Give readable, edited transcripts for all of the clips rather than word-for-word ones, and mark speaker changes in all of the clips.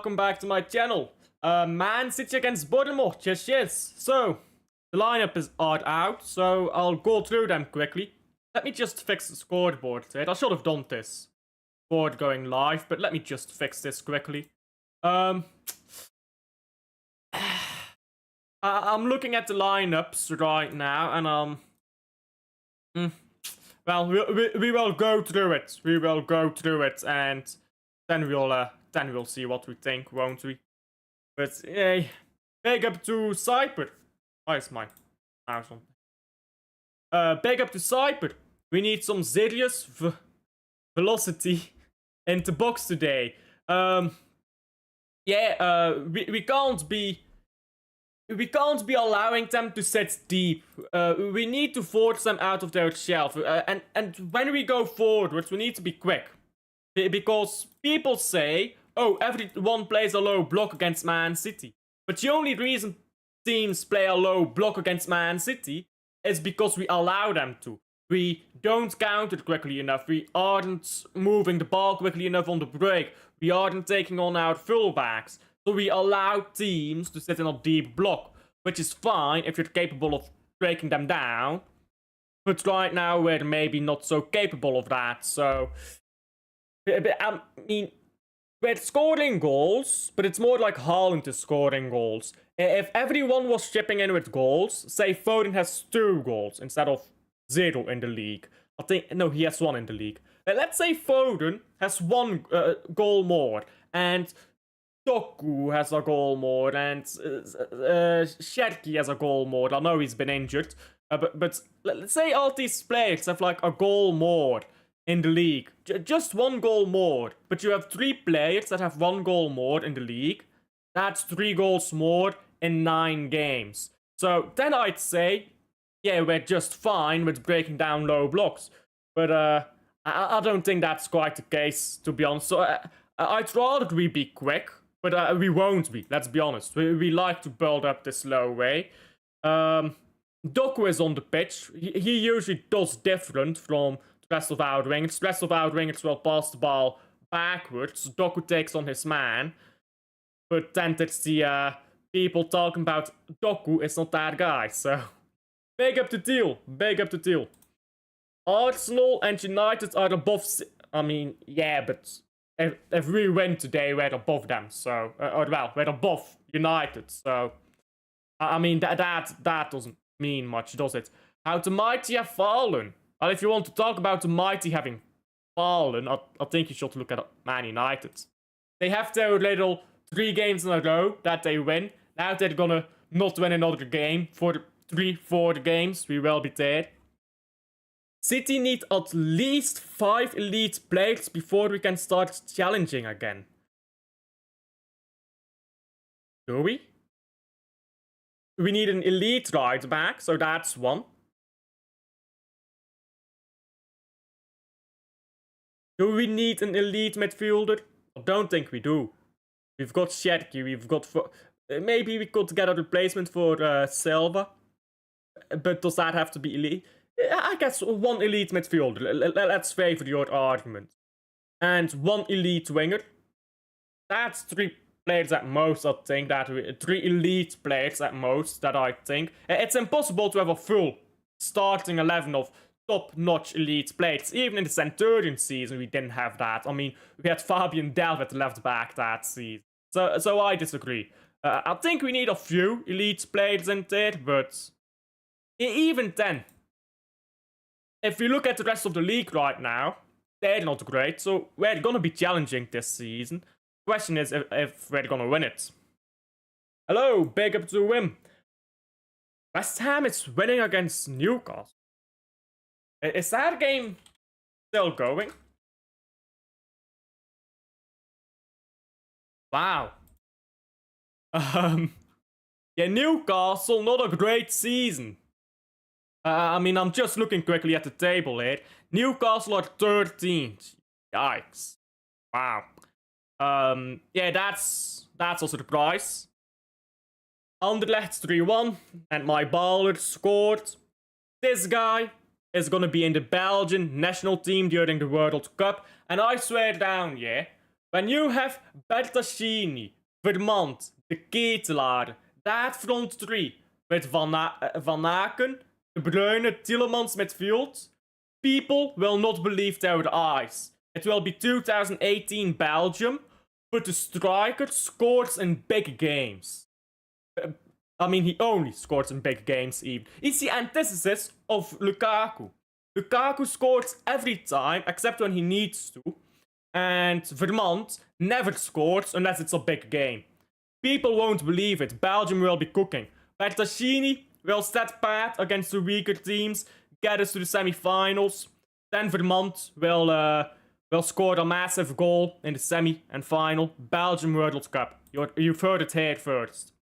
Speaker 1: welcome back to my channel. Man City against Bournemouth, yes. So, the lineup are out, so I'll go through them quickly. Let me just fix the scoreboard. I should have done this before going live, but let me just fix this quickly. I'm looking at the lineups right now, and well, we will go through it. We will go through it, and then we'll see what we think, won't we? But hey, big up to Cyper. Why is my mouse on? Big up to Cyper. We need some serious velocity in the box today. We can't be allowing them to sit deep. We need to force them out of their shelf. And when we go forwards, we need to be quick. Because people say, oh, everyone plays a low block against Man City. But the only reason teams play a low block against Man City is because we allow them to. We don't counter quickly enough. We aren't moving the ball quickly enough on the break. We aren't taking on our fullbacks. So we allow teams to sit in a deep block, which is fine if you're capable of breaking them down. But right now we're maybe not so capable of that. So, I mean, we're scoring goals, but it's more like Haaland is scoring goals. If everyone was chipping in with goals, say Foden has 2 goals instead of 0 in the league. No, he has 1 in the league. Let's say Foden has 1 goal more, and Doku has a goal more, and Sherky has a goal more. I know he's been injured, but let's say all these players have like a goal more in the league. Just 1 goal more. But you have 3 players that have 1 goal more in the league. That's 3 goals more in 9 games. So then I'd say, yeah, we're just fine with breaking down low blocks. But I don't think that's quite the case, to be honest. So I'd rather we be quick, but we won't be, let's be honest. We like to build up this slow way. Doku is on the pitch. He usually does different from the rest of our wingers. The rest of our wingers will pass the ball backwards. Doku takes on his man. But then it's the people talking about Doku is not that guy. So, big up the deal. Big up the deal. Arsenal and United are above... I mean, yeah, but if we win today, we're above them. So, we're above United. So, I mean, that doesn't mean much, does it? How the mighty have fallen. Well, if you want to talk about the mighty having fallen, I think you should look at Man United. They have their little 3 games in a row that they win. Now they're gonna not win another game for the 3-4 games. We will be there. City need at least 5 elite players before we can start challenging again. Do we? We need an elite right back, so that's 1. Do we need an elite midfielder? I don't think we do. We've got Sherky, we've got... maybe we could get a replacement for Silva. But does that have to be elite? I guess 1 elite midfielder. Let's favor your argument. And 1 elite winger. That's 3 players at most, I think. 3 elite players at most, that I think. It's impossible to have a full starting 11 of top-notch elite players. Even in the Centurion season, we didn't have that. I mean, we had Fabian Delph at left back that season. So I disagree. I think we need a few elite players in there, but even then, if we look at the rest of the league right now, they're not great. So we're gonna be challenging this season. Question is if we're gonna win it. Hello, big up to Wim. West Ham is winning against Newcastle. Is that game still going? Wow. Yeah, Newcastle, not a great season. I mean, I'm just looking quickly at the table here. Newcastle are 13th. Yikes. Wow. Yeah, that's also the price. Anderlecht 3-1, and my baller scored. This guy is gonna be in the Belgian national team during the World Cup, and I swear down, yeah, When you have Bertaccini, Vermont, De Ketelaar, that front three with Van Aken, De Bruyne, Tielemans midfield, people will not believe their eyes. It will be 2018 Belgium, but the striker scores in big games. I mean, he only scores in big games even. He's the antithesis of Lukaku. Lukaku scores every time, except when he needs to. And Vermont never scores unless it's a big game. People won't believe it. Belgium will be cooking. Bertaccini will set pat against the weaker teams, get us to the semi-finals. Then Vermont will score a massive goal in the semi and final. Belgium World Cup. You've heard it here first.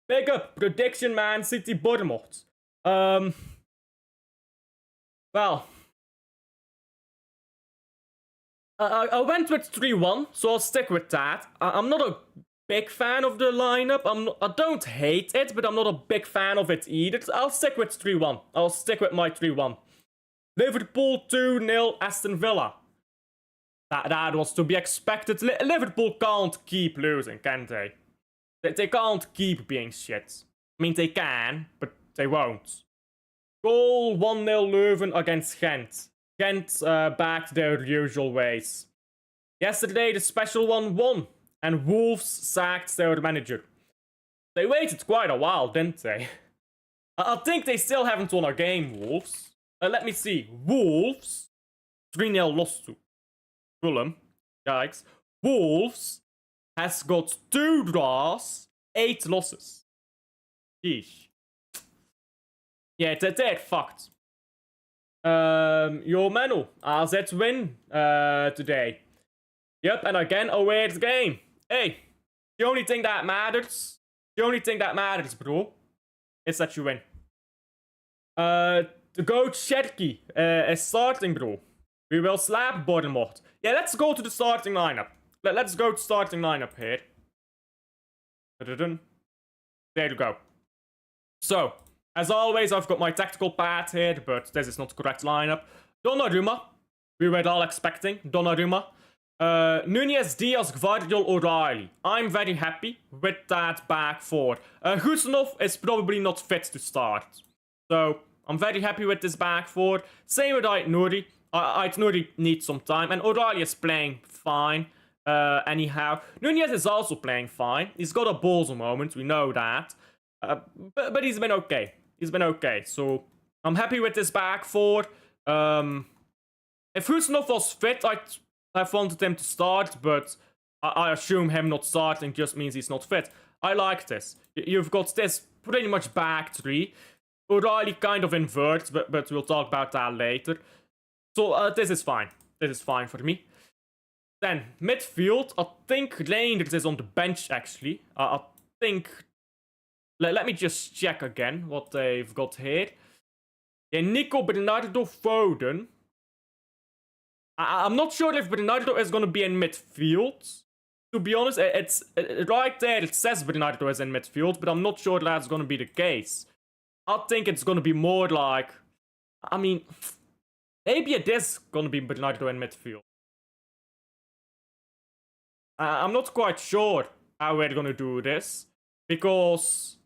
Speaker 1: Big up. Prediction Man City Bournemouth. Well, I went with 3-1, so I'll stick with that. I'm not a big fan of the lineup. I don't hate it, but I'm not a big fan of it either. I'll stick with 3-1. I'll stick with my 3-1. Liverpool 2-0 Aston Villa. That was to be expected. Liverpool can't keep losing, can they? They can't keep being shit. I mean, they can, but they won't. Goal 1-0 Leuven against Ghent. Ghent back to their usual ways. Yesterday, the special one won, and Wolves sacked their manager. They waited quite a while, didn't they? I think they still haven't won a game, Wolves. Let me see. Wolves 3-0 lost to Fulham. Yikes. Wolves has got 2 draws, 8 losses. Sheesh. Yeah, they're fucked. Yo, Manu, AZ win today. Yep, and again, a weird game. Hey, the only thing that matters, bro, is that you win. The goat Cherky is starting, bro. We will slap Bournemouth. Yeah, let's go to the starting lineup. Let's go to starting lineup here. There you go. So, as always, I've got my tactical pad here, but this is not the correct lineup. Donnarumma, we were all expecting. Donnarumma. Nunez, Diaz, Gvardiol, O'Reilly. I'm very happy with that back four. Gusnov is probably not fit to start. So, I'm very happy with this back four. Same with Ait Nouri. Ait Nouri needs some time, and O'Reilly is playing fine. Anyhow, Nunez is also playing fine. He's got a balls moment, we know that. But he's been okay. He's been okay. So I'm happy with this back four. If Husnov was fit, I'd have wanted him to start, but I assume him not starting just means he's not fit. I like this. You've got this pretty much back three. O'Reilly kind of inverts, but we'll talk about that later. So this is fine. This is fine for me. Then, midfield, I think Reinders is on the bench, actually. I think... Let me just check again what they've got here. Yeah, Nico, Bernardo, Foden. I'm not sure if Bernardo is going to be in midfield. To be honest, it's right there, it says Bernardo is in midfield, but I'm not sure that's going to be the case. I think it's going to be more like... I mean, maybe it is going to be Bernardo in midfield. I'm not quite sure how we're gonna do this, because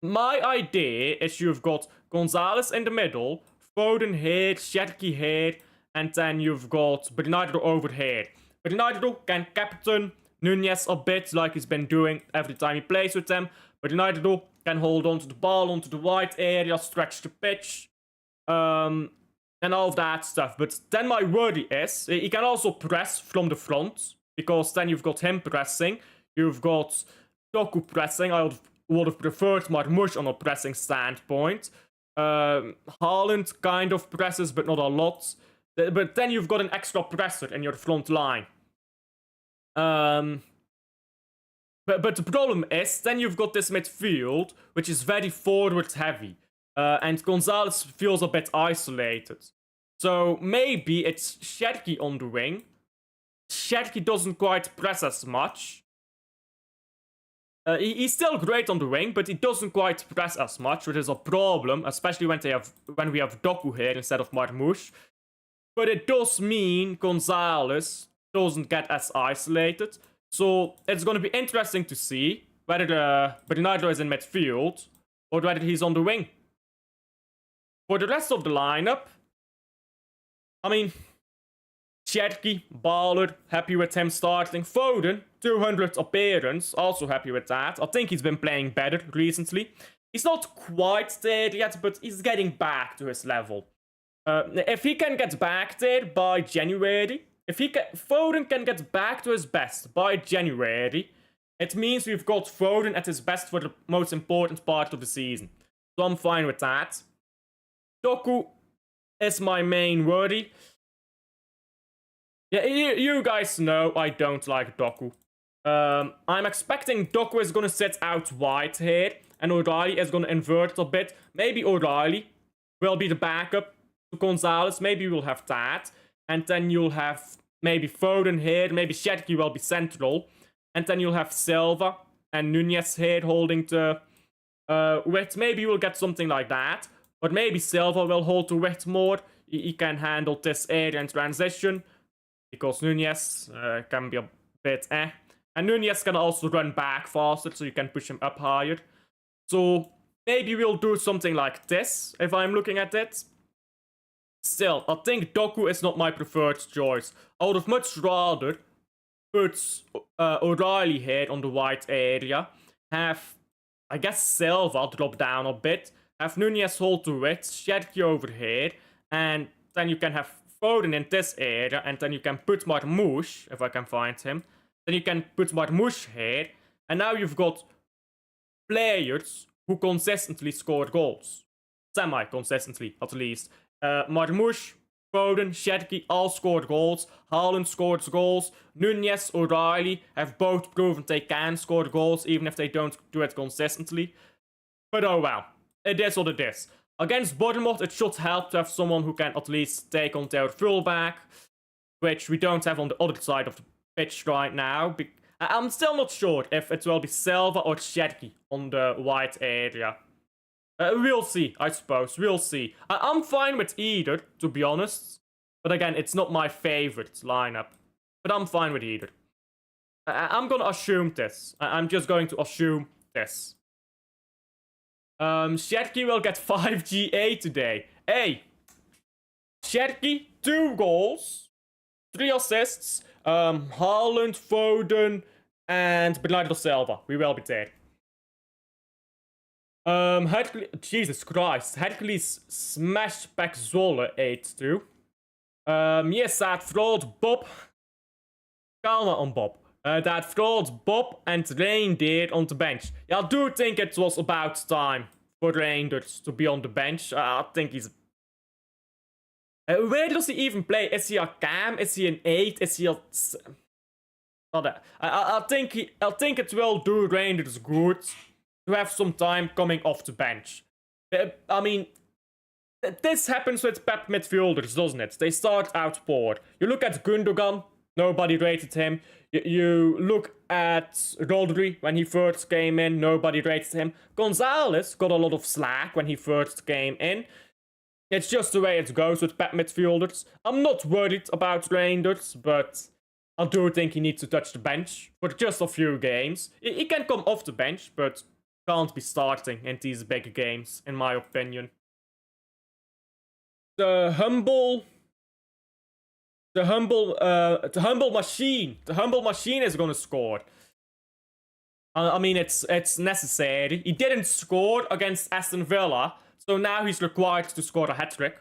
Speaker 1: my idea is you've got Gonzalez in the middle, Foden here, Cherky here, and then you've got Bernardo over here. Bernardo can captain Nunez a bit like he's been doing every time he plays with them. Bernardo can hold on to the ball, onto the wide area, stretch the pitch, and all of that stuff. But then my worry is, he can also press from the front, because then you've got him pressing, you've got Doku pressing. I would have preferred Marmoush on a pressing standpoint. Haaland kind of presses, but not a lot. But then you've got an extra presser in your front line. But the problem is, then you've got this midfield, which is very forward heavy. And Gonzalez feels a bit isolated. So maybe it's Cherky on the wing. Cherky doesn't quite press as much. He's still great on the wing, but he doesn't quite press as much, which is a problem, especially when we have Doku here instead of Marmoush. But it does mean Gonzalez doesn't get as isolated. So it's going to be interesting to see whether Bernardo is in midfield or whether he's on the wing. For the rest of the lineup, I mean, Cherki, baller, happy with him starting. Foden, 200 appearance, also happy with that. I think he's been playing better recently. He's not quite there yet, but he's getting back to his level. If he can get back there by January, Foden can get back to his best by January, it means we've got Foden at his best for the most important part of the season. So I'm fine with that. Doku is my main worry. Yeah, you guys know I don't like Doku. I'm expecting Doku is gonna sit out wide here, and O'Reilly is gonna invert a bit. Maybe O'Reilly will be the backup to Gonzalez. Maybe we'll have that. And then you'll have maybe Foden here. Maybe Cherki will be central. And then you'll have Silva and Nunez here holding the width. Maybe we'll get something like that. But maybe Silva will hold the width more. He can handle this area in transition. Because Nunez can be a bit And Nunez can also run back faster, so you can push him up higher. So maybe we'll do something like this, if I'm looking at it. Still, I think Doku is not my preferred choice. I would have much rather put O'Reilly here on the wide area. Have, I guess, Silva drop down a bit. Have Nunez hold the width, Cherki over here. And then you can have Foden in this area. And then you can put Marmoush, if I can find him. Then you can put Marmoush here. And now you've got players who consistently score goals. Semi-consistently, at least. Marmoush, Foden, Cherki all scored goals. Haaland scored goals. Nunez, O'Reilly have both proven they can score goals, even if they don't do it consistently. But oh well, it is what it is. Against Bournemouth, it should help to have someone who can at least take on their fullback, which we don't have on the other side of the pitch right now. I'm still not sure if it will be Silva or Cherki on the wide area. We'll see, I suppose. We'll see. I'm fine with either, to be honest. But again, it's not my favorite lineup. But I'm fine with either. I'm gonna assume this. I'm just going to assume this. Cherki will get 5 GA today. Hey! Cherki, 2 goals, 3 assists. Haaland, Foden, and Bernardo Silva. We will be there. Jesus Christ. Hercules smashed back Zolle 8-2. Yes, dat fraud Bob. Kalma on Bob. That fraud Bob and Reinders on the bench. Yeah, I do think it was about time for Reinders to be on the bench. I think he's... where does he even play? Is he a cam? Is he an 8? Is he a... I think it will do Reinders good to have some time coming off the bench. I mean, this happens with Pep midfielders, doesn't it? They start out poor. You look at Gundogan, nobody rated him. You look at Rodri when he first came in, nobody rated him. Gonzalez got a lot of slack when he first came in. It's just the way it goes with Pep midfielders. I'm not worried about Reinders, but I do think he needs to touch the bench for just a few games. He can come off the bench, but can't be starting in these big games, in my opinion. The humble machine is gonna score. I mean, it's necessary. He didn't score against Aston Villa, so now he's required to score a hat-trick.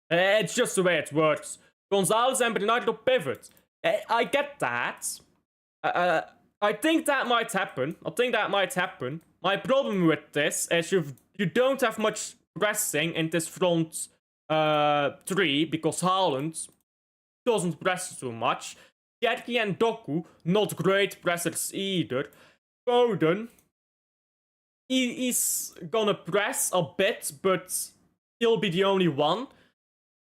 Speaker 1: It's just the way it works. Gonzalez and Bernardo pivot. I get that. I think that might happen. My problem with this is you don't have much pressing in this front 3 because Haaland doesn't press too much. Cherki and Doku, not great pressers either. Foden, he's gonna press a bit, but he'll be the only one.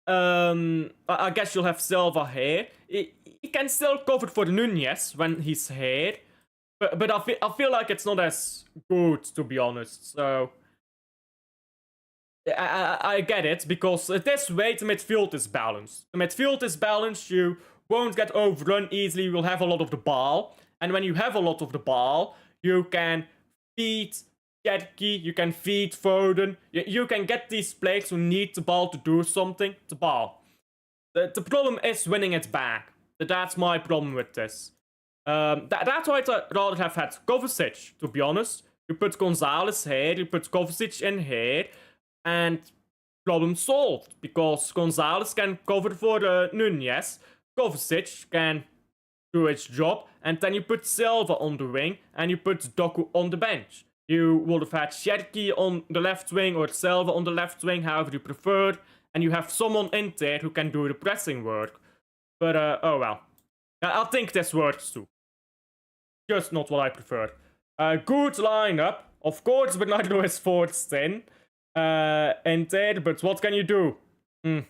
Speaker 1: I guess you'll have Silva here. He can still cover for Nunez when he's here. But I feel like it's not as good, to be honest. So I get it, because this way the midfield is balanced. The midfield is balanced. You won't get overrun easily, you will have a lot of the ball. And when you have a lot of the ball, you can feed Cherki, you can feed Foden. You can get these players who need the ball to do something, the ball. The problem is winning it back. That's my problem with this. That's why I'd rather have had Kovacic, to be honest. You put Gonzalez here, you put Kovacic in here, and problem solved. Because Gonzalez can cover for Nunez, Kovacic can do its job, and then you put Silva on the wing, and you put Doku on the bench. You would have had Cherki on the left wing, or Silva on the left wing, however you prefer, and you have someone in there who can do the pressing work. But, oh well. I think this works too. Just not what I prefer. Good lineup. Of course, Bernardo is forced in there, but what can you do? You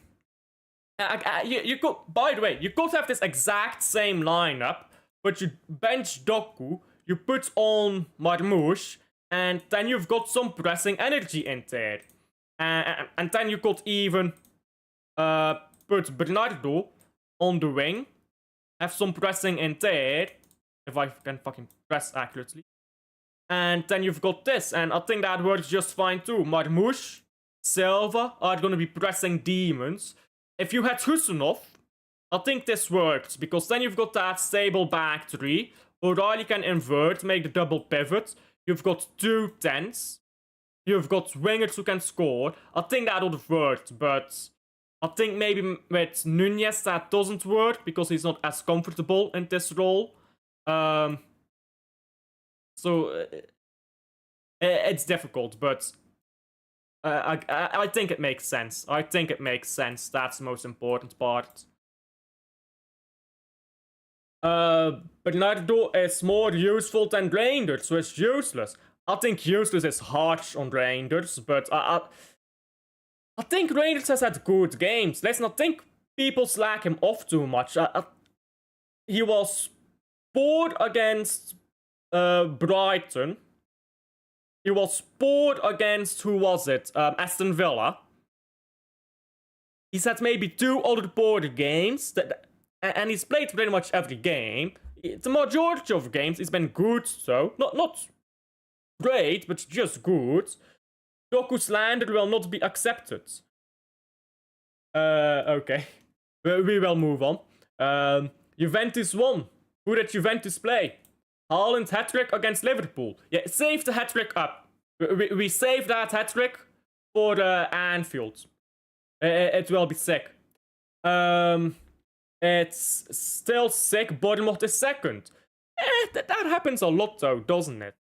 Speaker 1: could, by the way, you could have this exact same lineup, but you bench Doku, you put on Marmoush, and then you've got some pressing energy in there. And then you could even put Bernardo on the wing, have some pressing in there, if I can fucking press accurately. And then you've got this, and I think that works just fine too. Marmoush, Silva are gonna be pressing demons. If you had Husanov, I think this works, because then you've got that stable back three. O'Reilly can invert, make the double pivot. You've got 2 10s. You've got wingers who can score. I think that would have worked, but I think maybe with Nunez that doesn't work, because he's not as comfortable in this role. So it's difficult, but I think it makes sense. I think it makes sense. That's the most important part. Bernardo is more useful than Reinders, so it's useless. I think useless is harsh on Reinders, but I think Reinders has had good games. Let's not think people slack him off too much. He was poor against Brighton. He was poor against, who was it? Aston Villa. He's had maybe 2 other poor games, and he's played pretty much every game. The majority of games, he's been good, so not great, but just good. Doku slander will not be accepted. Okay. We will move on. Juventus won. Who did Juventus play? Haaland hat-trick against Liverpool. Yeah, save the hat-trick up. We save that hat-trick for Anfield. It will be sick. It's still sick. Bournemouth is second. That happens a lot though, doesn't it?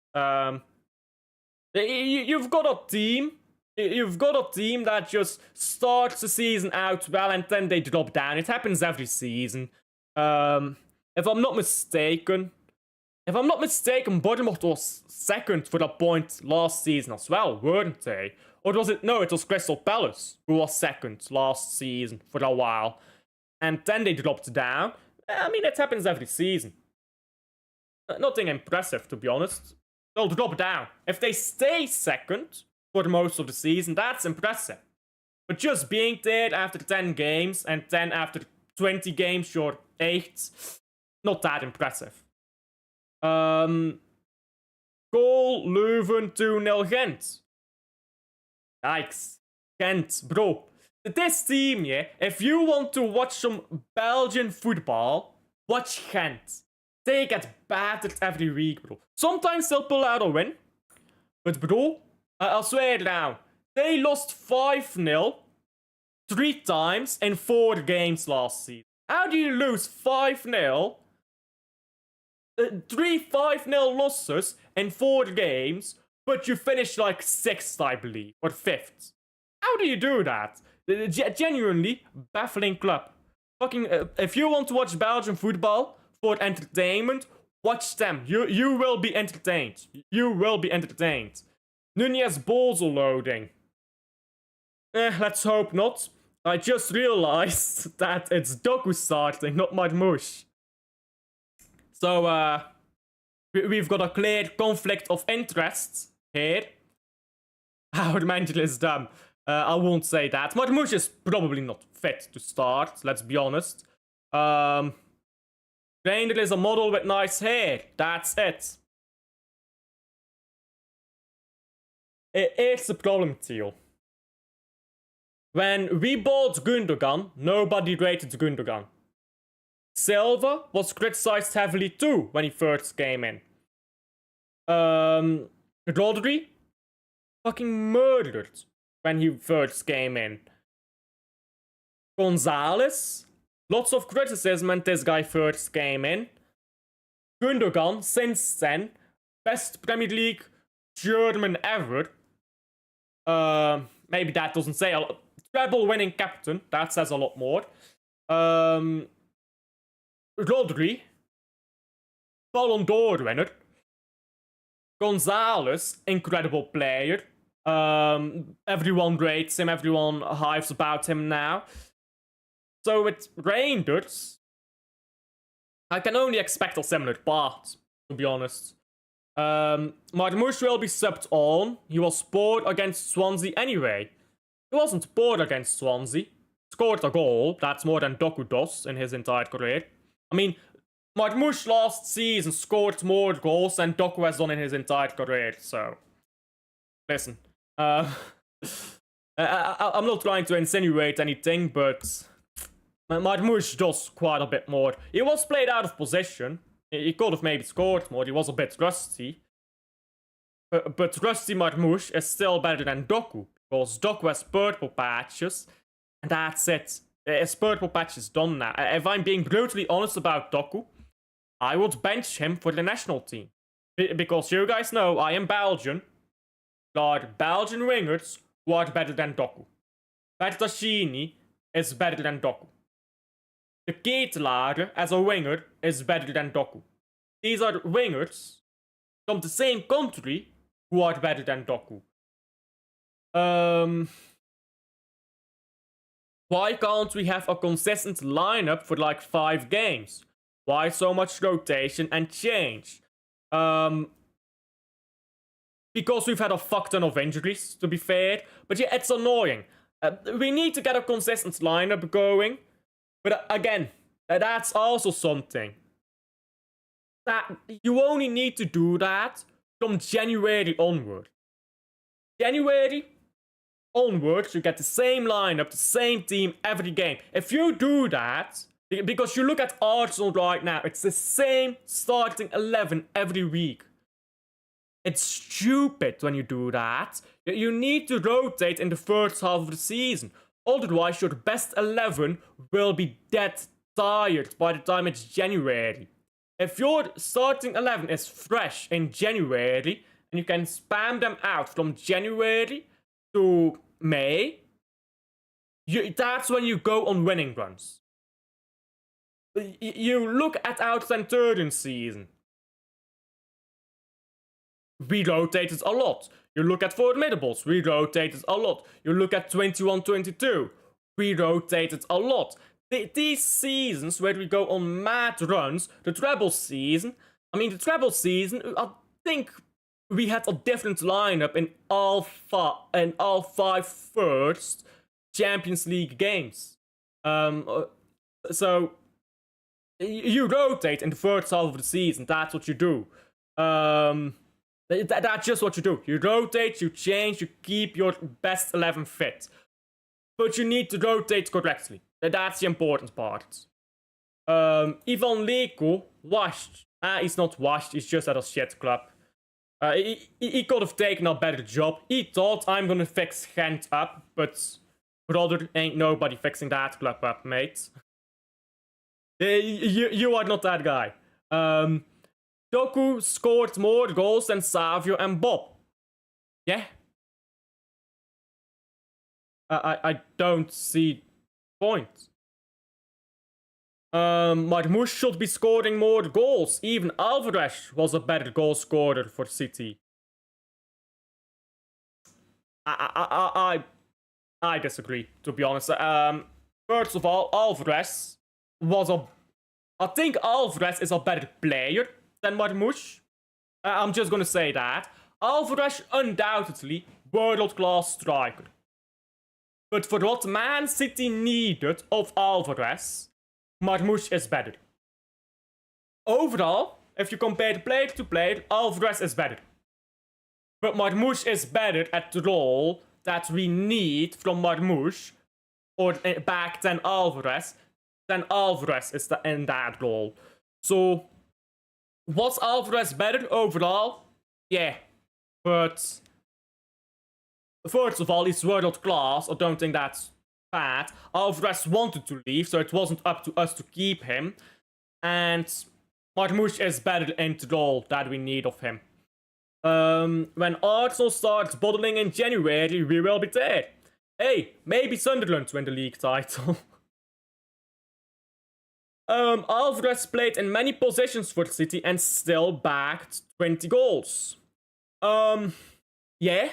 Speaker 1: You've got a team. You've got a team that just starts the season out well and then they drop down. It happens every season. If I'm not mistaken, Bournemouth was second for a point last season as well, weren't they? Or was it? No, it was Crystal Palace who was second last season for a while. And then they dropped down. I mean, it happens every season. Nothing impressive, to be honest. They'll drop down. If they stay second for most of the season, that's impressive. But just being there after 10 games, and then after 20 games, you're 8th, not that impressive. Goal, Leuven, 2-0 Gent. Yikes. Gent, bro. This team, yeah, if you want to watch some Belgian football, watch Gent. They get battered every week, bro. Sometimes they'll pull out a win. But bro, I swear now, they lost 5-0 3 times in 4 games last season. How do you lose 5-0? 3 5-0 losses in 4 games, but you finish like 6th, I believe, or 5th. How do you do that? Genuinely baffling club. Fucking, if you want to watch Belgian football for entertainment, watch them. You will be entertained. You will be entertained. Nunez balls are loading. Let's hope not. I just realized that it's Doku starting, not Marmoush. So, we've got a clear conflict of interest here. Our manager is dumb. I won't say that. Marmoush is probably not fit to start, let's be honest. Reinders is a model with nice hair. That's it. Here's the problem, Teal. When we bought Gundogan, nobody rated Gundogan. Silva was criticized heavily too when he first came in. Rodri fucking murdered when he first came in. Gonzalez, lots of criticism when this guy first came in. Gundogan, since then, best Premier League German ever. Maybe that doesn't say a lot. Treble winning captain, that says a lot more. Rodri, Ballon d'Or winner. Gonzalez, incredible player. Everyone rates him, everyone hypes about him now. So with Reinders, I can only expect a similar path, to be honest. Marmoush will be subbed on. He was poor against Swansea anyway. He wasn't poor against Swansea. Scored a goal. That's more than Doku does in his entire career. I mean, Marmoush last season scored more goals than Doku has done in his entire career. So, listen. I'm not trying to insinuate anything, but Marmoush does quite a bit more. He was played out of position. He could have maybe scored more. He was a bit rusty. But rusty Marmoush is still better than Doku. Because Doku has purple patches. And that's it. His purple patch is done now. If I'm being brutally honest about Doku, I would bench him for the national team. Because you guys know I am Belgian. There are Belgian wingers who are better than Doku. Bertaccini is better than Doku. De Ketelaere as a winger is better than Doku. These are wingers from the same country who are better than Doku. Why can't we have a consistent lineup for like 5 games? Why so much rotation and change? Because we've had a fuck ton of injuries, to be fair. But yeah, it's annoying. We need to get a consistent lineup going. But again, that's also something that you only need to do that from January onward. January onwards, you get the same lineup, the same team every game. If you do that, because you look at Arsenal right now, it's the same starting 11 every week. It's stupid when you do that. You need to rotate in the first half of the season. Otherwise, your best 11 will be dead tired by the time it's January. If your starting 11 is fresh in January, and you can spam them out from January to May, that's when you go on winning runs. You look at our Centurion season. We rotated a lot. You look at Formidables, we rotated a lot. You look at 21-22, we rotated a lot. These seasons where we go on mad runs, the treble season, I think we had a different lineup in all 5 first Champions League games. So you rotate in the first half of the season. That's what you do. That's just what you do. You rotate, you change, you keep your best 11 fit. But you need to rotate correctly. That's the important part. Ivan Leko, washed. He's not washed, he's just at a shit club. He could have taken a better job. He thought, I'm gonna fix Gent up, but brother, ain't nobody fixing that club up, mate. You are not that guy. Doku scored more goals than Savio and Bob. Yeah. I don't see point. Marmoush should be scoring more goals. Even Alvarez was a better goal scorer for City. I disagree, to be honest. First of all, Alvarez was I think Alvarez is a better player than Marmoush. I'm just gonna say that. Alvarez, undoubtedly, world-class striker. But for what Man City needed of Alvarez, Marmoush is better. overall, if you compare the player to player, Alvarez is better. But Marmoush is better at the role that we need from Marmoush, or back than Alvarez is in that role. So, was Alvarez better overall? Yeah. But, first of all, he's world class. I don't think that's bad. Alvarez wanted to leave, so it wasn't up to us to keep him. And Marmoush is better in the role that we need of him. When Arsenal starts bottling in January, we will be there. Hey, maybe Sunderland win the league title. Alvarez played in many positions for City and still bagged 20 goals. Yeah.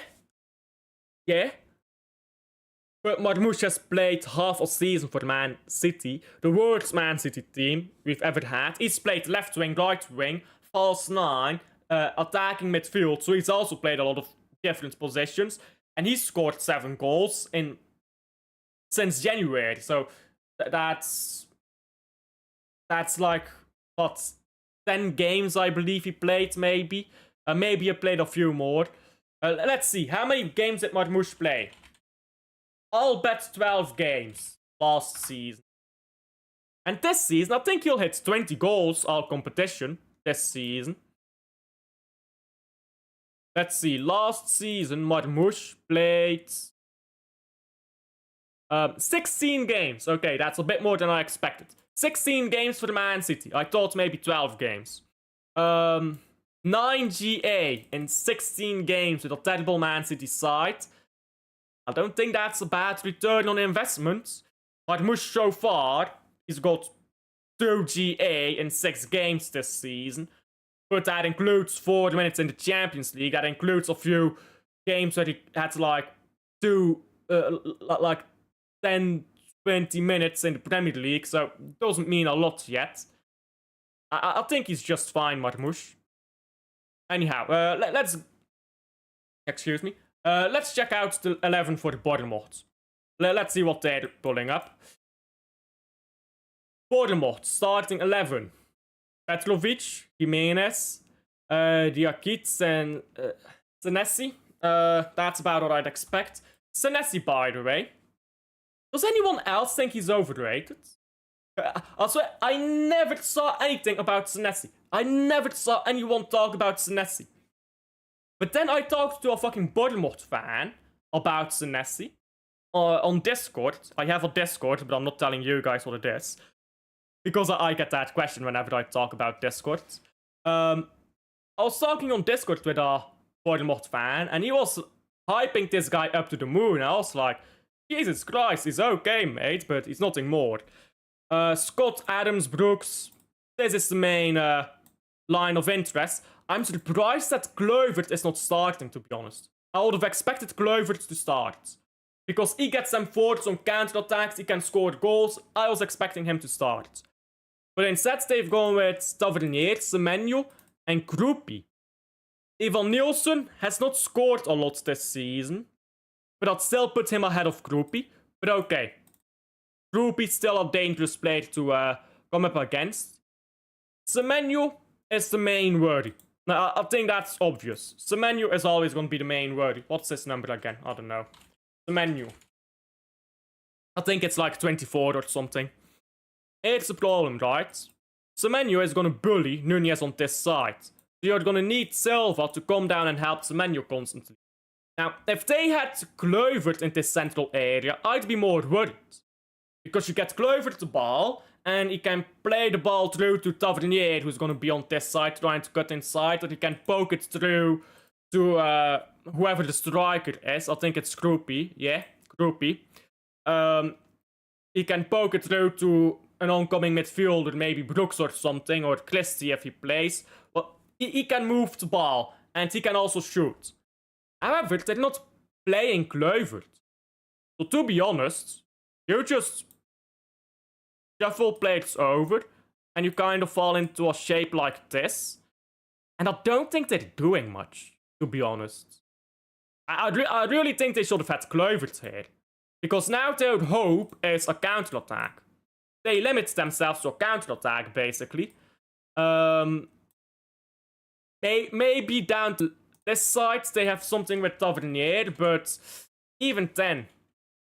Speaker 1: But Marmoush has played half a season for Man City, the worst Man City team we've ever had. He's played left wing, right wing, false nine, attacking midfield, so he's also played a lot of different positions. And he's scored 7 goals since January, so that's like, what, 10 games I believe he played, maybe. Maybe he played a few more. Let's see, how many games did Marmoush play? I'll bet 12 games last season. And this season, I think he'll hit 20 goals all competition this season. Let's see, last season Marmoush played 16 games. Okay, that's a bit more than I expected. 16 games for the Man City. I thought maybe 12 games. 9 GA in 16 games with a terrible Man City side. I don't think that's a bad return on investment. Marmoush so far, he's got 2 GA in 6 games this season. But that includes 4 minutes in the Champions League. That includes a few games where he had like 10, 20 minutes in the Premier League. So it doesn't mean a lot yet. I think he's just fine, Marmoush. Anyhow, let's... Excuse me. Let's check out the 11 for the Bournemouth. Let's see what they're pulling up. Bournemouth, starting 11. Petrovic, Jimenez, Diakite, and Senesi. That's about what I'd expect. Senesi, by the way. Does anyone else think he's overrated? Also, I never saw anything about Senesi. I never saw anyone talk about Senesi. But then I talked to a fucking Bournemouth fan about Senesi on Discord. I have a Discord, but I'm not telling you guys what it is. Because I get that question whenever I talk about Discord. I was talking on Discord with a Bournemouth fan, and he was hyping this guy up to the moon. I was like, Jesus Christ, he's okay, mate, but he's nothing more. Scott, Adams, Brooks. This is the main line of interest. I'm surprised that Kluivert is not starting, to be honest. I would have expected Kluivert to start. Because he gets them forwards on counter-attacks, he can score goals. I was expecting him to start. But instead, they've gone with Tavernier, Semenyo, and Krupi. Ivan Nielsen has not scored a lot this season, but I'd still put him ahead of Krupi. But okay. Krupi's still a dangerous player to come up against. Semenyo is the main worry. Now, I think that's obvious. Semenyo is always going to be the main worry. What's his number again? I don't know. Semenyo. I think it's like 24 or something. Here's the problem, right? Semenyo is going to bully Nunez on this side. So you're going to need Silva to come down and help Semenyo constantly. Now, if they had Kluivert in this central area, I'd be more worried. Because you get Kluivert the ball, and he can play the ball through to Tavernier, who's going to be on this side trying to cut inside, or he can poke it through to whoever the striker is. I think it's Krupi. Yeah, Krupi. He can poke it through to an oncoming midfielder, maybe Brooks or something, or Christie if he plays. Well, he can move the ball, and he can also shoot. However, they're not playing Kluivert. So to be honest, you just shuffle players over, and you kind of fall into a shape like this. And I don't think they're doing much, to be honest. I really think they should have had Kluivert here. Because now their hope is a counter-attack. They limit themselves to a counter-attack, basically. Maybe down to this side they have something with Tavernier, but even then,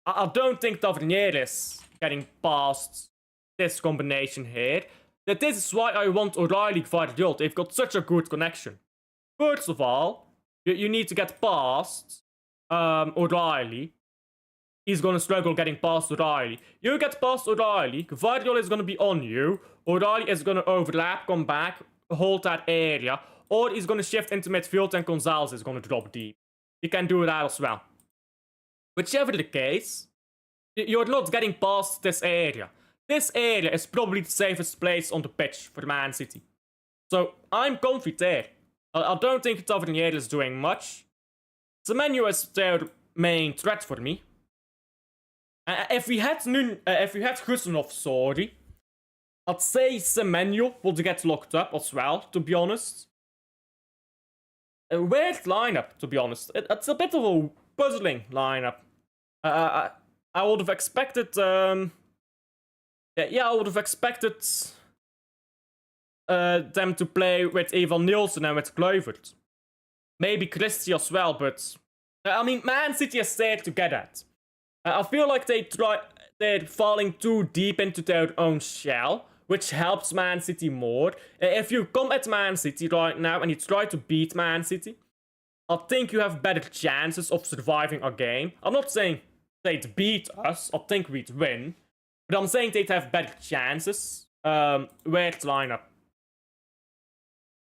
Speaker 1: I don't think Tavernier is getting past this combination here. That this is why I want O'Reilly Guardiola. They've got such a good connection. First of all, you need to get past O'Reilly. He's gonna struggle getting past O'Reilly. You get past O'Reilly, Guardiola is gonna be on you. O'Reilly is gonna overlap, come back, hold that area, or he's gonna shift into midfield and Gonzalez is gonna drop deep. He can do that as well. Whichever the case, you're not getting past this area. This area is probably the safest place on the pitch for Man City. So I'm comfy there. I don't think Tavernier is doing much. Semenyo is their main threat for me. If we had Gustinov, sorry, I'd say Semenyo would get locked up as well, to be honest. A weird lineup, to be honest. It's a bit of a puzzling lineup. I would have expected, I would have expected them to play with Evan Nielsen and with Kluivert. Maybe Christie as well, but I mean, Man City is there to get at. I feel like they're falling too deep into their own shell, which helps Man City more. If you come at Man City right now and you try to beat Man City, I think you have better chances of surviving a game. I'm not saying they'd beat us, I think we'd win, but I'm saying they'd have better chances. Weird lineup.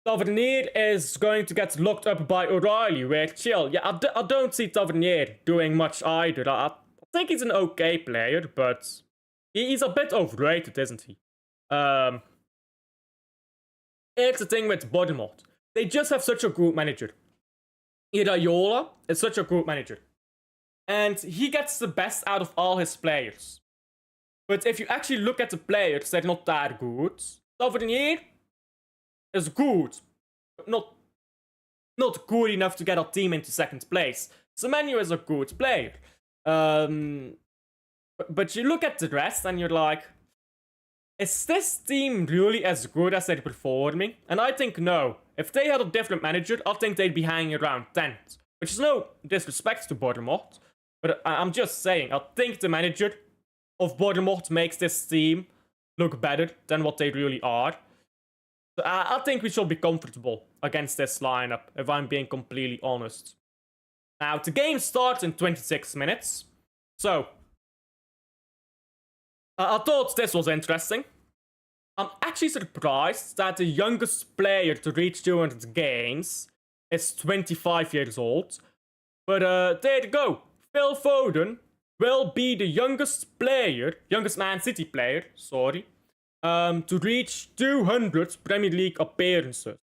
Speaker 1: Tavernier is going to get locked up by O'Reilly, weird chill. Yeah, I don't see Tavernier doing much either. I think he's an okay player, but he's a bit overrated, isn't he? It's the thing with Bournemouth. They just have such a good manager. Iraola is such a good manager. And he gets the best out of all his players. But if you actually look at the players, they're not that good. Tavernier is good, but not good enough to get our team into second place. Semenyo is a good player. But you look at the rest and you're like, is this team really as good as they're performing? And I think no. If they had a different manager, I think they'd be hanging around 10th. Which is no disrespect to Bournemouth. But I'm just saying, I think the manager of Bournemouth makes this team look better than what they really are. So I think we should be comfortable against this lineup, if I'm being completely honest. Now, the game starts in 26 minutes. So, I thought this was interesting. I'm actually surprised that the youngest player to reach 200 games is 25 years old. But there you go. Phil Foden will be the youngest Man City player, sorry, to reach 200 Premier League appearances.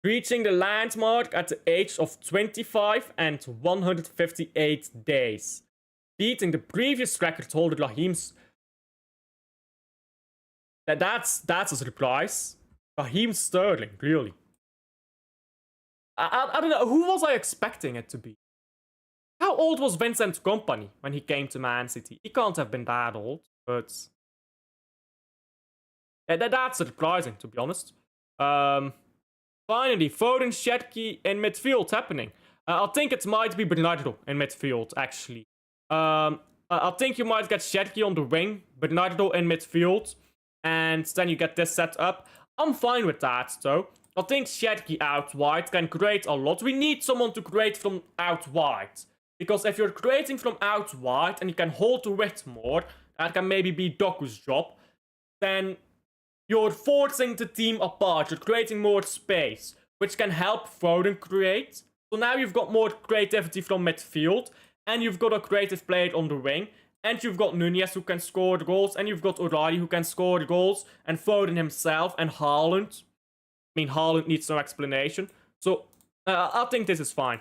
Speaker 1: Reaching the landmark at the age of 25 and 158 days. Beating the previous record holder Raheem's. That's a surprise. Raheem Sterling, really. I don't know, who was I expecting it to be? How old was Vincent Kompany when he came to Man City? He can't have been that old, but that's surprising, to be honest. Finally, Foden, Shetty in midfield happening. I think it might be Bernardo in midfield, actually. I think you might get Shetty on the wing, Bernardo in midfield, and then you get this set up. I'm fine with that, though. I think Shetty out wide can create a lot. We need someone to create from out wide. Because if you're creating from out wide and you can hold the width more, that can maybe be Doku's job, then you're forcing the team apart. You're creating more space, which can help Foden create. So now you've got more creativity from midfield, and you've got a creative player on the wing, and you've got Nunez who can score the goals, and you've got O'Reilly who can score the goals, and Foden himself, and Haaland. I mean, Haaland needs no explanation. So I think this is fine.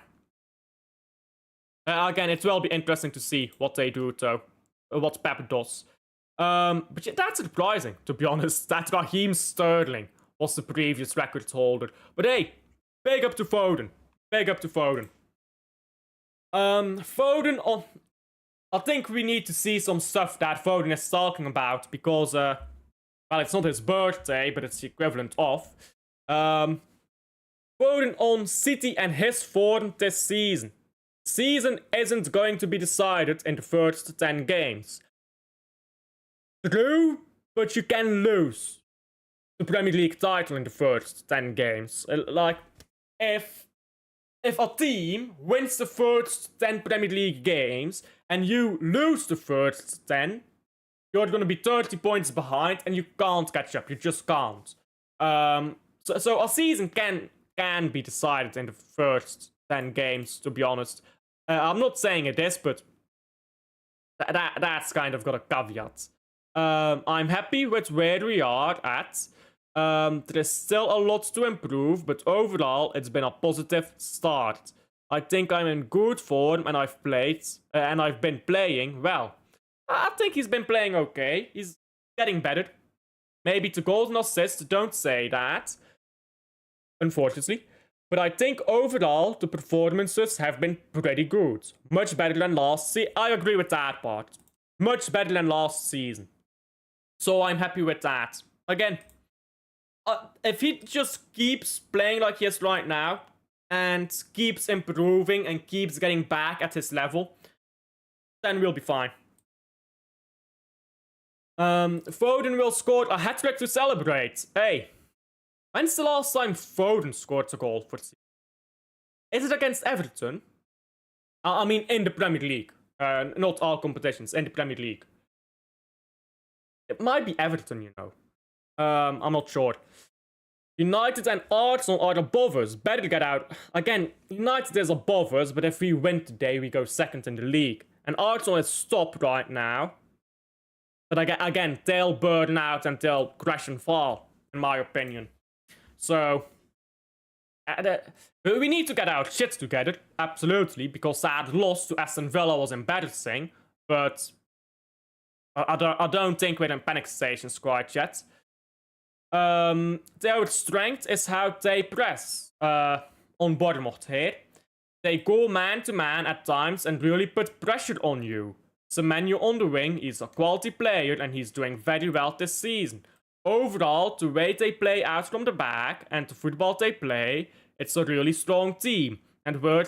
Speaker 1: Again, it will be interesting to see what they do, though. What Pep does. But yeah, that's surprising, to be honest, that Raheem Sterling was the previous record holder. But hey, big up to Foden. Big up to Foden. Foden, I think we need to see some stuff that Foden is talking about, because Well, it's not his birthday, but it's the equivalent of. Foden on City and his form this season. Season isn't going to be decided in the first 10 games. True, but you can lose the Premier League title in the first 10 games. Like, if a team wins the first 10 Premier League games and you lose the first 10, you're going to be 30 points behind and you can't catch up. You just can't. So a season can be decided in the first 10 games, to be honest. I'm not saying it is, but that's kind of got a caveat. I'm happy with where we are at. There's still a lot to improve, but overall, it's been a positive start. I think I'm in good form, and I've been playing well. I think he's been playing okay. He's getting better. Maybe to golden assist, don't say that, unfortunately. But I think overall, the performances have been pretty good. Much better than last season. I agree with that part. Much better than last season. So I'm happy with that. Again, if he just keeps playing like he is right now, and keeps improving and keeps getting back at his level, then we'll be fine. Foden will score a hat-trick to celebrate. Hey, when's the last time Foden scored a goal for the season? Is it against Everton? I mean, in the Premier League. Not all competitions, in the Premier League. It might be Everton, you know. I'm not sure. United and Arsenal are above us. Better get out. Again, United is above us, but if we win today, we go second in the league. And Arsenal is top right now. But again, they'll burn out and they'll crash and fall, in my opinion. So, we need to get our shit together, absolutely, because that loss to Aston Villa was embarrassing. But I don't think we're in panic stations quite yet. Their strength is how they press on Bournemouth here. They go man-to-man at times and really put pressure on you. Semenyo on the wing, he's a quality player and he's doing very well this season. Overall, the way they play out from the back and the football they play, it's a really strong team. And where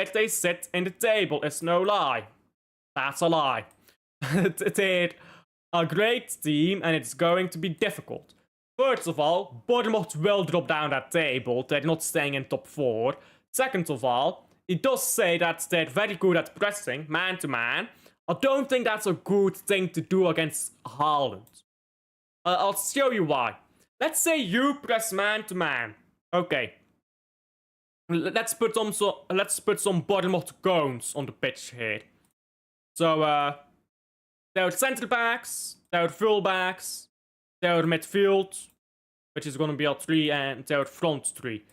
Speaker 1: they sit in the table is no lie. That's a lie. They're a great team and it's going to be difficult. First of all, Bournemouth will drop down that table. They're not staying in top 4. Second of all, it does say that they're very good at pressing, man-to-man. I don't think that's a good thing to do against Haaland. I'll show you why. Let's say you press man-to-man. Okay. Let's put some Bournemouth cones on the pitch here. So, their centre-backs, their full-backs, their midfield, which is going to be a 3, and their front 3.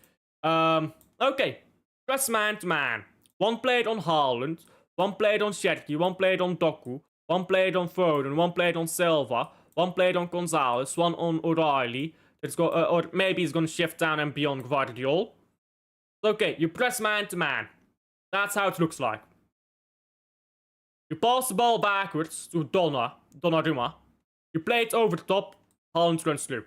Speaker 1: Okay, press man-to-man. One played on Haaland, one played on Sherky, one played on Doku, one played on Foden, one played on Silva, one played on Gonzalez, one on O'Reilly. Or maybe he's going to shift down and be on Guardiol. Okay, you press man-to-man. That's how it looks like. You pass the ball backwards to Donnarumma. You play it over the top, Haaland runs through.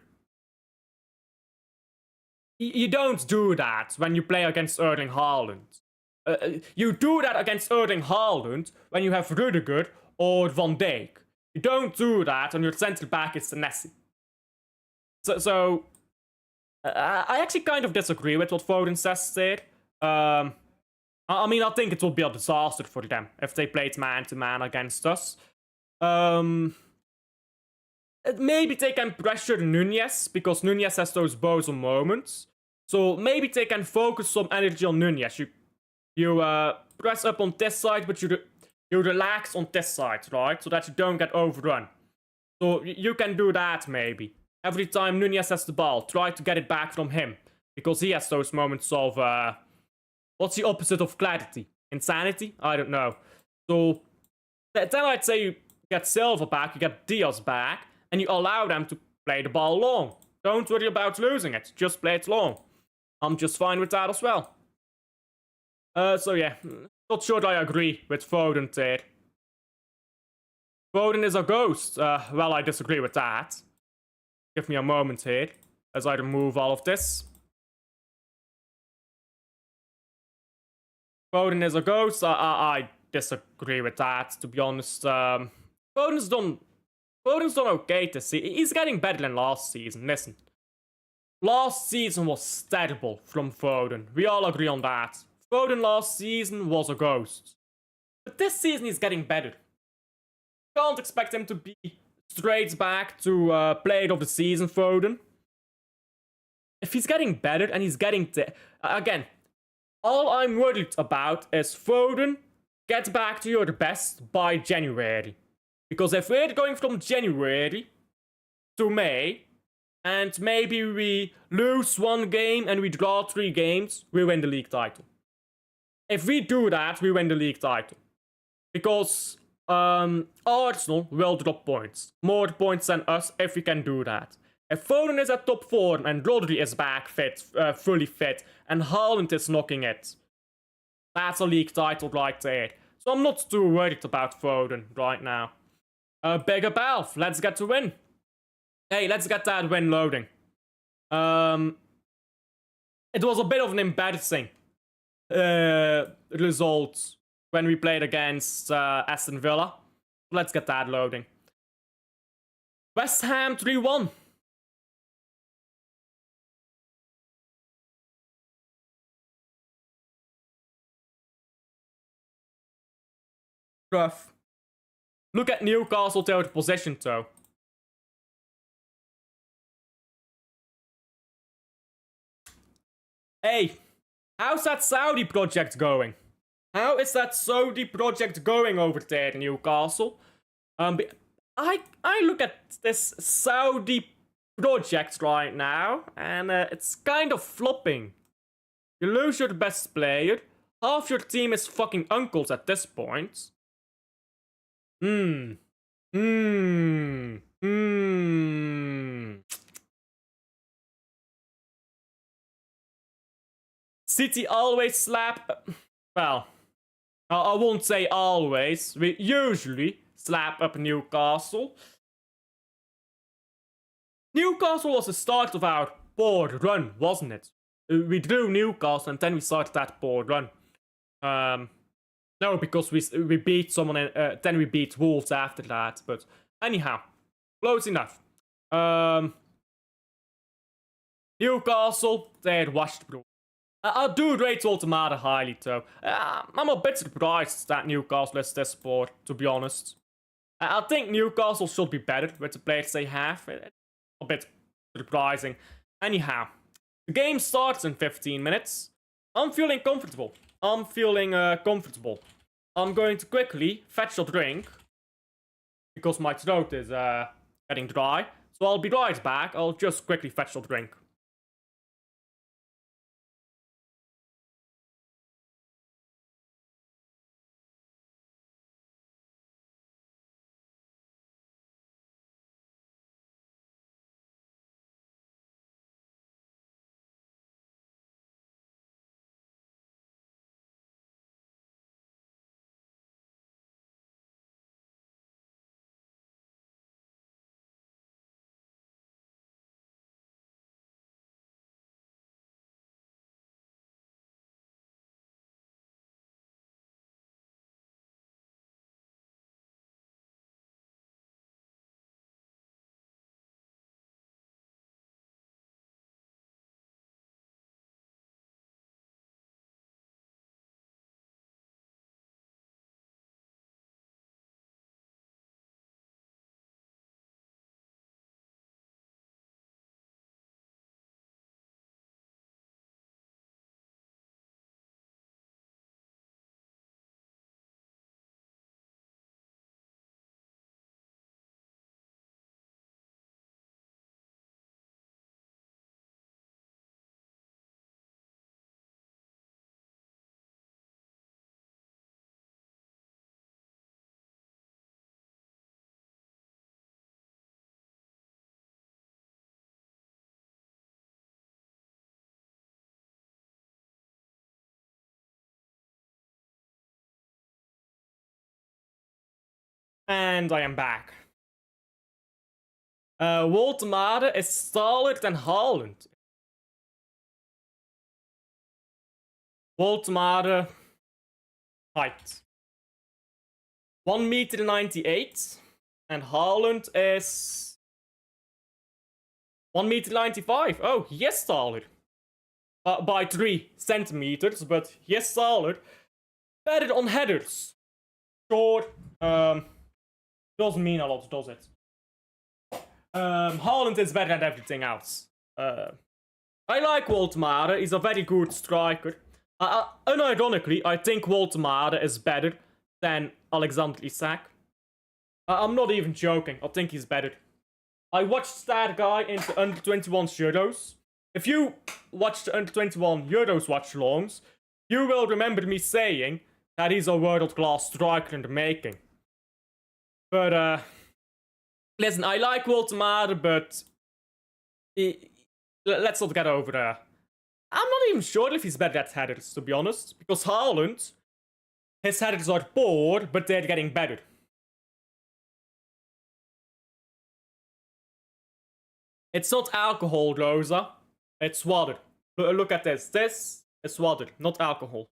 Speaker 1: You don't do that when you play against Erling Haaland. You do that against Erling Haaland when you have Rudiger or Van Dijk. You don't do that when your centre-back is Senesi. So I actually kind of disagree with what Foden says there. I mean, I think it will be a disaster for them if they played man-to-man against us. Maybe they can pressure Nunez, because Nunez has those bozo moments. So maybe they can focus some energy on Nunez. You press up on this side, but you relax on this side, right? So that you don't get overrun. So you can do that maybe. Every time Nunez has the ball, try to get it back from him. Because he has those moments of... what's the opposite of clarity? Insanity? I don't know. So then I'd say you get Silva back, you get Diaz back, and you allow them to play the ball long. Don't worry about losing it. Just play it long. I'm just fine with that as well. So yeah, not sure I agree with Foden there. Foden is a ghost. Well, I disagree with that. Give me a moment here as I remove all of this. Foden is a ghost. I disagree with that, to be honest. Foden's done okay this season. He's getting better than last season. Listen, last season was terrible from Foden. We all agree on that. Foden last season was a ghost. But this season he's getting better. Can't expect him to be straight back to player of the season, Foden. If he's getting better and he's getting again, all I'm worried about is Foden get back to your best by January. Because if we're going from January to May, and maybe we lose one game and we draw 3 games, we win the league title. If we do that, we win the league title. Because Arsenal will drop points. More points than us if we can do that. If Foden is at top 4 and Rodri is back fit, fully fit, and Haaland is knocking it, that's a league title right there. So I'm not too worried about Foden right now. Bigger Balf, let's get to win. Hey, let's get that win loading. It was a bit of an embarrassing result when we played against Aston Villa. Let's get that loading. West Ham 3-1. Rough. Look at Newcastle third position though. Hey, how's that Saudi project going? How is that Saudi project going over there in Newcastle? I look at this Saudi project right now, and it's kind of flopping. You lose your best player. Half your team is fucking uncles at this point. City always slap. Well, I won't say always. We usually slap up Newcastle. Newcastle was the start of our poor run, wasn't it? We drew Newcastle and then we started that poor run. No, because we beat someone and then we beat Wolves after that. But anyhow, close enough. Newcastle, they're washed, bro. I do rate Ultimata highly, though. I'm a bit surprised that Newcastle is this poor, to be honest. I think Newcastle should be better with the players they have. It's a bit surprising. Anyhow, the game starts in 15 minutes. I'm feeling comfortable. I'm going to quickly fetch a drink. Because my throat is getting dry. So I'll be right back. I'll just quickly fetch a drink. And I am back. Woltemade is taller than Haaland. Woltemade height 1 meter 98, and Haaland is 1 meter 95. Oh, he is taller. By 3 centimeters, but he is taller. Better on headers. Sure. Doesn't mean a lot, does it? Haaland is better at everything else. I like Woltemade. He's a very good striker. Unironically, I think Woltemade is better than Alexander Isak. I'm not even joking. I think he's better. I watched that guy in the under-21 Euros. If you watch the under-21 Euros watch-alongs, you will remember me saying that he's a world-class striker in the making. But, listen, I like Woltemade, but let's not get over there. I'm not even sure if he's better at headers, to be honest. Because Haaland, his headers are poor, but they're getting better. It's not alcohol, Rosa. It's water. Look at this. This is water, not alcohol.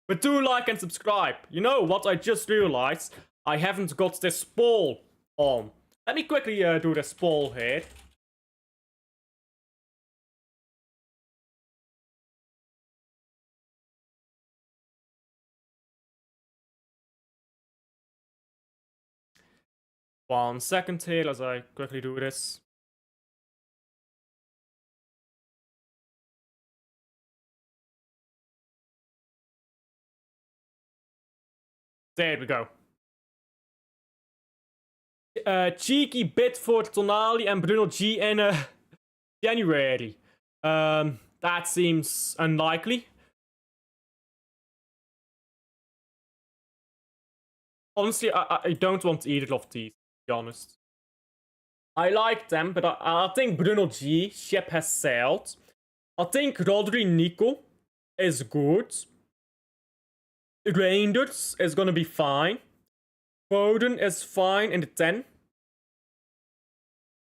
Speaker 1: But do like and subscribe. You know what I just realized? I haven't got this poll on. Let me quickly do this poll here. One second here as I quickly do this. There we go. Cheeky bid for Tonali and Bruno G in January. That seems unlikely. Honestly, I don't want either of these, to be honest. I like them, but I think Bruno G ship has sailed. I think Rodri Nico is good. Reinders is gonna be fine. Foden is fine in the 10.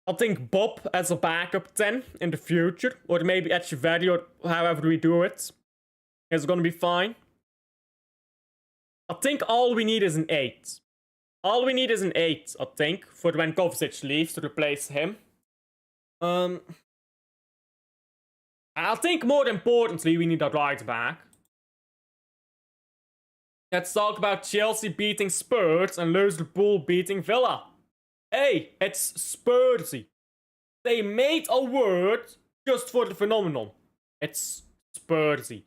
Speaker 1: I think Bob as a backup 10 in the future, or maybe Echeverri, or however we do it, is gonna be fine. I think all we need is an 8. All we need is an 8, I think, for when Kovacic leaves to replace him. I think more importantly, we need a right back. Let's talk about Chelsea beating Spurs and Liverpool beating Villa. Hey, it's Spursy. They made a word just for the phenomenon. It's Spursy.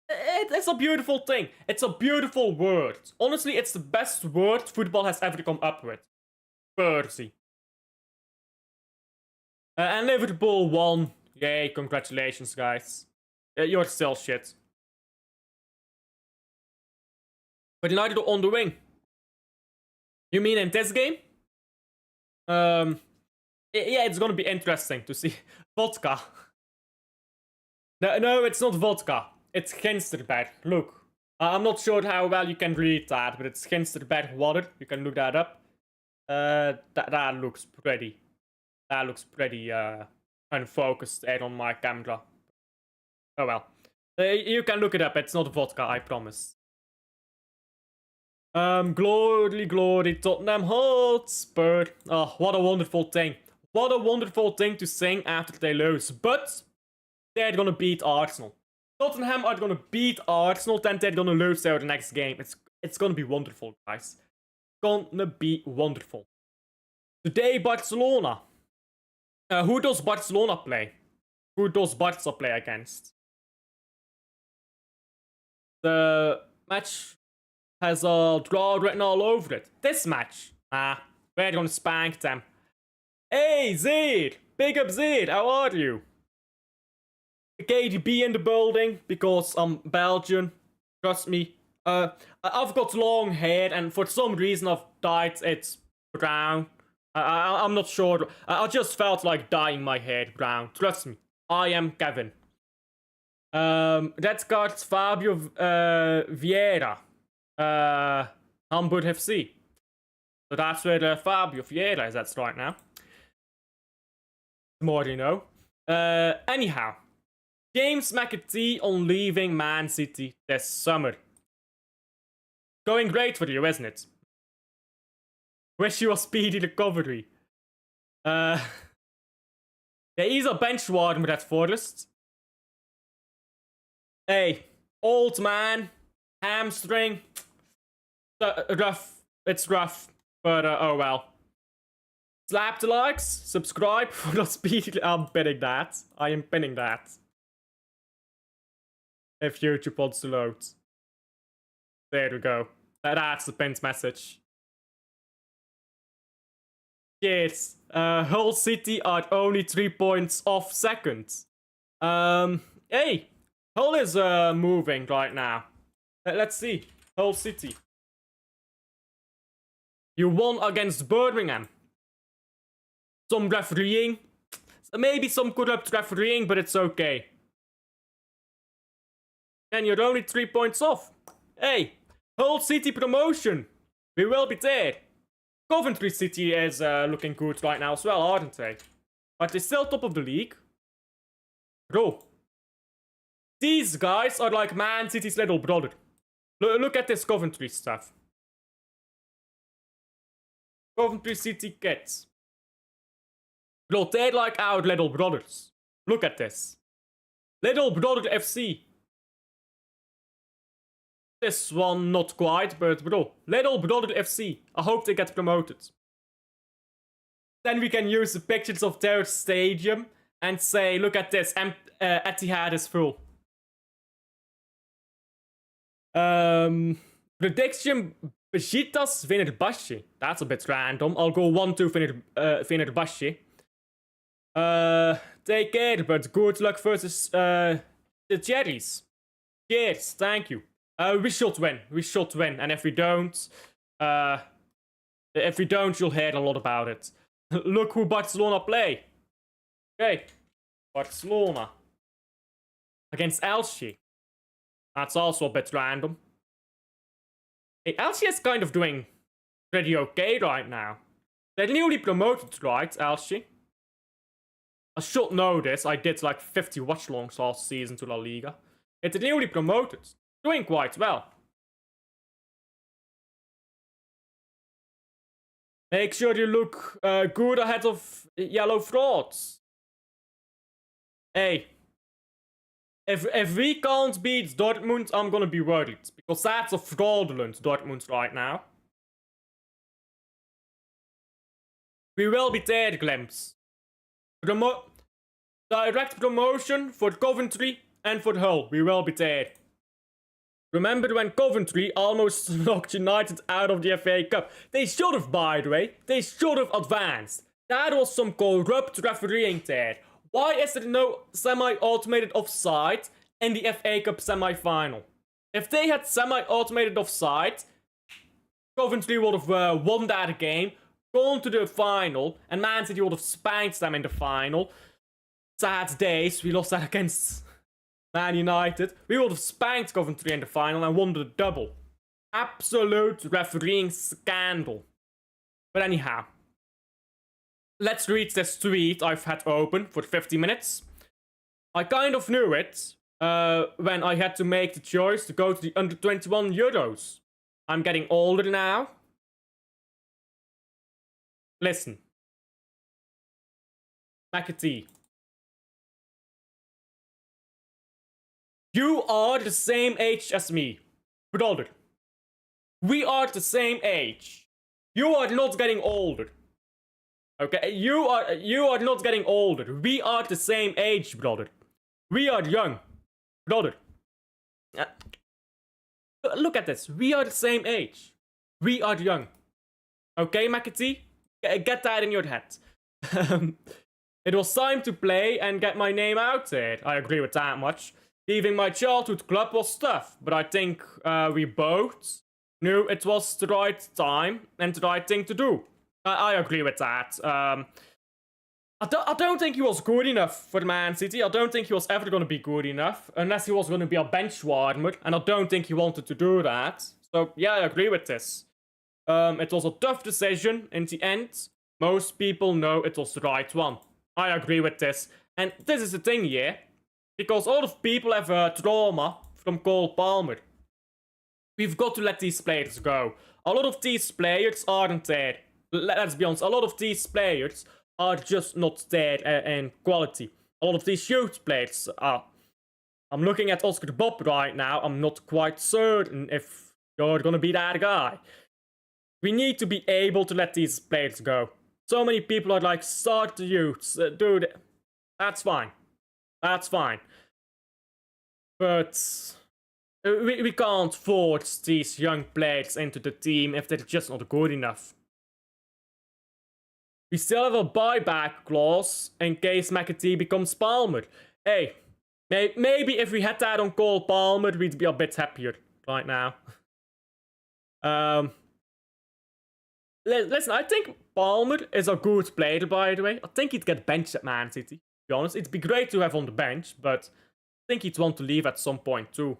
Speaker 1: It's a beautiful thing. It's a beautiful word. Honestly, it's the best word football has ever come up with. Spursy. And Liverpool won. Yay, congratulations, guys. You're still shit. But United on the wing. You mean in this game? Yeah, it's gonna be interesting to see. Vodka. No, it's not vodka. It's Ginsterberg. Look. I'm not sure how well you can read that, but it's Ginsterberg water. You can look that up. That looks pretty. That looks pretty unfocused there on my camera. Oh well. You can look it up. It's not vodka, I promise. Glory, glory, Tottenham Hotspur. Oh, what a wonderful thing. What a wonderful thing to sing after they lose. But they're gonna beat Arsenal. Tottenham are gonna beat Arsenal, then they're gonna lose their next game. It's gonna be wonderful, guys. Gonna be wonderful. Today, Barcelona. Who does Barcelona play? Who does Barca play against? The match has a draw written all over it. This match. We're gonna spank them. Hey, Zed! Big up, Zed! How are you? KDB in the building, because I'm Belgian. Trust me. I've got long hair, and for some reason I've dyed it brown. I'm not sure. I just felt like dyeing my hair brown. Trust me. I am Kevin. Red cards Fabio Vieira. Hamburg FC. So that's where Fabio Vieira is at right now. The more you know. Anyhow. James McAtee on leaving Man City this summer. Going great for you, isn't it? Wish you a speedy recovery. Yeah, he's a bench warmer at Forest. Hey, old man, hamstring. Rough. It's rough, but oh well. Slap the likes, subscribe for the speed. I'm pinning that. I am pinning that. If YouTube wants to load. There we go. That's the pinned message. Yes, Hull City are only 3 points off second. Hey, Hull is moving right now. Let's see. Hull City. You won against Birmingham. Some refereeing. Maybe some corrupt refereeing, but it's okay. And you're only 3 points off. Hey, Hull City promotion. We will be there. Coventry City is looking good right now as well, aren't they? But they're still top of the league. Bro. These guys are like Man City's little brother. Look at this Coventry stuff. Coventry City kids. Bro, they're like our little brothers. Look at this. Little Brother FC. This one not quite, but bro. Little Brother FC. I hope they get promoted. Then we can use the pictures of their stadium and say, look at this, Etihad is full. Prediction, Besiktas Fenerbahce. That's a bit random. I'll go 1-2 Fenerbahce. Take care, but good luck versus the Cherries. Cheers, thank you. We should win. We should win. And if we don't, you'll hear a lot about it. Look who Barcelona play. Okay. Barcelona. Against Elche. That's also a bit random. Hey, Elche is kind of doing pretty okay right now. They're newly promoted, right, Elche? I should know this. I did like 50 watchalongs last season to La Liga. It's newly promoted. Doing quite well. Make sure you look good ahead of yellow frauds. Hey. If we can't beat Dortmund, I'm gonna be worried. Because that's a fraudulent Dortmund right now. We will be there, Glimpse. Direct promotion for Coventry and for Hull. We will be there. Remember when Coventry almost knocked United out of the FA Cup? They should have, by the way. They should have advanced. That was some corrupt refereeing there. Why is there no semi-automated offside in the FA Cup semi-final? If they had semi-automated offside, Coventry would have won that game, gone to the final, and Man City would have spanked them in the final. Sad days, we lost that against Man United. We would have spanked Coventry in the final and won the double. Absolute refereeing scandal. But anyhow. Let's read this tweet I've had open for 50 minutes. I kind of knew it when I had to make the choice to go to the under 21 Euros. I'm getting older now. Listen. McAtee. You are the same age as me, brother. We are the same age. You are not getting older. Okay, you are not getting older. We are the same age, brother. We are young, brother. Look at this. We are the same age. We are young. Okay, McAtee? Get that in your head. It was time to play and get my name out there. I agree with that much. Leaving my childhood club was tough, but I think we both knew it was the right time and the right thing to do. I agree with that. I don't think he was good enough for Man City. I don't think he was ever going to be good enough, unless he was going to be a bench warmer, and I don't think he wanted to do that. So, yeah, I agree with this. It was a tough decision in the end. Most people know it was the right one. I agree with this. And this is the thing here. Because a lot of people have trauma from Cole Palmer. We've got to let these players go. A lot of these players aren't there. Let's be honest, a lot of these players are just not there in quality. A lot of these youth players are. I'm looking at Oscar Bob right now. I'm not quite certain if you're gonna be that guy. We need to be able to let these players go. So many people are like, start the youths. Dude, that's fine. That's fine. But we can't force these young players into the team if they're just not good enough. We still have a buyback clause in case McAtee becomes Palmer. Hey, maybe if we had that on Cole Palmer, we'd be a bit happier right now. Listen, I think Palmer is a good player, by the way. I think he'd get benched at Man City, to be honest. It'd be great to have on the bench, but I think he'd want to leave at some point too.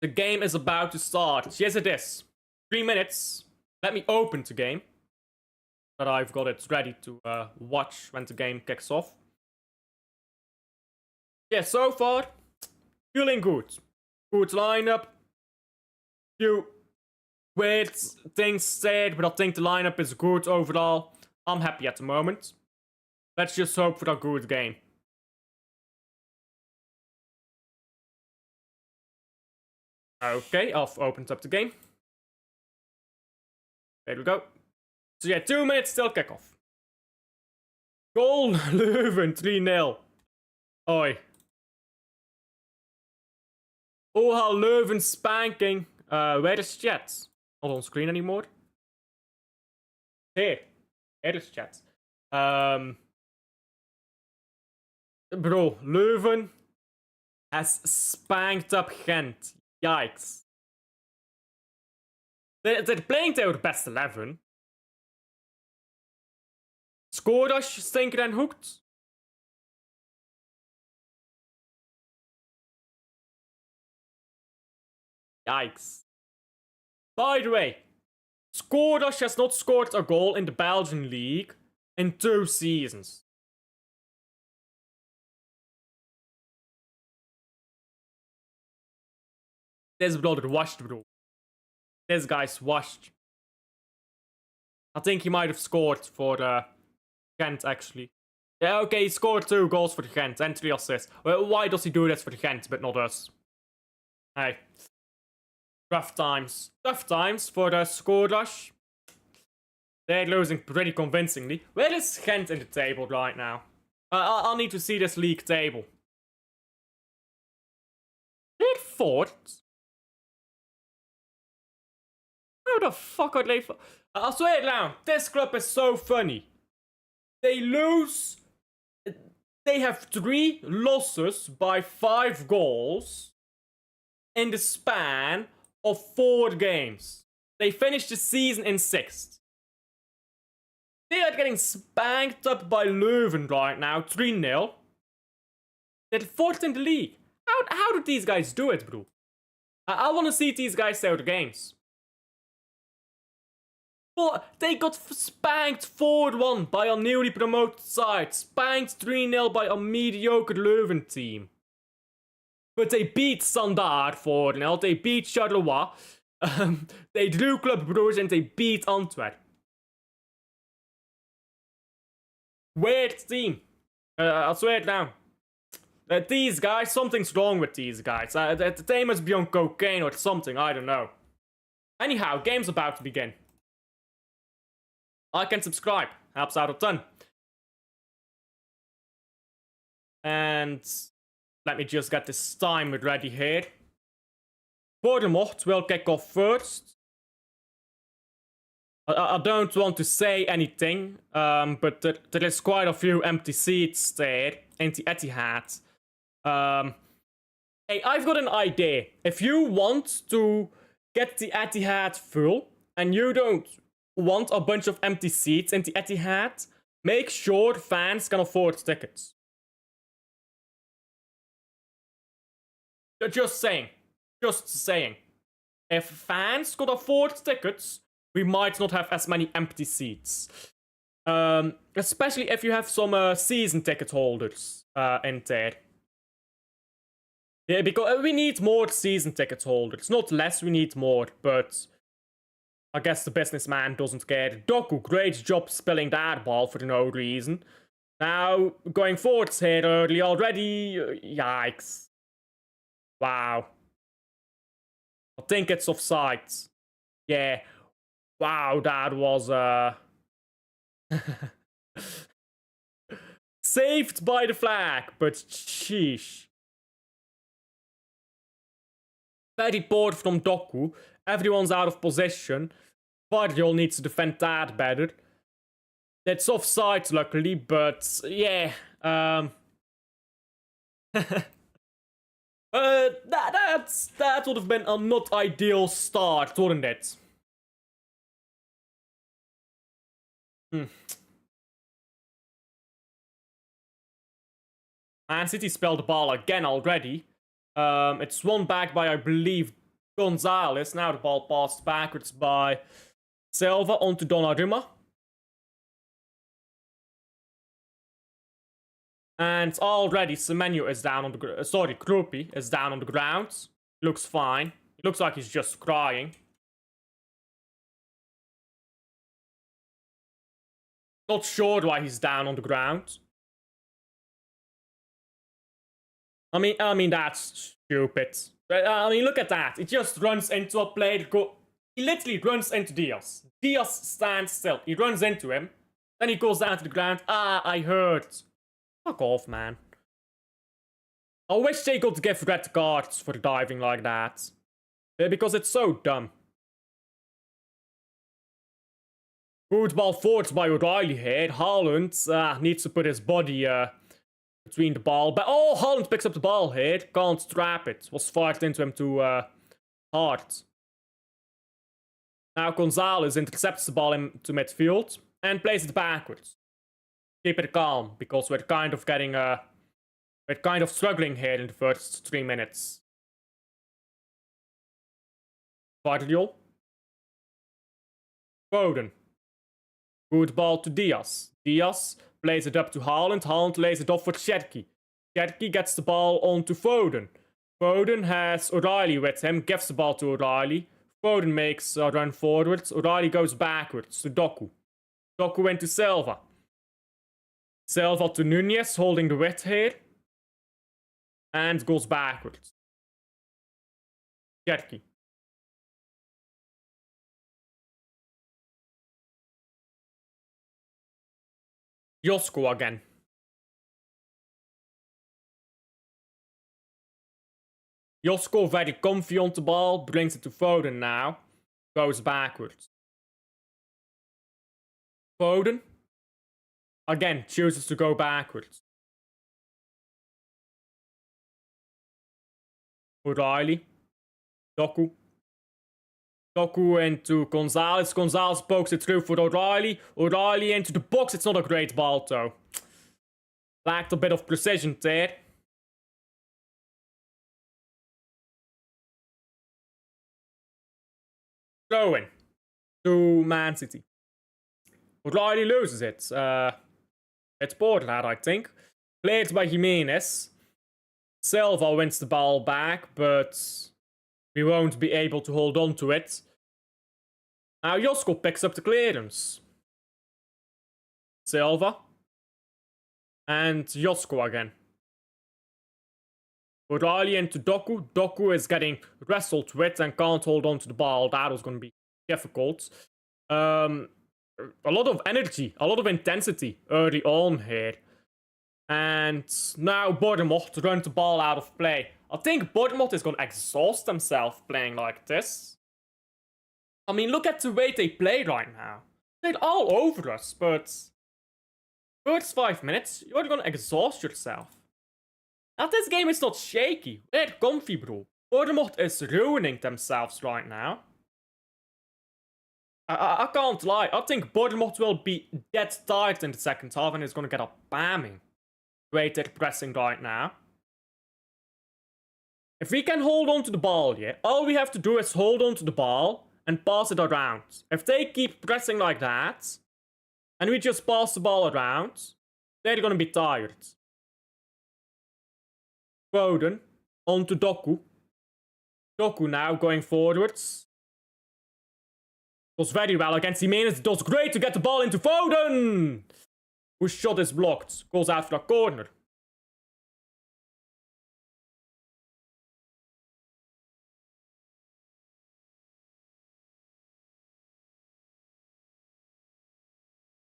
Speaker 1: The game is about to start. Yes, it is. 3 minutes. Let me open the game. That I've got it ready to watch when the game kicks off. Yeah, so far, feeling good. Good lineup. Few weird things said, but I think the lineup is good overall. I'm happy at the moment. Let's just hope for a good game. Okay, I've opened up the game. There we go. So yeah, 2 minutes till kickoff. Goal, Leuven, 3-0. Oi. Oh, how Leuven spanking. Where is chat? Not on screen anymore. Here. Here is chat. Bro, Leuven has spanked up Gent. Yikes. They're playing their best 11. Skoras stinker en hoekt. Yikes. By the way, Skoras has not scored a goal in the Belgian league in 2 seasons. This brother washed, bro. This guy's washed. I think he might have scored for Gent, actually. Yeah, okay, he scored 2 goals for Gent and 3 assists. Well, why does he do this for Gent, but not us? Hey. Rough times. Tough times for the Skoras. They're losing pretty convincingly. Where is Gent in the table right now? I'll need to see this league table. They're 4th? How the fuck are they? I swear it now, this club is so funny. They lose. They have 3 losses by 5 goals in the span of 4 games. They finished the season in 6th. They are getting spanked up by Leuven right now, 3-0. They're 4th in the league. How did these guys do it, bro? I want to see these guys out the games. Well, they got spanked 4-1 by a newly promoted side. Spanked 3-0 by a mediocre Leuven team. But they beat Standard 4-0. They beat Charleroi. They drew Club Brugge and they beat Antwerp. Weird team. I'll swear it now. These guys, something's wrong with these guys. They must be on cocaine or something, I don't know. Anyhow, game's about to begin. Like and subscribe, helps out a ton. And let me just get this timer ready here. Bournemouth will kick off first. I don't want to say anything, but there is quite a few empty seats there in the Etihad. Hey, I've got an idea. If you want to get the Etihad full, and you don't want a bunch of empty seats in the Etihad, make sure fans can afford tickets. Just saying. Just saying. if fans could afford tickets, we might not have as many empty seats. Especially if you have some season ticket holders in there. Yeah, because we need more season ticket holders. Not less, we need more, but I guess the businessman doesn't care. Doku, great job spilling that ball for no reason. Now, going forwards here early already. Yikes. Wow. I think it's offside. Yeah. Wow, that was, saved by the flag, but sheesh. Very poor from Doku. Everyone's out of position. Vardyol needs to defend that better. It's offside, luckily, but yeah. That would have been a not ideal start, wouldn't it? Man City spelled the ball again already. It's won back by, I believe, Gonzalez. Now the ball passed backwards by Silva onto Donnarumma. And already Semenyo is down on the sorry, Krupi is down on the ground. Looks fine. He looks like he's just crying. Not sure why he's down on the ground. I mean that's stupid. I mean, look at that. He just runs into a player. He literally runs into Diaz. Diaz stands still. He runs into him. Then he goes down to the ground. Ah, I hurt. Fuck off, man. I wish they could give red cards for diving like that. Because it's so dumb. Good ball forwards by O'Reilly here. Haaland needs to put his body between the ball. But oh, Haaland picks up the ball here. Can't trap it. Was fired into him too hard. Now Gonzalez intercepts the ball into midfield and plays it backwards. Keep it calm, because we're kind of getting we're kind of struggling here in the first 3 minutes. Vardyol. Foden. Good ball to Diaz. Diaz plays it up to Haaland. Haaland lays it off for Cherki. Cherki gets the ball onto Foden. Foden has O'Reilly with him, gives the ball to O'Reilly. Foden makes a run forwards. O'Reilly goes backwards to Doku. Doku into Silva. Silva to Nunez, holding the width here. And goes backwards. Cherki. Josko again. Josko very comfy on the ball, brings it to Foden now. Goes backwards. Foden. Again, chooses to go backwards. O'Reilly. Doku. Doku into Gonzalez. Gonzalez pokes it through for O'Reilly. O'Reilly into the box. It's not a great ball, though. Lacked a bit of precision there. Throw-in to Man City. O'Reilly loses it. It's Portland, I think. Played by Jimenez. Silva wins the ball back, but we won't be able to hold on to it. Now Josko picks up the clearance. Silva. And Josko again. O'Reilly into Doku. Doku is getting wrestled with and can't hold on to the ball. That was going to be difficult. A lot of energy, a lot of intensity early on here. And now Bournemouth run the ball out of play. I think Bournemouth is going to exhaust themselves playing like this. I mean, look at the way they play right now. They're all over us, but first 5 minutes, you're going to exhaust yourself. Now, this game is not shaky. They're comfy, bro. Bournemouth is ruining themselves right now. I can't lie. I think Bournemouth will be dead tired in the second half and is going to get a bamming. Great, they're pressing right now. If we can hold on to the ball, yeah, all we have to do is hold on to the ball and pass it around. If they keep pressing like that, and we just pass the ball around, they're gonna be tired. Foden, on to Doku. Doku now going forwards. Does very well against Jimenez. Does great to get the ball into Foden! Whose shot is blocked. Goes out for a corner.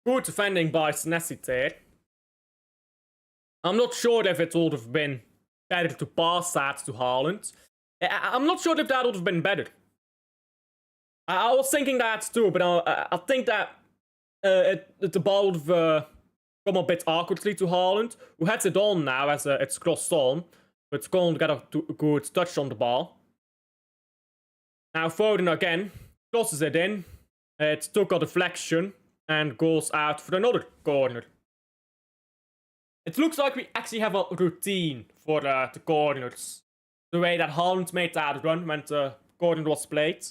Speaker 1: Good defending by Senesi there. I'm not sure if it would have been better to pass that to Haaland. I'm not sure if that would have been better. I was thinking that too, but I think that the ball would have come a bit awkwardly to Haaland, who heads it on now as it's crossed on, but can't get a good touch on the ball. Now Foden again crosses it in. It took a deflection and goes out for another corner. It looks like we actually have a routine for the corners. The way that Haaland made that run when the corner was played.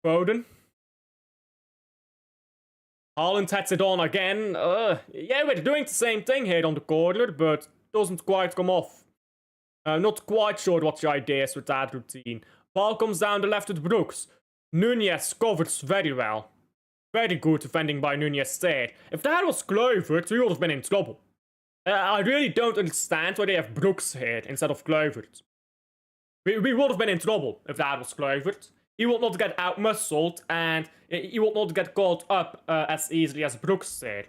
Speaker 1: Foden. Haaland heads it on again. Yeah, we're doing the same thing here on the corner, but doesn't quite come off. Not quite sure what the idea is with that routine. Ball comes down the left to Brooks. Nunez covers very well. Very good defending by Nunez there. If that was Kluivert, we would have been in trouble. I really don't understand why they have Brooks here instead of Kluivert. We would have been in trouble if that was Kluivert. He would not get out-muscled, and he would not get caught up as easily as Brooks did.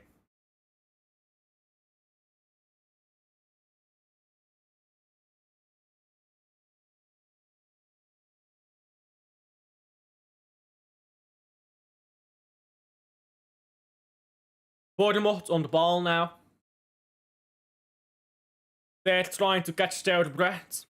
Speaker 1: Bournemouth on the ball now. They're trying to catch their breath.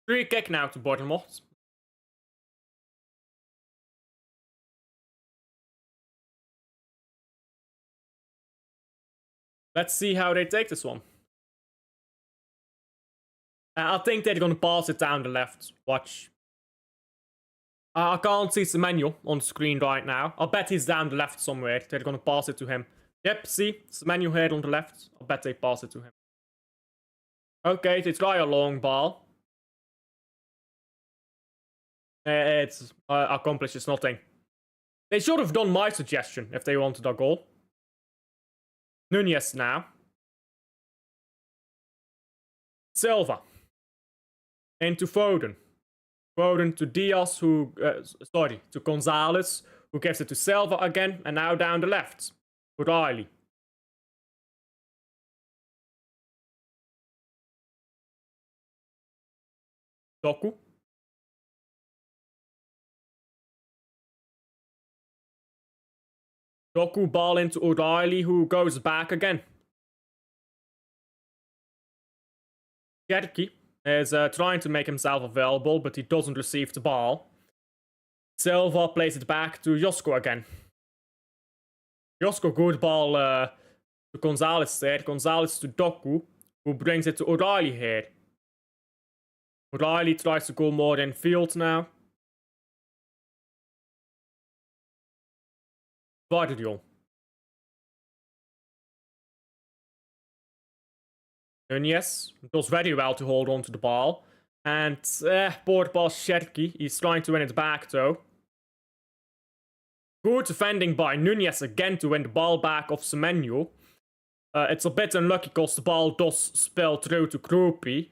Speaker 1: Free kick now to Bournemouth. Let's see how they take this one. I think they're gonna pass it down the left. Watch. I can't see Semenyo on the screen right now. I'll bet he's down the left somewhere. They're gonna pass it to him. Yep, see? Semenyo here on the left. I'll bet they pass it to him. Okay, they try a long ball. It accomplishes nothing. They should have done my suggestion if they wanted a goal. Nunez now. Silva. Into Foden. Foden to Diaz, to Gonzalez, who gives it to Silva again, and now down the left. O'Reilly. Doku. Doku ball into O'Reilly, who goes back again. Cherki is trying to make himself available, but he doesn't receive the ball. Silva plays it back to Josko again. Josko, good ball to Gonzalez there. Gonzalez to Doku, who brings it to O'Reilly here. O'Reilly tries to go more in field now. Vardio. Nunez does very well to hold on to the ball. And poor pass Cherki. He's trying to win it back though. Good defending by Nunez again to win the ball back of Semenyo. It's a bit unlucky because the ball does spill through to Krupi.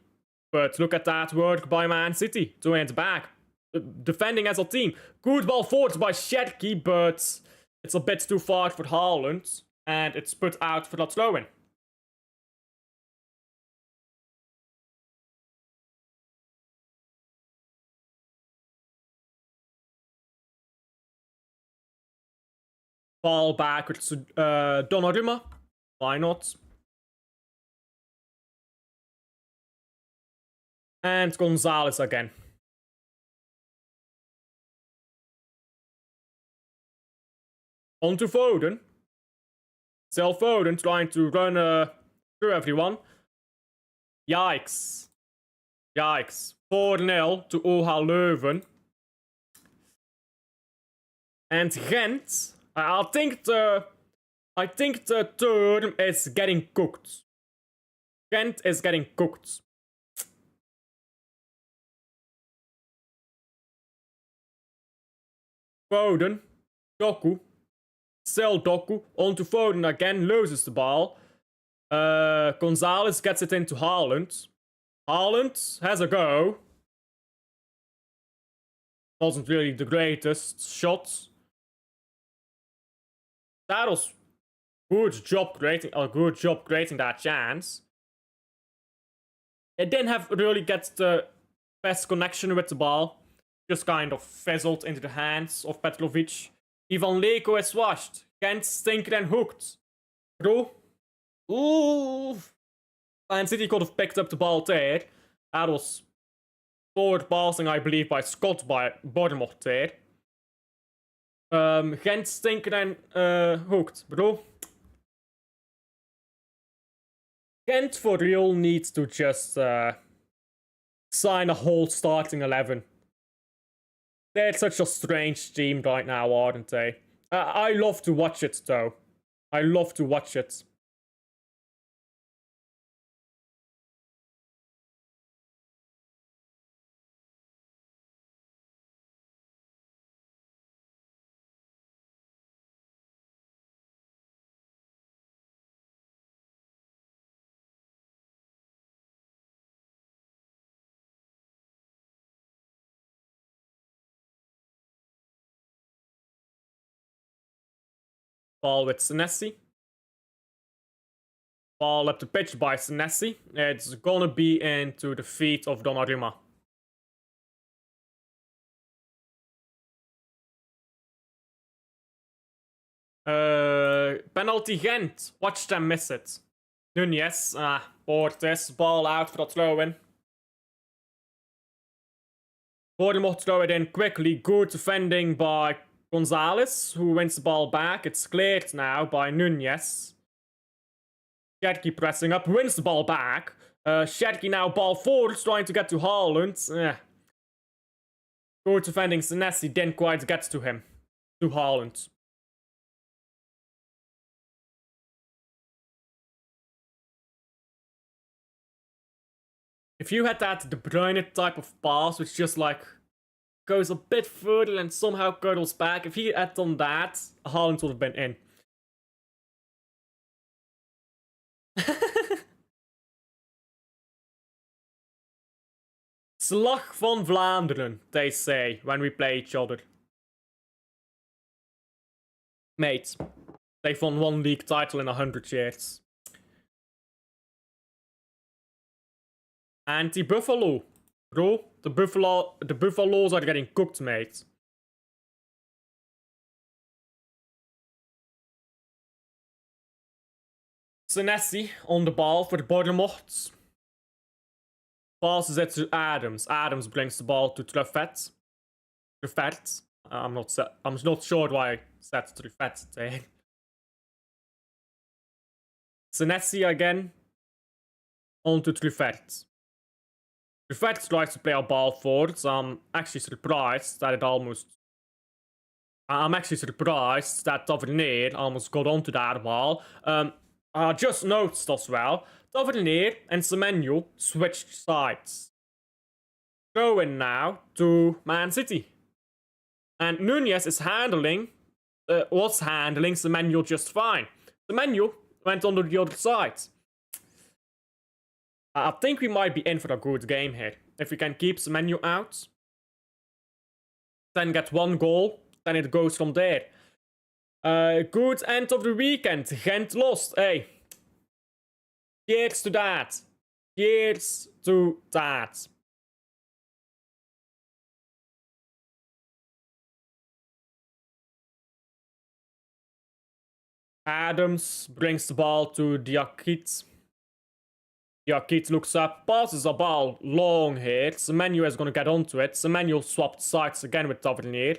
Speaker 1: But look at that work by Man City to win it back. Defending as a team. Good ball forward by Cherki, but it's a bit too far for Haaland. And it's put out for that throw-in. ball backwards to Donnarumma. Why not? And Gonzalez again. On to Foden. Still Foden trying to run through everyone. Yikes. Yikes. 4-0 to OHL Leuven. And Gent. I think the term is getting cooked. Gent is getting cooked. Foden. Doku. Still Doku. On to Foden again. Loses the ball. Gonzalez gets it into Haaland. Haaland has a go. Wasn't really the greatest shot. That was good job creating that chance. It didn't have really get the best connection with the ball. Just kind of fizzled into the hands of Petrovic. Ivan Leko is washed. Gent stinker and hooked. Bro. Ooh. Man City could have picked up the ball there. That was forward passing, I believe, by Scott by Bournemouth there. Gent stinker and hooked, bro. Gent for real needs to just sign a whole starting 11. They're such a strange team right now, aren't they? I love to watch it, though. I love to watch it. Ball with Senesi. Ball up the pitch by Senesi. It's gonna be into the feet of Donnarumma. Penalty Gent. Watch them miss it. Nunez. Portes. Ball out for the throw-in. Bournemouth throw it in quickly. Good defending by Gonzalez, who wins the ball back. It's cleared now by Nunez. Sherky pressing up, wins the ball back. Sherky now ball forward, trying to get to Haaland. Good defending Senesi, didn't quite get to him. To Haaland. If you had that De Bruyne type of pass, which just like goes a bit further and somehow curls back, if he had done that, Haaland would have been in. Slag van Vlaanderen, they say, when we play each other. Mate, they've won one league title in 100 years. Anti-Buffalo. Bro, the Buffaloes are getting cooked, mate. Senesi on the ball for the Bournemouth. Passes it to Adams. Adams brings the ball to Truffet. Truffet. I'm not sure why I said Truffet there. Senesi again. On to Truffet. Truffet tries to play a ball forward, so I'm actually surprised that Tavernier almost got onto that ball. I just noticed as well, Tavernier and Semenyo switched sides. Throw in now to Man City. And Nunez is was handling Semenyo just fine. Semenyo went on to the other side. I think we might be in for a good game here. If we can keep Semenyo out, then get one goal, then it goes from there. Good end of the weekend. Gent lost. Hey. Cheers to that. Cheers to that. Adams brings the ball to Diakite. Diakite looks up, passes the ball long here. Semenyo is going to get onto it. Semenyo swapped sides again with Tavernier.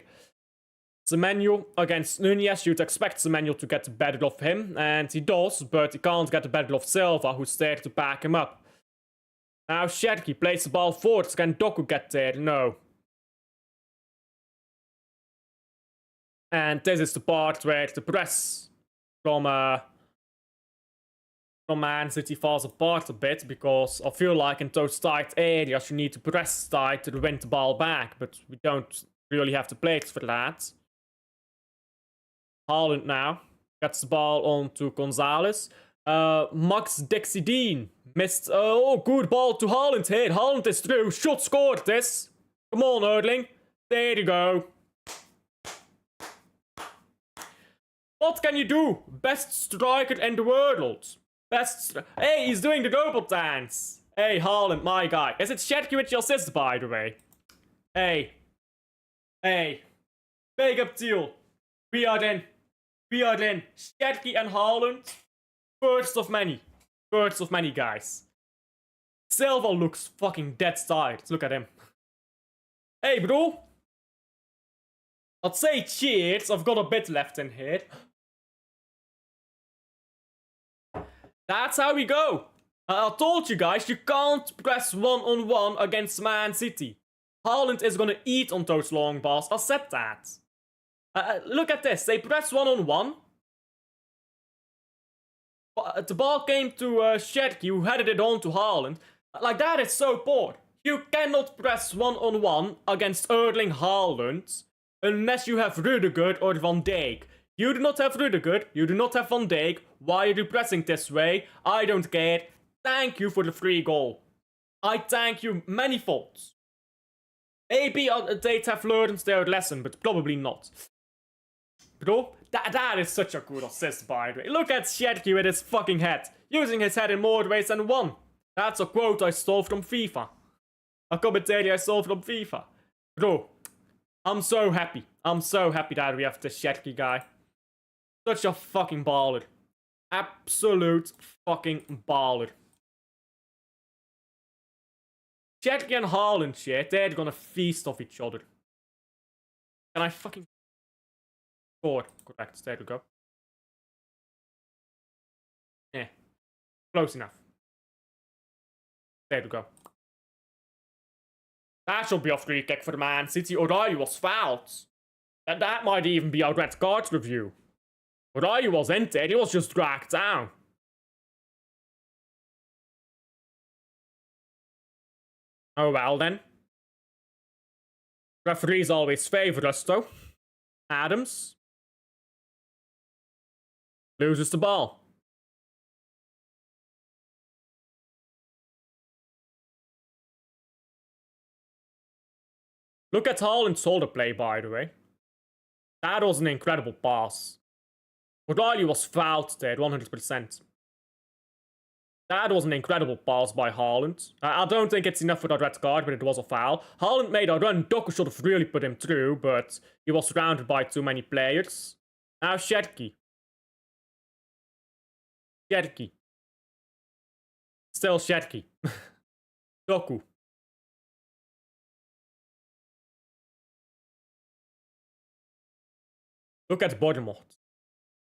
Speaker 1: Semenyo against Nunez. You'd expect Semenyo to get the better of him, and he does, but he can't get the better of Silva, who's there to back him up. Now Sherky plays the ball forward. Can Doku get there? No. And this is the part where the press from Man City falls apart a bit, because I feel like in those tight areas you need to press tight to win the ball back, but we don't really have the players for that. Haaland now gets the ball on to Gonzalez. Max Dixie Dean missed. Oh, good ball to Haaland here. Haaland is through. Should score this. Come on, Erling. There you go. What can you do? Best striker in the world. Hey, he's doing the robot dance. Hey, Haaland, my guy. Is it Shetky with your assist, by the way? Hey. Hey. Big up deal. We are in. Shetky and Haaland. First of many. Guys. Silva looks fucking dead tired. Look at him. Hey, bro. I'd say cheers. I've got a bit left in here. That's how we go. I told you guys, you can't press one-on-one against Man City. Haaland is gonna eat on those long balls. I said that. Look at this. They press one-on-one. The ball came to Sherky, who headed it on to Haaland. Like, that is so poor. You cannot press one-on-one against Erling Haaland unless you have Rudiger or Van Dijk. You do not have Rudiger, you do not have Van Dijk. Why are you pressing this way? I don't care. Thank you for the free goal. I thank you manifold. Maybe they'd have learned their lesson, but probably not. Bro, that is such a good assist, by the way. Look at Sherky with his fucking head. Using his head in more ways than one. That's a quote I stole from FIFA. A commentary I stole from FIFA. Bro, I'm so happy. I'm so happy that we have this Sherky guy. Such a fucking baller. Absolute fucking baller. Sherky and Haaland shit, they're gonna feast off each other. Can I fucking score? Correct, there we go. Yeah. Close enough. There we go. That should be a free kick for Man City. O'Reilly was fouled. And that might even be our red card review. O'Reilly was in there, he was just dragged down. Oh well then. Referees always favour us though. Adams loses the ball. Look at Haaland's shoulder play, by the way. That was an incredible pass. O'Reilly was fouled there, 100%. That was an incredible pass by Haaland. I don't think it's enough for that red card, but it was a foul. Haaland made a run. Doku should have really put him through, but he was surrounded by too many players. Now Sherky. Sherky. Still Sherky. Doku. Look at Bournemouth.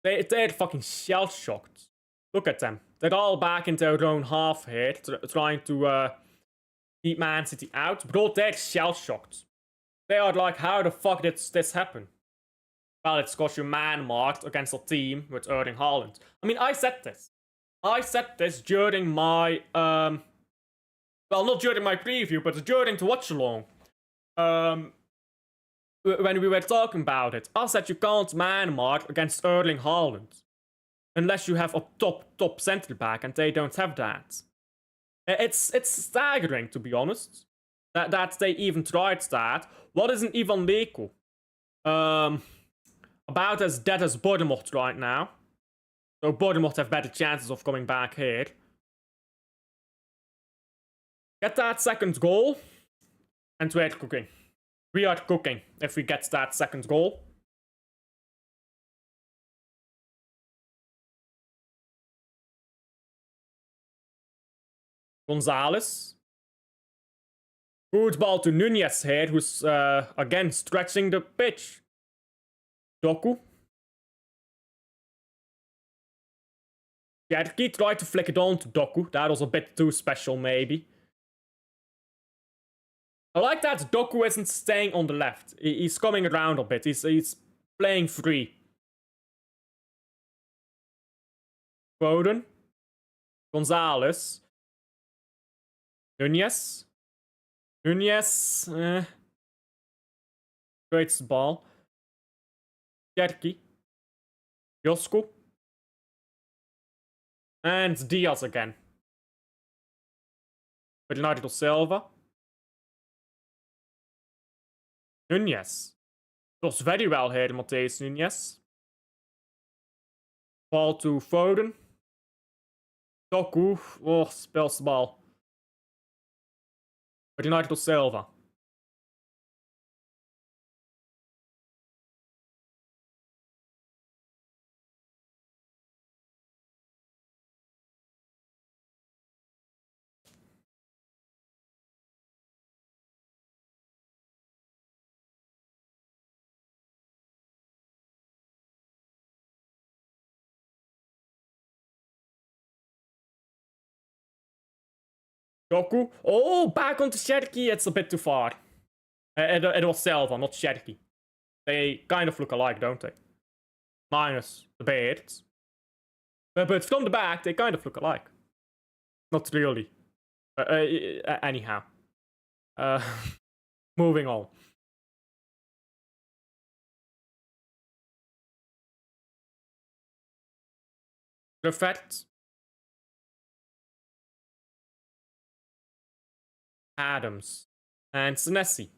Speaker 1: They're fucking shell-shocked. Look at them. They're all back in their own half here, trying to beat Man City out. Bro, they're shell-shocked. They are like, how the fuck did this happen? Well, it's because you man-marked against a team with Erling Haaland. I mean, I said this. I said this during my, well, not during my preview, but during the watch-along. When we were talking about it, I said you can't man-mark against Erling Haaland. Unless you have a top centre-back, and they don't have that. It's staggering, to be honest. That they even tried that. What is an Ivan Leko? About as dead as Bournemouth right now. So Bournemouth have better chances of coming back here. Get that second goal. And we're cooking. We are cooking if we get that second goal. Gonzalez. Good ball to Nunez here, who's again stretching the pitch. Doku. Cherki tried to flick it on to Doku. That was a bit too special, maybe. I like that Doku isn't staying on the left. He's coming around a bit. He's playing free. Foden. Gonzalez. Nunez. Nunez. Creates the ball. Cherki. Josko. And Diaz again. Bernardo Silva. Nunez. Does very well here, Mateus Nunez. Ball to Foden. Doku. Oh, spills the ball. Bernardo Silva. Doku. Oh, back onto Cherki. It's a bit too far. It was Silva, not Cherki. They kind of look alike, don't they? Minus the beards. But from the back, they kind of look alike. Not really. Anyhow. Moving on. Perfect. Adams. And Senesi.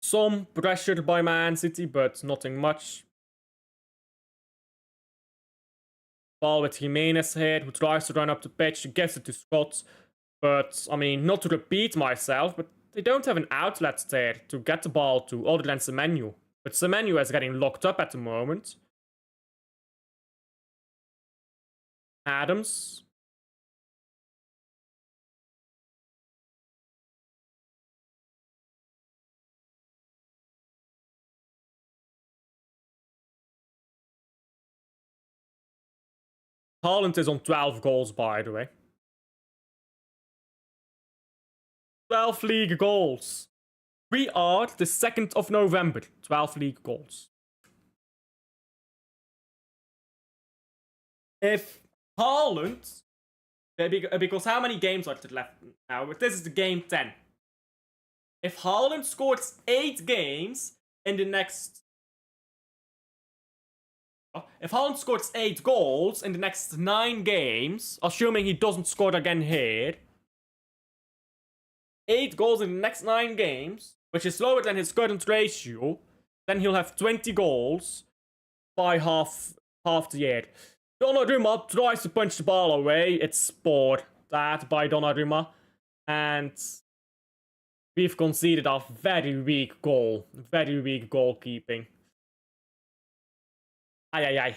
Speaker 1: Some pressured by Man City, but nothing much. Ball with Jimenez here, who tries to run up the pitch, gives it to Scott. But, I mean, not to repeat myself, but they don't have an outlet there to get the ball to other than Semenyo. But Semenyo is getting locked up at the moment. Adams. Haaland is on 12 goals, by the way. 12 league goals. We are the 2nd of November. 12 league goals. If Haaland... Because how many games are there left now? This is the game 10. If Haaland scores 8 games in the next... If Haaland scores 8 goals in the next 9 games, assuming he doesn't score again here, 8 goals in the next 9 games, which is lower than his current ratio, then he'll have 20 goals by half the year. Donnarumma tries to punch the ball away. It's sport that by Donnarumma. And we've conceded a very weak goal. Very weak goalkeeping. Ay.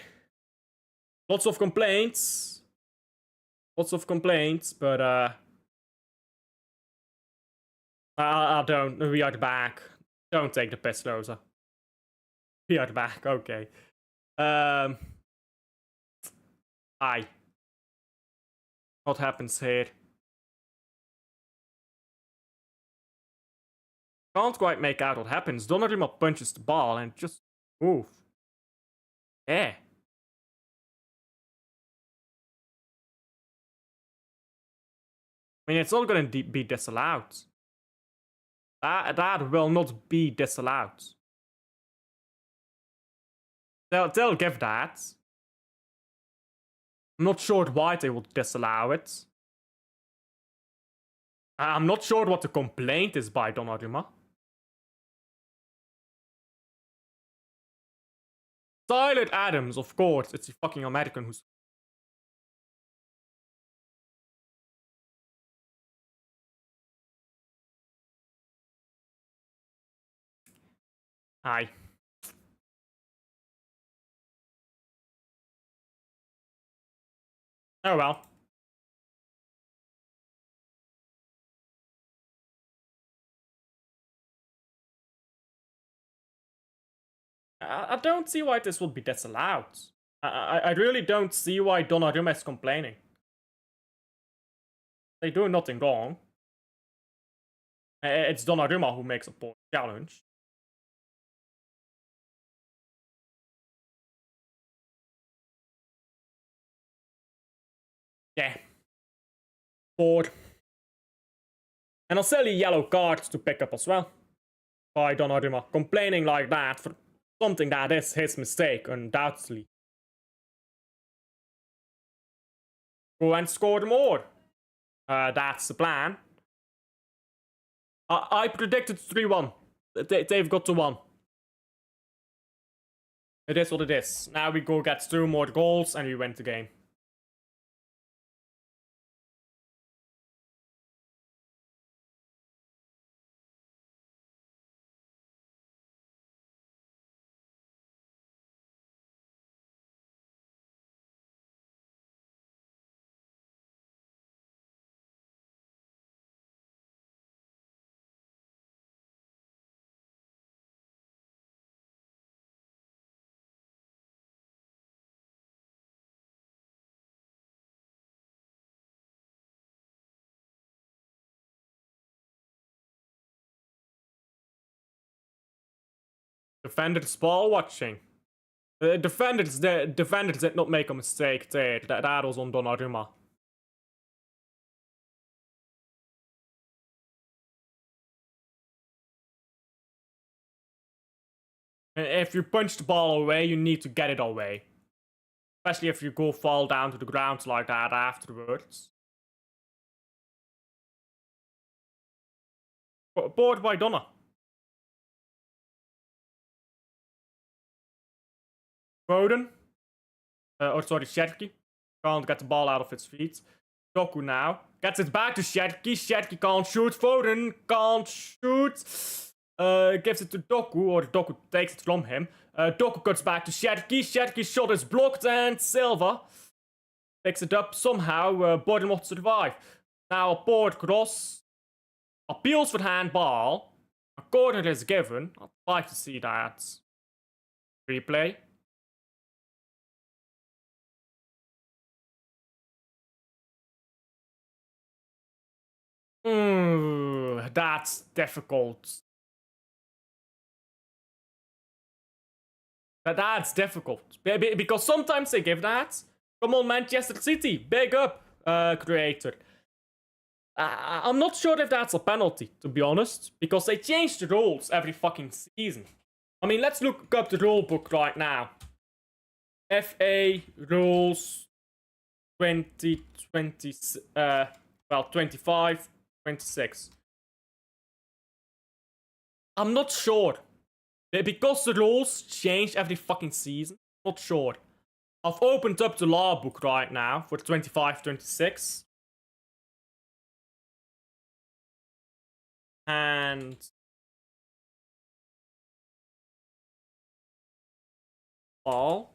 Speaker 1: Lots of complaints. But I don't. We are back. Don't take the piss, Rosa. We are back. Okay. Aye. What happens here? Can't quite make out what happens. Donnarumma punches the ball and just move. Yeah. I mean, it's not gonna be disallowed. That will not be disallowed. They'll give that. I'm not sure why they would disallow it. I'm not sure what the complaint is by Donnarumma. Tyler Adams, of course. It's the fucking American who's... Aye. Oh well. I don't see why this would be disallowed. I really don't see why Donnarumma is complaining. They do nothing wrong. It's Donnarumma who makes a poor challenge. Yeah. Bored. And I'll sell you yellow cards to pick up as well. By Donnarumma. Complaining like that for something that is his mistake, undoubtedly. Go and score more. That's the plan. I predicted 3-1. They've got to 1. It is what it is. Now we go get 2 more goals and we win the game. Defenders ball watching. Defenders did not make a mistake there. That was on Donnarumma. If you punch the ball away, you need to get it away. Especially if you go fall down to the ground like that afterwards. Bored by Donna. Foden. Sorry, Sherky. Can't get the ball out of his feet. Doku now. Gets it back to Sherky. Sherky can't shoot. Foden can't shoot. Gives it to Doku, or Doku takes it from him. Doku cuts back to Sherky. Sherky's shot is blocked, and Silva picks it up somehow. Bournemouth survive. Now a board cross. Appeals for handball. A corner is given. I'd like to see that. Replay. That's difficult. That's difficult. Because sometimes they give that. Come on, Manchester City. Big up, creator. I'm not sure if that's a penalty, to be honest. Because they change the rules every fucking season. I mean, let's look up the rule book right now. FA rules 2020, well, 25, 26. I'm not sure. Because the rules change every fucking season. Not sure. I've opened up the law book right now for 25, 26. And ball.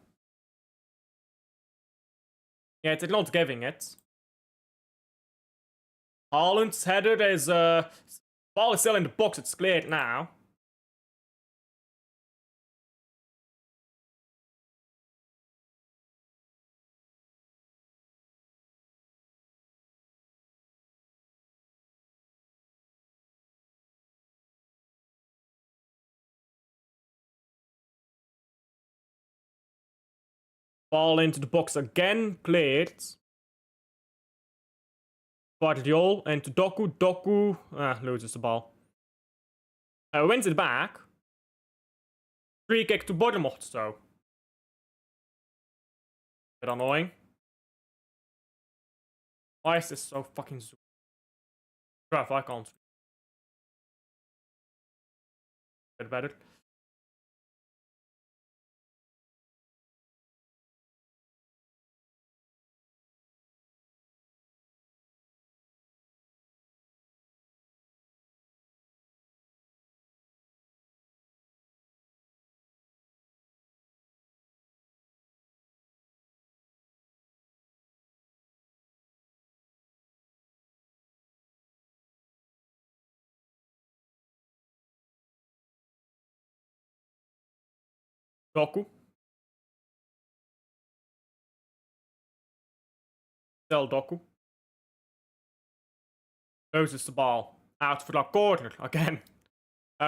Speaker 1: Yeah, they're not giving it. Haaland's header is ball is still in the box, it's cleared now. Ball into the box again, cleared. Guardiol into Doku. Doku loses the ball. Wins it back. Free kick to Bournemouth, so. Bit annoying. Why is this so fucking zoom? Bruv, I can't. Bit better. Doku. Still Doku. Loses the ball. Out for that corner again.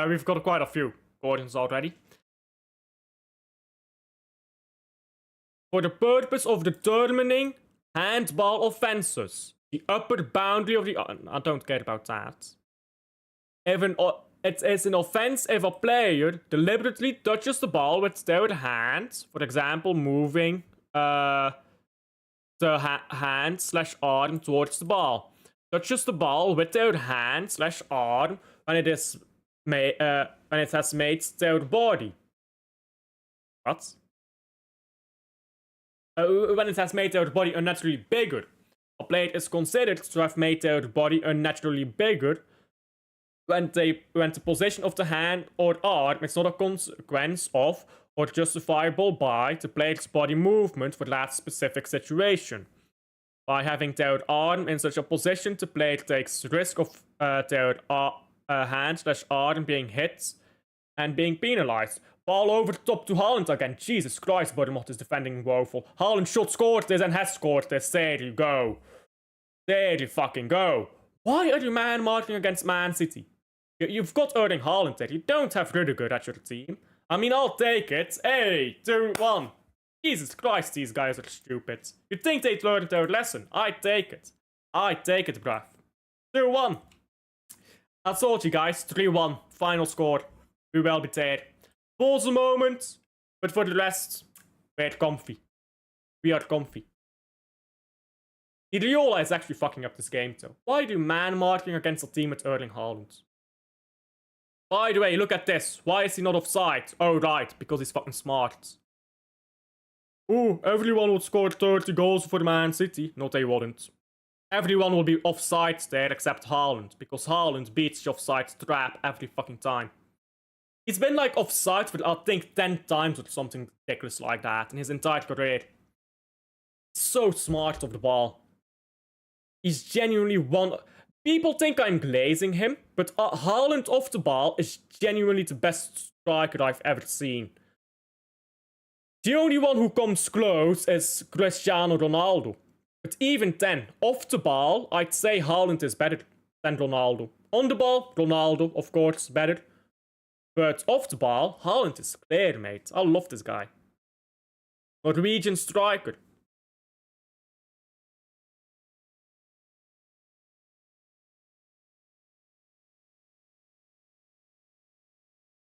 Speaker 1: We've got quite a few corners already. For the purpose of determining handball offenses, the upper boundary of the... I don't care about that. It is an offense if a player deliberately touches the ball with their hand, for example, moving the hand/arm towards the ball. Touches the ball with their hand/arm when it has made their body. What? When it has made their body unnaturally bigger. A player is considered to have made their body unnaturally bigger when the position of the hand or arm is not a consequence of or justifiable by the player's body movement for that specific situation. By having their arm in such a position, the player takes risk of their hand/arm being hit and being penalized. Ball over the top to Haaland again. Jesus Christ, Bournemouth is defending woeful. Haaland should score this and has scored this. There you go. There you fucking go. Why are you man marking against Man City? You've got Erling Haaland there. You don't have Rudiger at your team. I mean, I'll take it. Hey, 2-1. Jesus Christ, these guys are stupid. You'd think they'd learned their lesson. I take it. I take it, bruv. 2-1. I told you guys, 3-1. Final score. We will be there. Pause a moment. But for the rest, we're comfy. We are comfy. Iriola is actually fucking up this game, though. Why do man marking against a team with Erling Haaland? By the way, look at this. Why is he not offside? Oh, right, because he's fucking smart. Ooh, everyone would score 30 goals for Man City. No, they wouldn't. Everyone will be offside there except Haaland, because Haaland beats the offside trap every fucking time. He's been like offside for I think 10 times or something ridiculous like that in his entire career. So smart of the ball. He's genuinely one... People think I'm glazing him, but Haaland off the ball is genuinely the best striker I've ever seen. The only one who comes close is Cristiano Ronaldo. But even then, off the ball, I'd say Haaland is better than Ronaldo. On the ball, Ronaldo, of course, better. But off the ball, Haaland is clear, mate. I love this guy. Norwegian striker.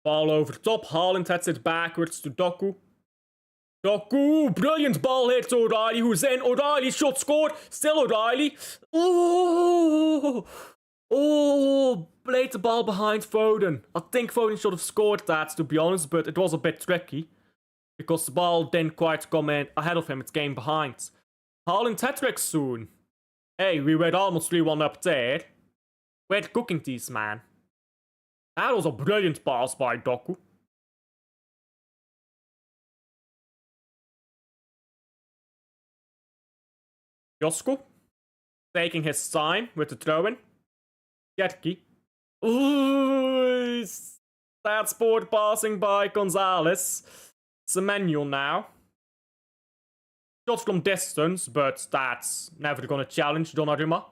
Speaker 1: Ball over top, Haaland heads it backwards to Doku. Doku, brilliant ball here to O'Reilly, who's in. O'Reilly, shot scored. Still O'Reilly. Oh, played the ball behind Foden. I think Foden should have scored that, to be honest, but it was a bit tricky. Because the ball didn't quite come in ahead of him, it came behind. Haaland hat-trick soon. Hey, we were almost 3-1 up there. We're cooking these, man. That was a brilliant pass by Doku. Josko, taking his time with the throw-in. Jerky. Ooh, that's poor passing by Gonzalez. Semenyo now. Shot from distance, but that's never gonna challenge Donnarumma.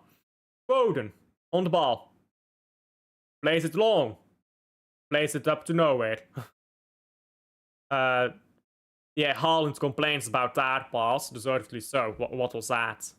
Speaker 1: Foden, on the ball. Plays it long. Plays it up to nowhere. Yeah, Haaland complains about that pass, deservedly so. What was that?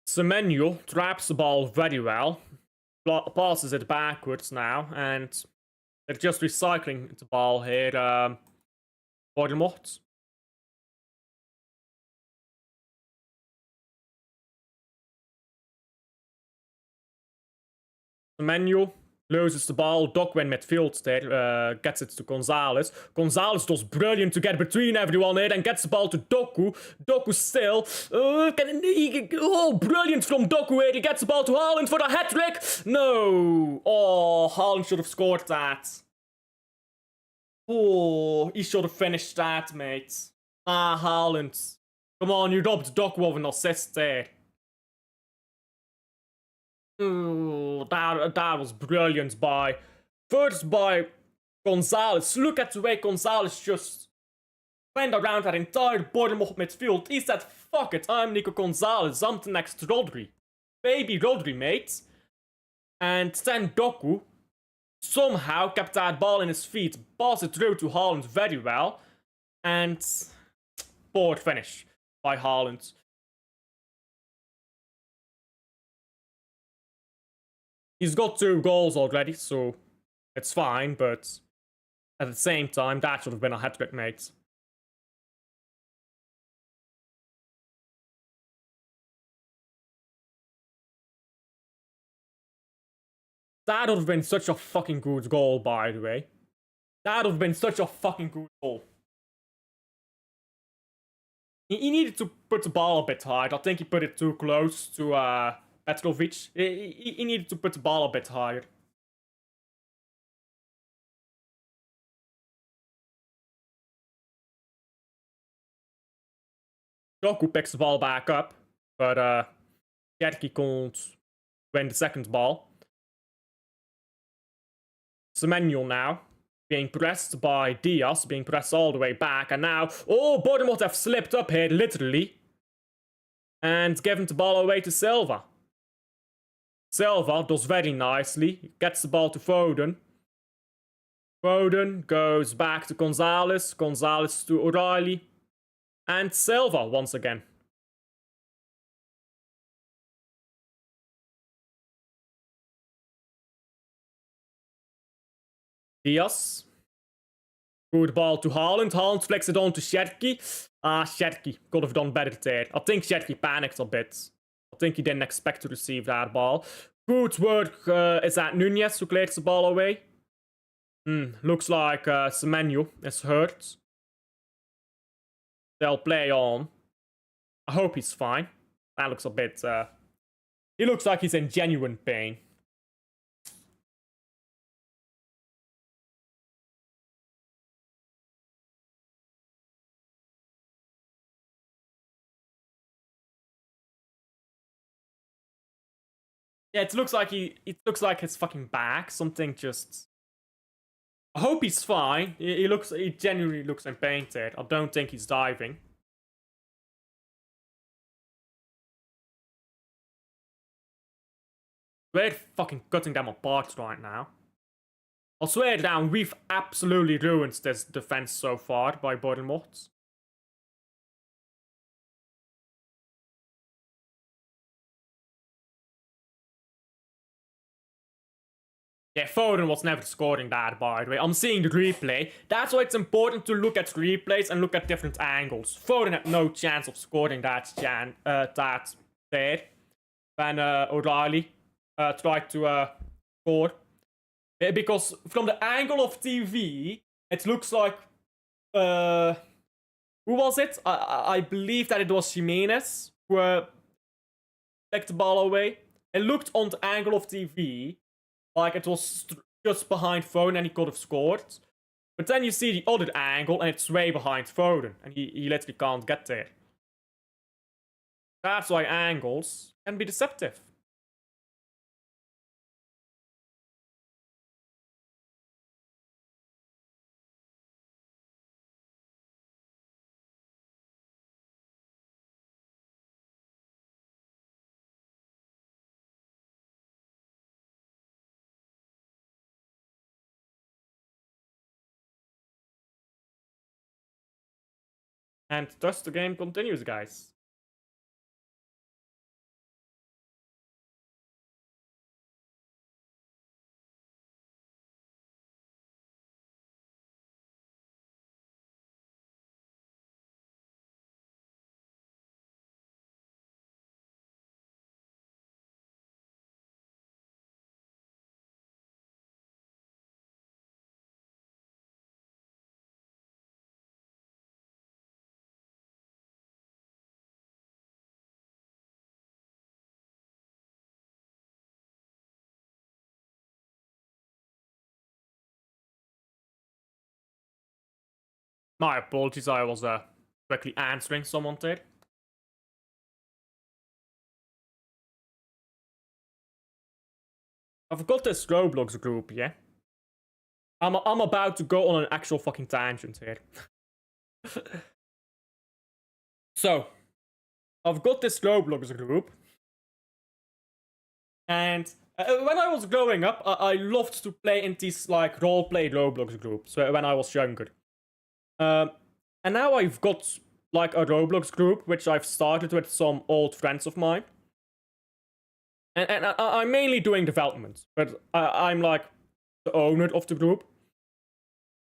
Speaker 1: Semenyo traps the ball very well. Passes it backwards now, and they're just recycling the ball here. Bournemouth. Menu loses the ball. Doku in midfield there, gets it to Gonzalez. Gonzalez does brilliant to get between everyone here and gets the ball to Doku. Doku still. Brilliant from Doku here. He gets the ball to Haaland for the hat-trick. No. Oh, Haaland should have scored that. Oh, he should have finished that, mate. Ah, Haaland. Come on, you robbed Doku of an assist there. Ooh, that was brilliant by Gonzalez. Look at the way Gonzalez just went around that entire Bournemouth midfield. He said, fuck it, I'm Nico Gonzalez, I'm the next Rodri. Baby Rodri, mate. And then Doku somehow kept that ball in his feet, passed it through to Haaland very well, and poor finish by Haaland. He's got 2 goals already, so it's fine, but at the same time, that should have been a hat-trick, mate. That would have been such a fucking good goal, by the way. That would have been such a fucking good goal. He needed to put the ball a bit higher. I think he put it too close to Petrovic. He needed to put the ball a bit higher. Doku picks the ball back up, but Cherki can't win the second ball. Semenyo now, being pressed by Diaz, being pressed all the way back, and now, oh, Bournemouth have slipped up here, literally, and given the ball away to Silva. Silva does very nicely, gets the ball to Foden. Foden goes back to Gonzalez, Gonzalez to O'Reilly, and Silva once again. Diaz. Good ball to Haaland. Haaland flicks it on to Cherki. Cherki could have done better there. I think Cherki panicked a bit. I think he didn't expect to receive that ball. Good work. Is that Nunez who clears the ball away? Looks like Semenyo is hurt. They'll play on. I hope he's fine. That looks a bit... he looks like he's in genuine pain. Yeah, it looks like his fucking back. Something just... I hope he's fine. He genuinely looks in pain there. I don't think he's diving. We're fucking cutting them apart right now. I'll swear down, we've absolutely ruined this defense so far by Bournemouth. Yeah, Foden was never scoring that, by the way. I'm seeing the replay. That's why it's important to look at replays and look at different angles. Foden had no chance of scoring that there. When O'Reilly tried to score. Because from the angle of TV, it looks like... who was it? I believe that it was Jimenez who took the ball away. It looked on the angle of TV like it was just behind Foden and he could have scored. But then you see the other angle and it's way behind Foden. And he literally can't get there. That's why angles can be deceptive. And thus the game continues, guys. My apologies, I was quickly answering someone there. I've got this Roblox group, yeah? I'm about to go on an actual fucking tangent here. So, I've got this Roblox group. And when I was growing up, I loved to play in these, like, role-play Roblox groups when I was younger. And now I've got, like, a Roblox group, which I've started with some old friends of mine. And I'm mainly doing development, but I'm, like, the owner of the group.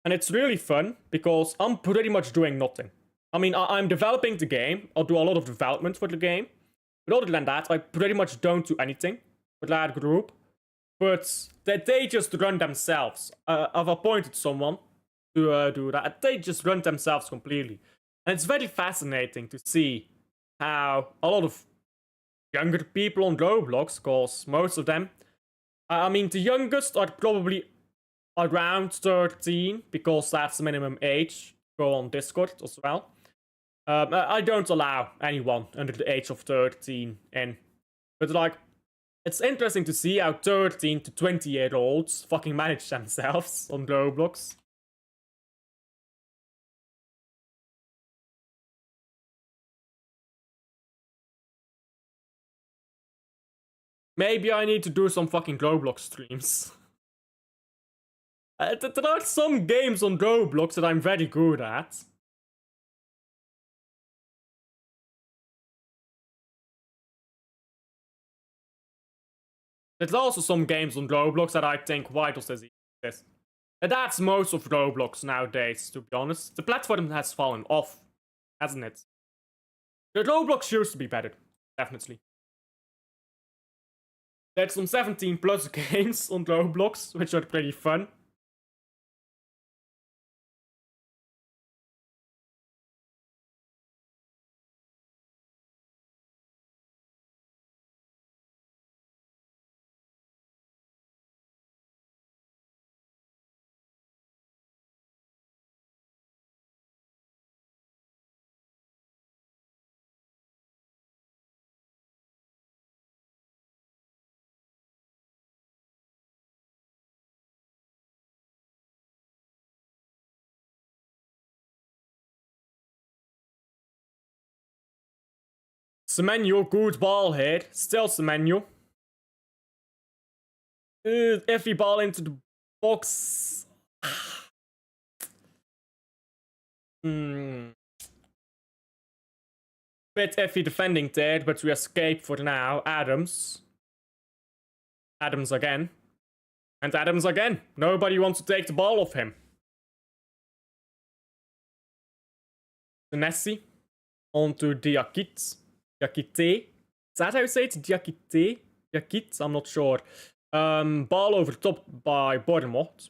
Speaker 1: And it's really fun, because I'm pretty much doing nothing. I mean, I'm developing the game, I'll do a lot of development for the game, but other than that, I pretty much don't do anything with that group. But they just run themselves. I've appointed someone to do that. They just run themselves completely. And it's very fascinating to see how a lot of younger people on Roblox, because most of them, I mean, the youngest are probably around 13, because that's the minimum age to go on Discord as well. I don't allow anyone under the age of 13 in. But, like, it's interesting to see how 13 to 20-year-olds fucking manage themselves on Roblox. Maybe I need to do some fucking Roblox streams. There are some games on Roblox that I'm very good at. There's also some games on Roblox that I think, why does this exist? And that's most of Roblox nowadays, to be honest. The platform has fallen off, hasn't it? The Roblox used to be better, definitely. There's some 17 plus games on Roblox, which are pretty fun. Semenyo, good ball here. Still Semenyo. Iffy ball into the box. Bit iffy defending there, but we escape for now. Adams. Adams again. And Adams again. Nobody wants to take the ball off him. Nessie. On to Diakit. Diakite. Is that how you say it? Diakite? Diakit? I'm not sure. Ball over top by Bournemouth.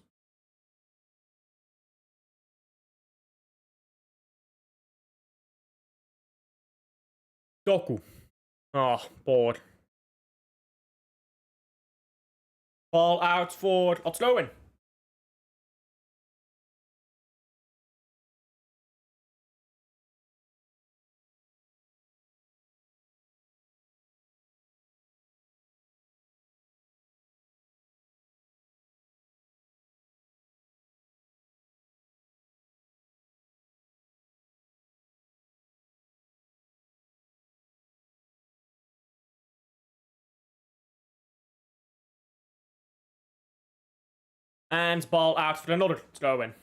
Speaker 1: Doku. Oh, bored. Ball out for a throw-in. And ball out for another throw-in.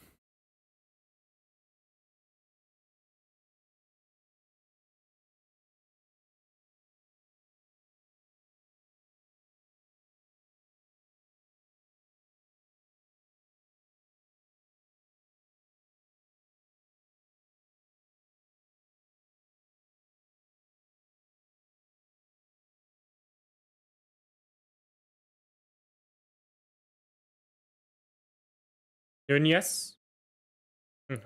Speaker 1: Nunez.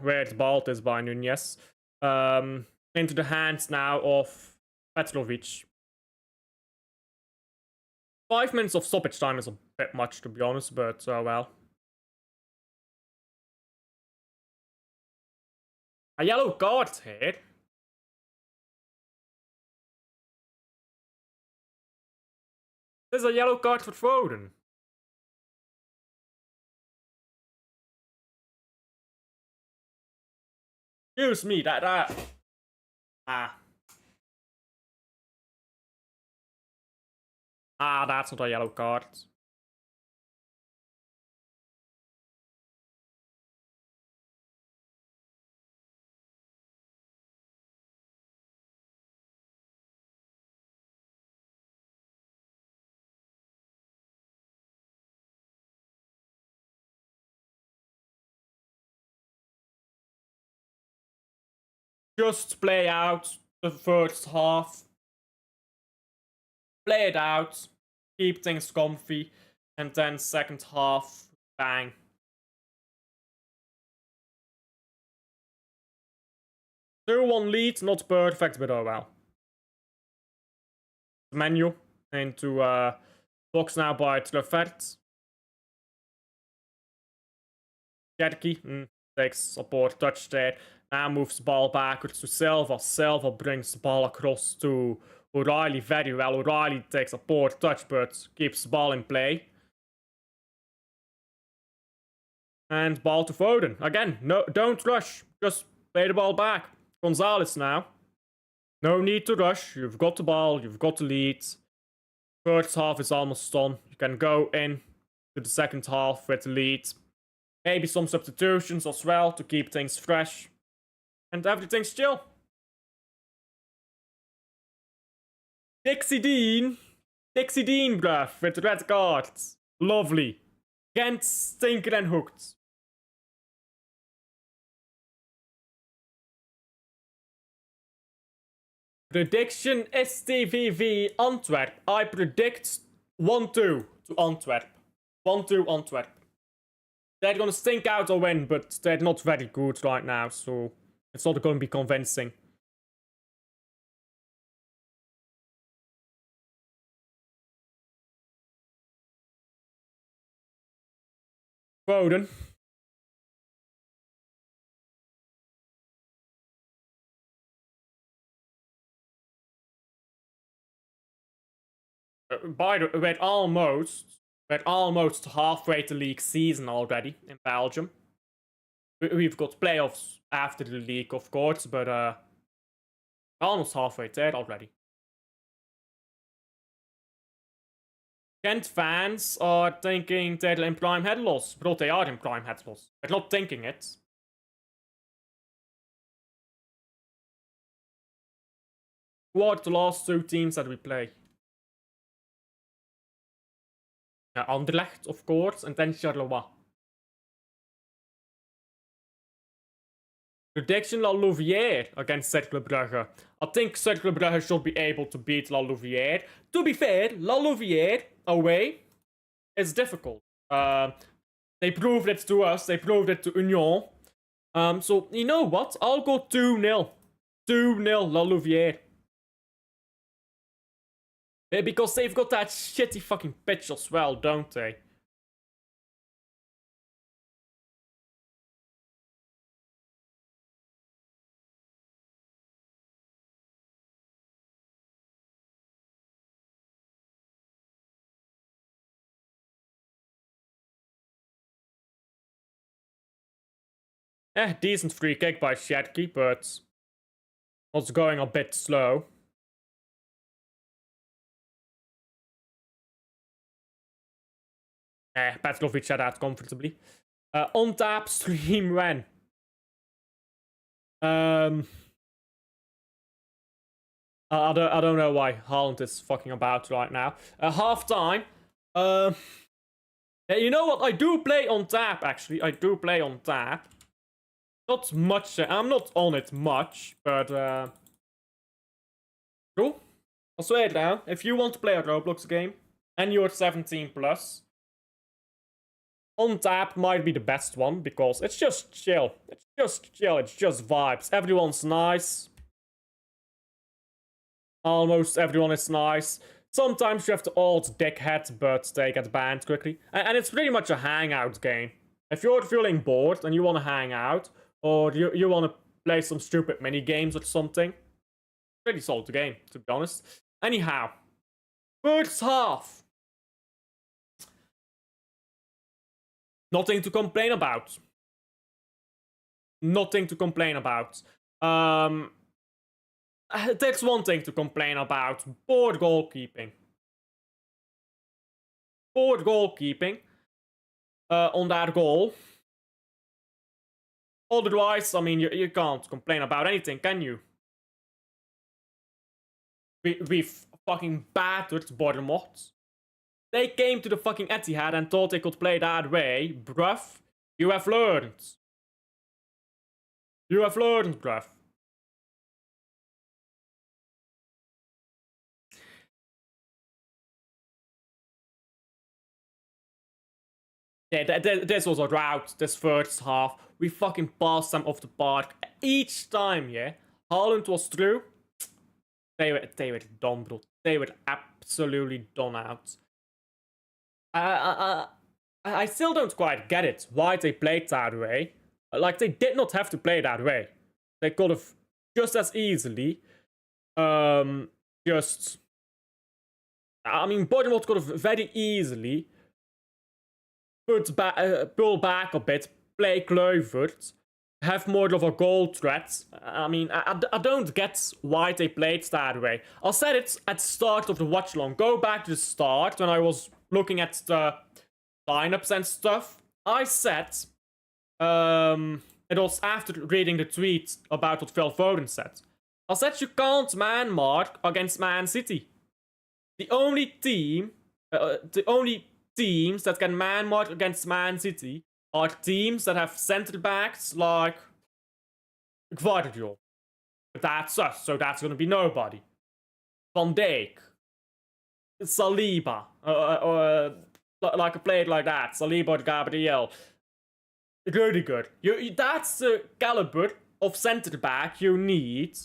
Speaker 1: Where the ball is by Nunez. Into the hands now of Petrovic. 5 minutes of stoppage time is a bit much, to be honest, but well. A yellow card here. There's a yellow card for Foden. Excuse me, that. That's not a yellow card. Just play out the first half. Play it out. Keep things comfy. And then second half, bang. Still 1 lead, not perfect, but oh well. Menu into box now by Trevert. Cherky takes support touch there. Now moves the ball backwards to Silva. Silva brings the ball across to O'Reilly very well. O'Reilly takes a poor touch but keeps the ball in play. And ball to Foden. Again, no, don't rush. Just play the ball back. Gonzalez now. No need to rush. You've got the ball. You've got the lead. First half is almost done. You can go in to the second half with the lead. Maybe some substitutions as well to keep things fresh. And everything's chill. Dixie Dean, bruv, with red cards. Lovely. Gent, stinker and hooked. Prediction STVV Antwerp. I predict 1-2 to Antwerp. 1-2 Antwerp. They're gonna stink out a win, but they're not very good right now, so it's not gonna be convincing. Foden. By the way, we're almost halfway to league season already in Belgium. We've got playoffs after the league, of course, but almost halfway there already. Gent fans are thinking they're in prime head loss. Bro, they are in prime head loss. They're not thinking it. Who are the last 2 teams that we play? Anderlecht, of course, and then Charleroi. Prediction La Louvière against Cercle Brugge. I think Cercle Brugge should be able to beat La Louvière. To be fair, La Louvière away is difficult. They proved it to us. They proved it to Union. So, you know what? I'll go 2-0. 2-0 La Louvière. Because they've got that shitty fucking pitch as well, don't they? Decent free kick by Shetki, but was going a bit slow. Petrovic had that comfortably. On tap stream when? I don't know why Haaland is fucking about right now. Half time. You know what? I do play on tap, actually. I do play on tap. Not much. I'm not on it much, but cool. I'll swear it down. If you want to play a Roblox game and you're 17 plus, on tap might be the best one because it's just chill. It's just chill. It's just vibes. Everyone's nice. Almost everyone is nice. Sometimes you have the old dickhead, but they get banned quickly. And it's pretty much a hangout game. If you're feeling bored and you want to hang out, or you want to play some stupid mini games or something. Pretty solid game, to be honest. Anyhow, first half. Nothing to complain about. Nothing to complain about. There's one thing to complain about. Poor goalkeeping. Poor goalkeeping on that goal. Otherwise, I mean, you can't complain about anything, can you? We've fucking battered Bournemouth. They came to the fucking Etihad and thought they could play that way. Bruv, you have learned. You have learned, bruv. Yeah, this was a rout, this first half. We fucking passed them off the park. Each time, yeah, Haaland was through. They were done, bro. They were absolutely done out. I still don't quite get it, why they played that way. Like, they did not have to play that way. They could have just as easily, I mean, Bournemouth could have very easily pull back a bit, play Kluivert, have more of a goal threat. I mean, I don't get why they played that way. I said it at the start of the watch-along. Go back to the start when I was looking at the lineups and stuff. I said, it was after reading the tweet about what Phil Foden said. I said you can't man mark against Man City. The only teams that can man mark against Man City are teams that have centre backs like Guardiola. That's us, so that's gonna be nobody. Van Dijk, Saliba, like a player like that, Saliba or Gabriel. Really good. That's the caliber of centre back you need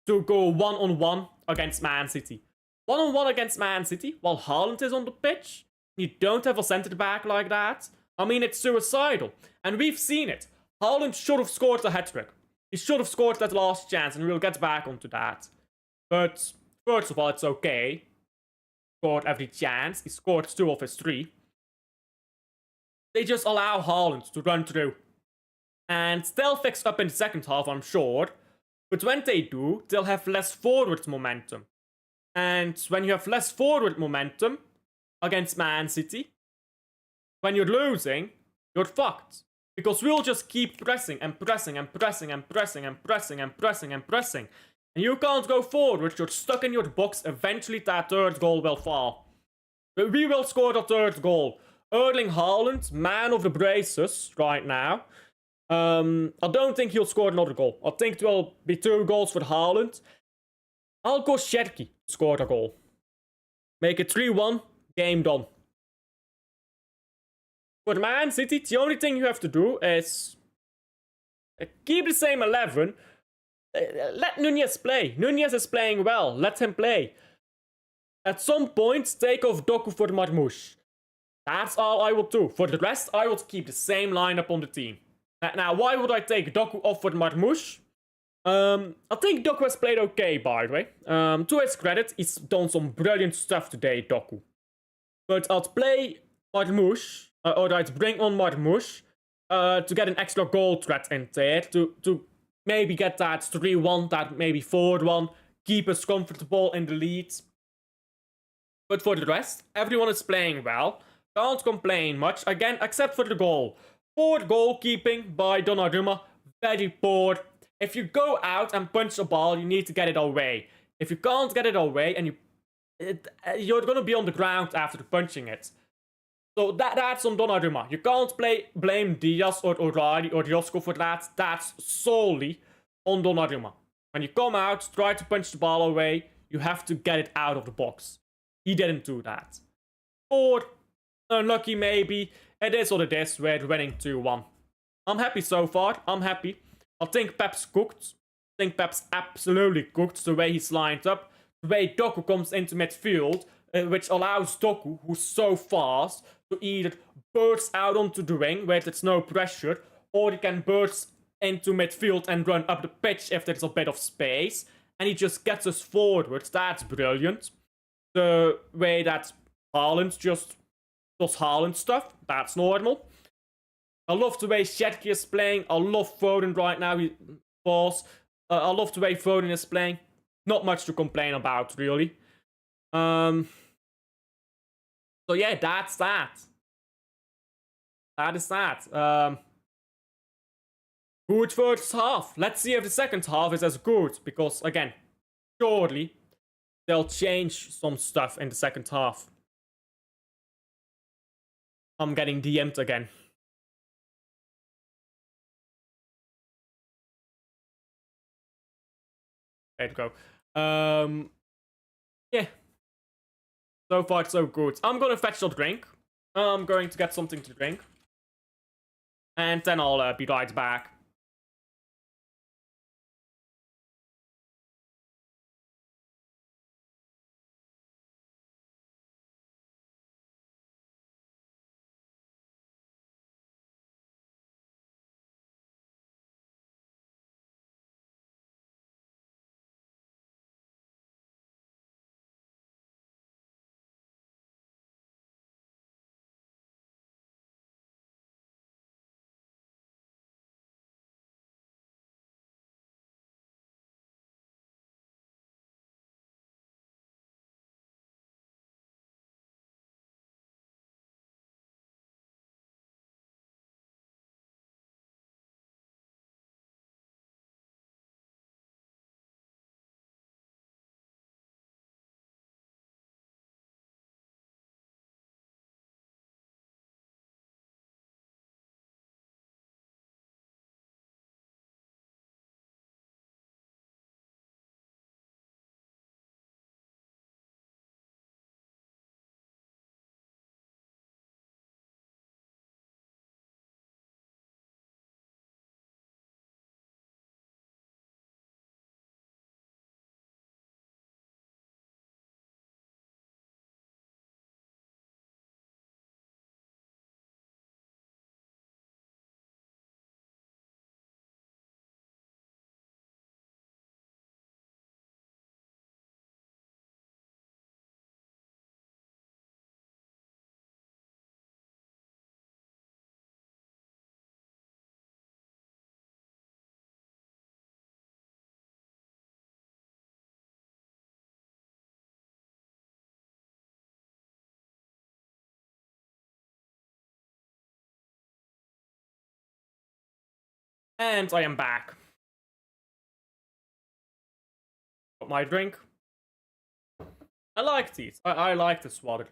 Speaker 1: to go one-on-one against Man City. One-on-one against Man City while Haaland is on the pitch. You don't have a centre back like that. I mean, it's suicidal. And we've seen it. Haaland should have scored a hat-trick. He should have scored that last chance, and we'll get back onto that. But, first of all, it's okay. Scored every chance. He scored 2 of his 3. They just allow Haaland to run through. And they'll fix up in the second half, I'm sure. But when they do, they'll have less forward momentum. And when you have less forward momentum against Man City, when you're losing, you're fucked. Because we'll just keep pressing and pressing and pressing and pressing and pressing and pressing and pressing. And you can't go forward, you're stuck in your box. Eventually that third goal will fall. But we will score the third goal. Erling Haaland, man of the braces right now. I don't think he'll score another goal. I think there will be 2 goals for Haaland. I'll go Sherky score a goal. Make it 3-1, game done. For Man City, the only thing you have to do is keep the same 11. Let Nunez play. Nunez is playing well. Let him play. At some point, take off Doku for Marmoush. That's all I would do. For the rest, I would keep the same lineup on the team. Now, why would I take Doku off for Marmoush? I think Doku has played okay, by the way. To his credit, he's done some brilliant stuff today, Doku. But I'd play Marmoush, or I'd bring on Marmoush to get an extra goal threat in there, to maybe get that 3-1, that maybe 4-1, keep us comfortable in the lead. But for the rest, everyone is playing well. Can't complain much, again, except for the goal. Poor goalkeeping by Donnarumma, very poor. If you go out and punch a ball, you need to get it away. If you can't get it away, and you're gonna be on the ground after punching it. So that's on Donnarumma. You can't blame Diaz or O'Reilly or Josko for that. That's solely on Donnarumma. When you come out, try to punch the ball away, you have to get it out of the box. He didn't do that. Or unlucky maybe. It is what it is. We're winning 2-1. I'm happy so far. I'm happy. I think Pep's cooked. I think Pep's absolutely cooked the way he's lined up. The way Doku comes into midfield, which allows Doku, who's so fast, to either burst out onto the wing where there's no pressure, or he can burst into midfield and run up the pitch if there's a bit of space, and he just gets us forwards. That's brilliant. The way that Haaland just does Haaland stuff, that's normal. I love the way Shetki is playing. I love Foden right now. He falls. I love the way Foden is playing. Not much to complain about, really. So yeah, that's that. That is that. Good first half. Let's see if the second half is as good. Because, again, surely they'll change some stuff in the second half. I'm getting DM'd again. There you go. Yeah. So far, so good. I'm gonna fetch a drink. I'm going to get something to drink. And then I'll be right back. And I am back. Got my drink. I like these. I like this water.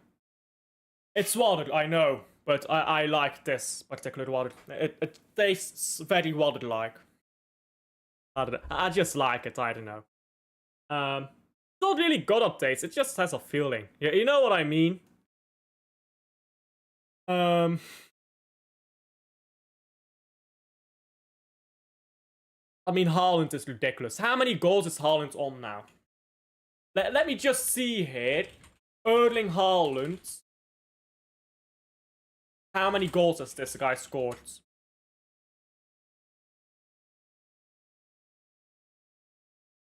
Speaker 1: It's water, I know. But I like this particular water. It tastes very water-like. I don't know. I just like it, I don't know. It's not really good updates, it just has a feeling. Yeah, you know what I mean? I mean, Haaland is ridiculous. How many goals is Haaland on now? Let me just see here. Erling Haaland. How many goals has this guy scored?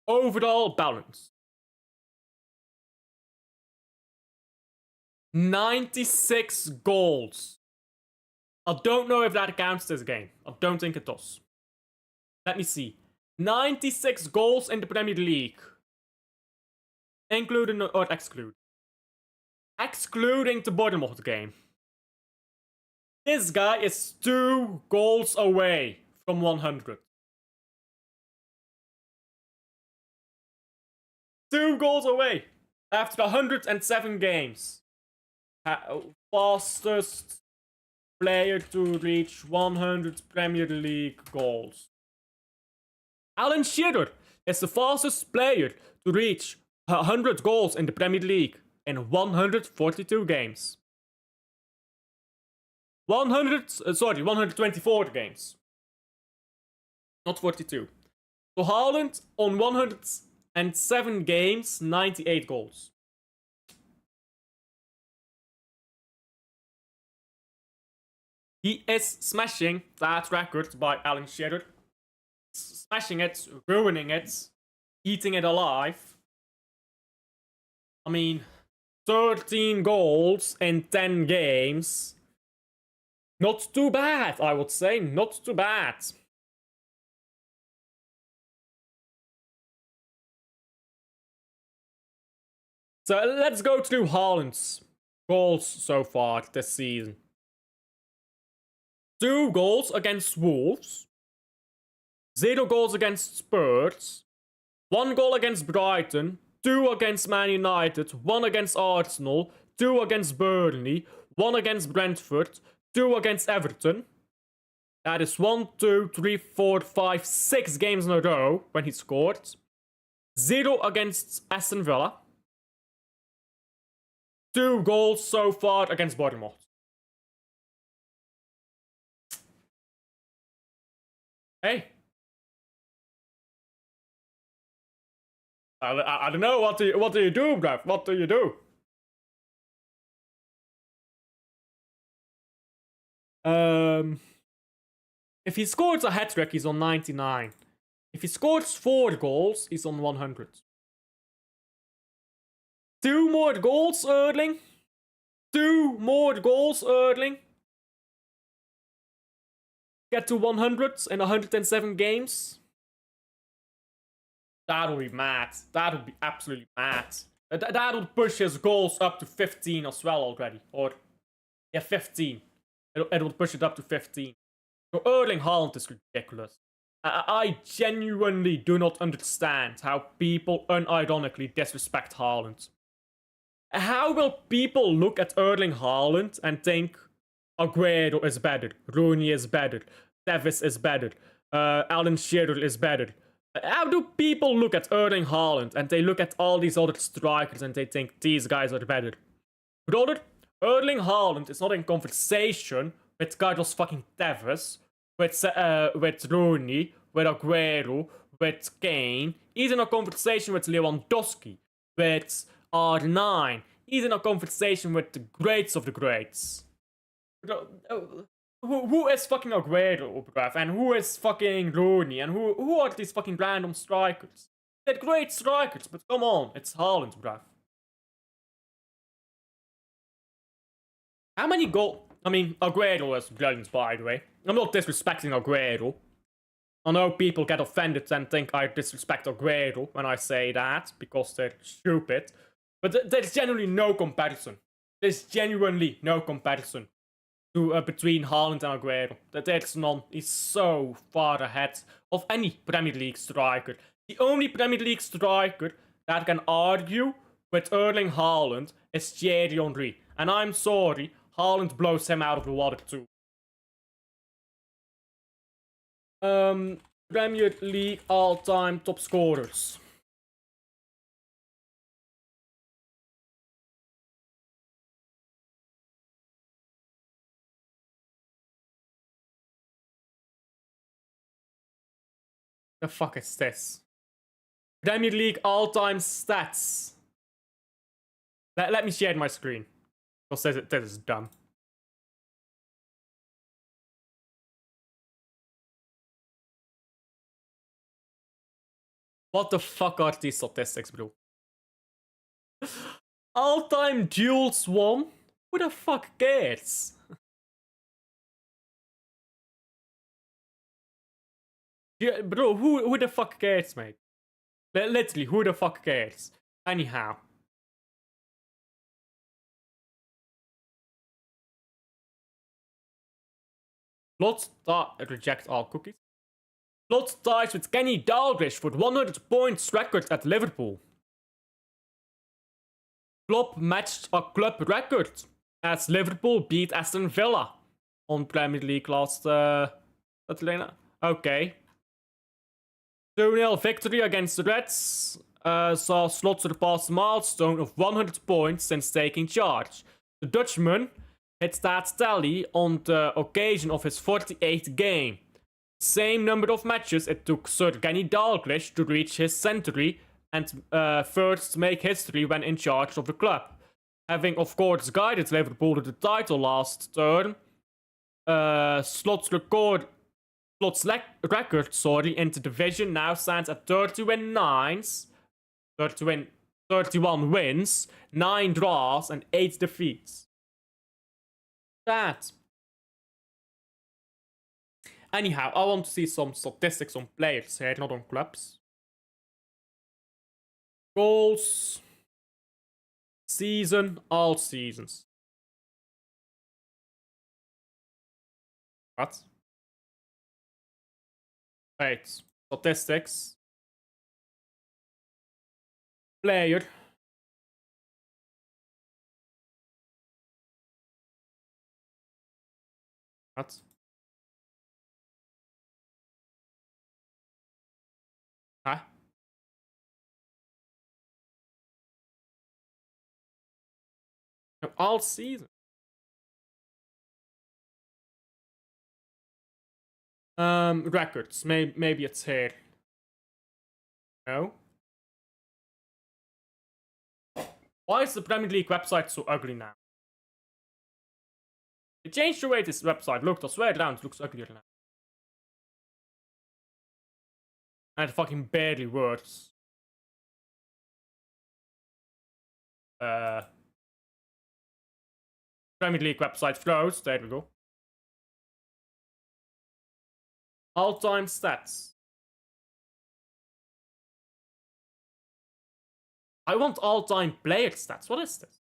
Speaker 1: Overall balance. 96 goals. I don't know if that counts this game. I don't think it does. Let me see. 96 goals in the Premier League. Including or exclude. Excluding the Bournemouth game. This guy is 2 goals away from 100. 2 goals away after 107 games. Fastest player to reach 100 Premier League goals. Alan Shearer is the fastest player to reach 100 goals in the Premier League in 142 games. 124 games. Not 42. So Haaland on 107 games, 98 goals. He is smashing that record by Alan Shearer. smashing it, ruining it, eating it alive. I mean, 13 goals in 10 games. Not too bad, I would say. Not too bad. So let's go through Haaland's goals so far this season. 2 goals against Wolves. 0 goals against Spurs. 1 goal against Brighton. 2 against Man United. 1 against Arsenal. 2 against Burnley. 1 against Brentford. 2 against Everton. That is 1, 2, 3, 4, 5, 6 games in a row when he scored. 0 against Aston Villa. 2 goals so far against Bournemouth. Hey. I don't know, what do you do, bruv? What do you do? If he scores a hat-trick, he's on 99. If he scores 4 goals, he's on 100. 2 more goals, Erling. 2 more goals, Erling. Get to 100 in 107 games. That'll be mad. That'll be absolutely mad. That'll push his goals up to 15 as well already. Or, yeah, 15. It'll push it up to 15. So Erling Haaland is ridiculous. I genuinely do not understand how people unironically disrespect Haaland. How will people look at Erling Haaland and think Aguero is better, Rooney is better, Davis is better, Alan Shearer is better? How do people look at Erling Haaland and they look at all these other strikers and they think these guys are better? Brother, Erling Haaland is not in conversation with Carlos fucking Tevez, with Rooney, with Aguero, with Kane. He's in a conversation with Lewandowski, with R9. He's in a conversation with the greats of the greats. Who is fucking Aguero, bruv? And who is fucking Rooney? And who are these fucking random strikers? They're great strikers, but come on, it's Haaland, bruv. How many goals? I mean, Aguero is brilliant, by the way. I'm not disrespecting Aguero. I know people get offended and think I disrespect Aguero when I say that, because they're stupid. But there's genuinely no comparison. There's genuinely no comparison between Haaland and Aguero. There's none. He's so far ahead of any Premier League striker. The only Premier League striker that can argue with Erling Haaland is Thierry Henry. And I'm sorry, Haaland blows him out of the water too. Premier League all-time top scorers. The fuck is this? Premier League all-time stats. Let me share my screen. Because this is dumb. What the fuck are these statistics, bro? All-time duels won? Who the fuck cares? Yeah, bro, who the fuck cares, mate? Literally, who the fuck cares? Anyhow. Reject all cookies. Slot ties with Kenny Dalglish for 100 points record at Liverpool. Klopp matched a club record as Liverpool beat Aston Villa on Premier League last Atlanta. Okay. 2-0 victory against the Reds saw Slot surpass the milestone of 100 points since taking charge. The Dutchman hit that tally on the occasion of his 48th game. Same number of matches it took Sir Kenny Dalglish to reach his century and first make history when in charge of the club. Having, of course, guided Liverpool to the title last term, Slot's Klot's record, in the division now stands at 31 wins, 9 draws, and 8 defeats. That. Anyhow, I want to see some statistics on players here, not on clubs. Goals. Season, all seasons. What? Wait, statistics. Player. What? Huh? No, all season. Records. Maybe it's here. No. Why is the Premier League website so ugly now? They changed the way this website looked. I swear down, it looks uglier now. And it fucking barely works. Premier League website froze. There we go. All-time stats. I want all-time player stats. What is this?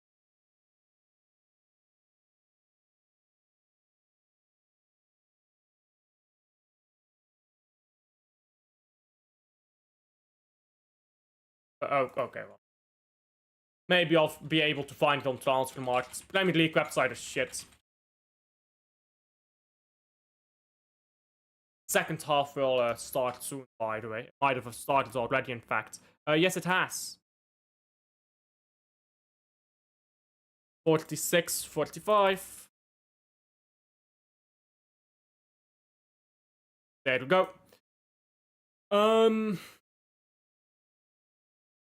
Speaker 1: Oh, okay, well. Maybe I'll be able to find it on transfer markets. Premier League website is shit. Second half will start soon, by the way. It might have started already, in fact. Yes, it has. 46, 45. There we go.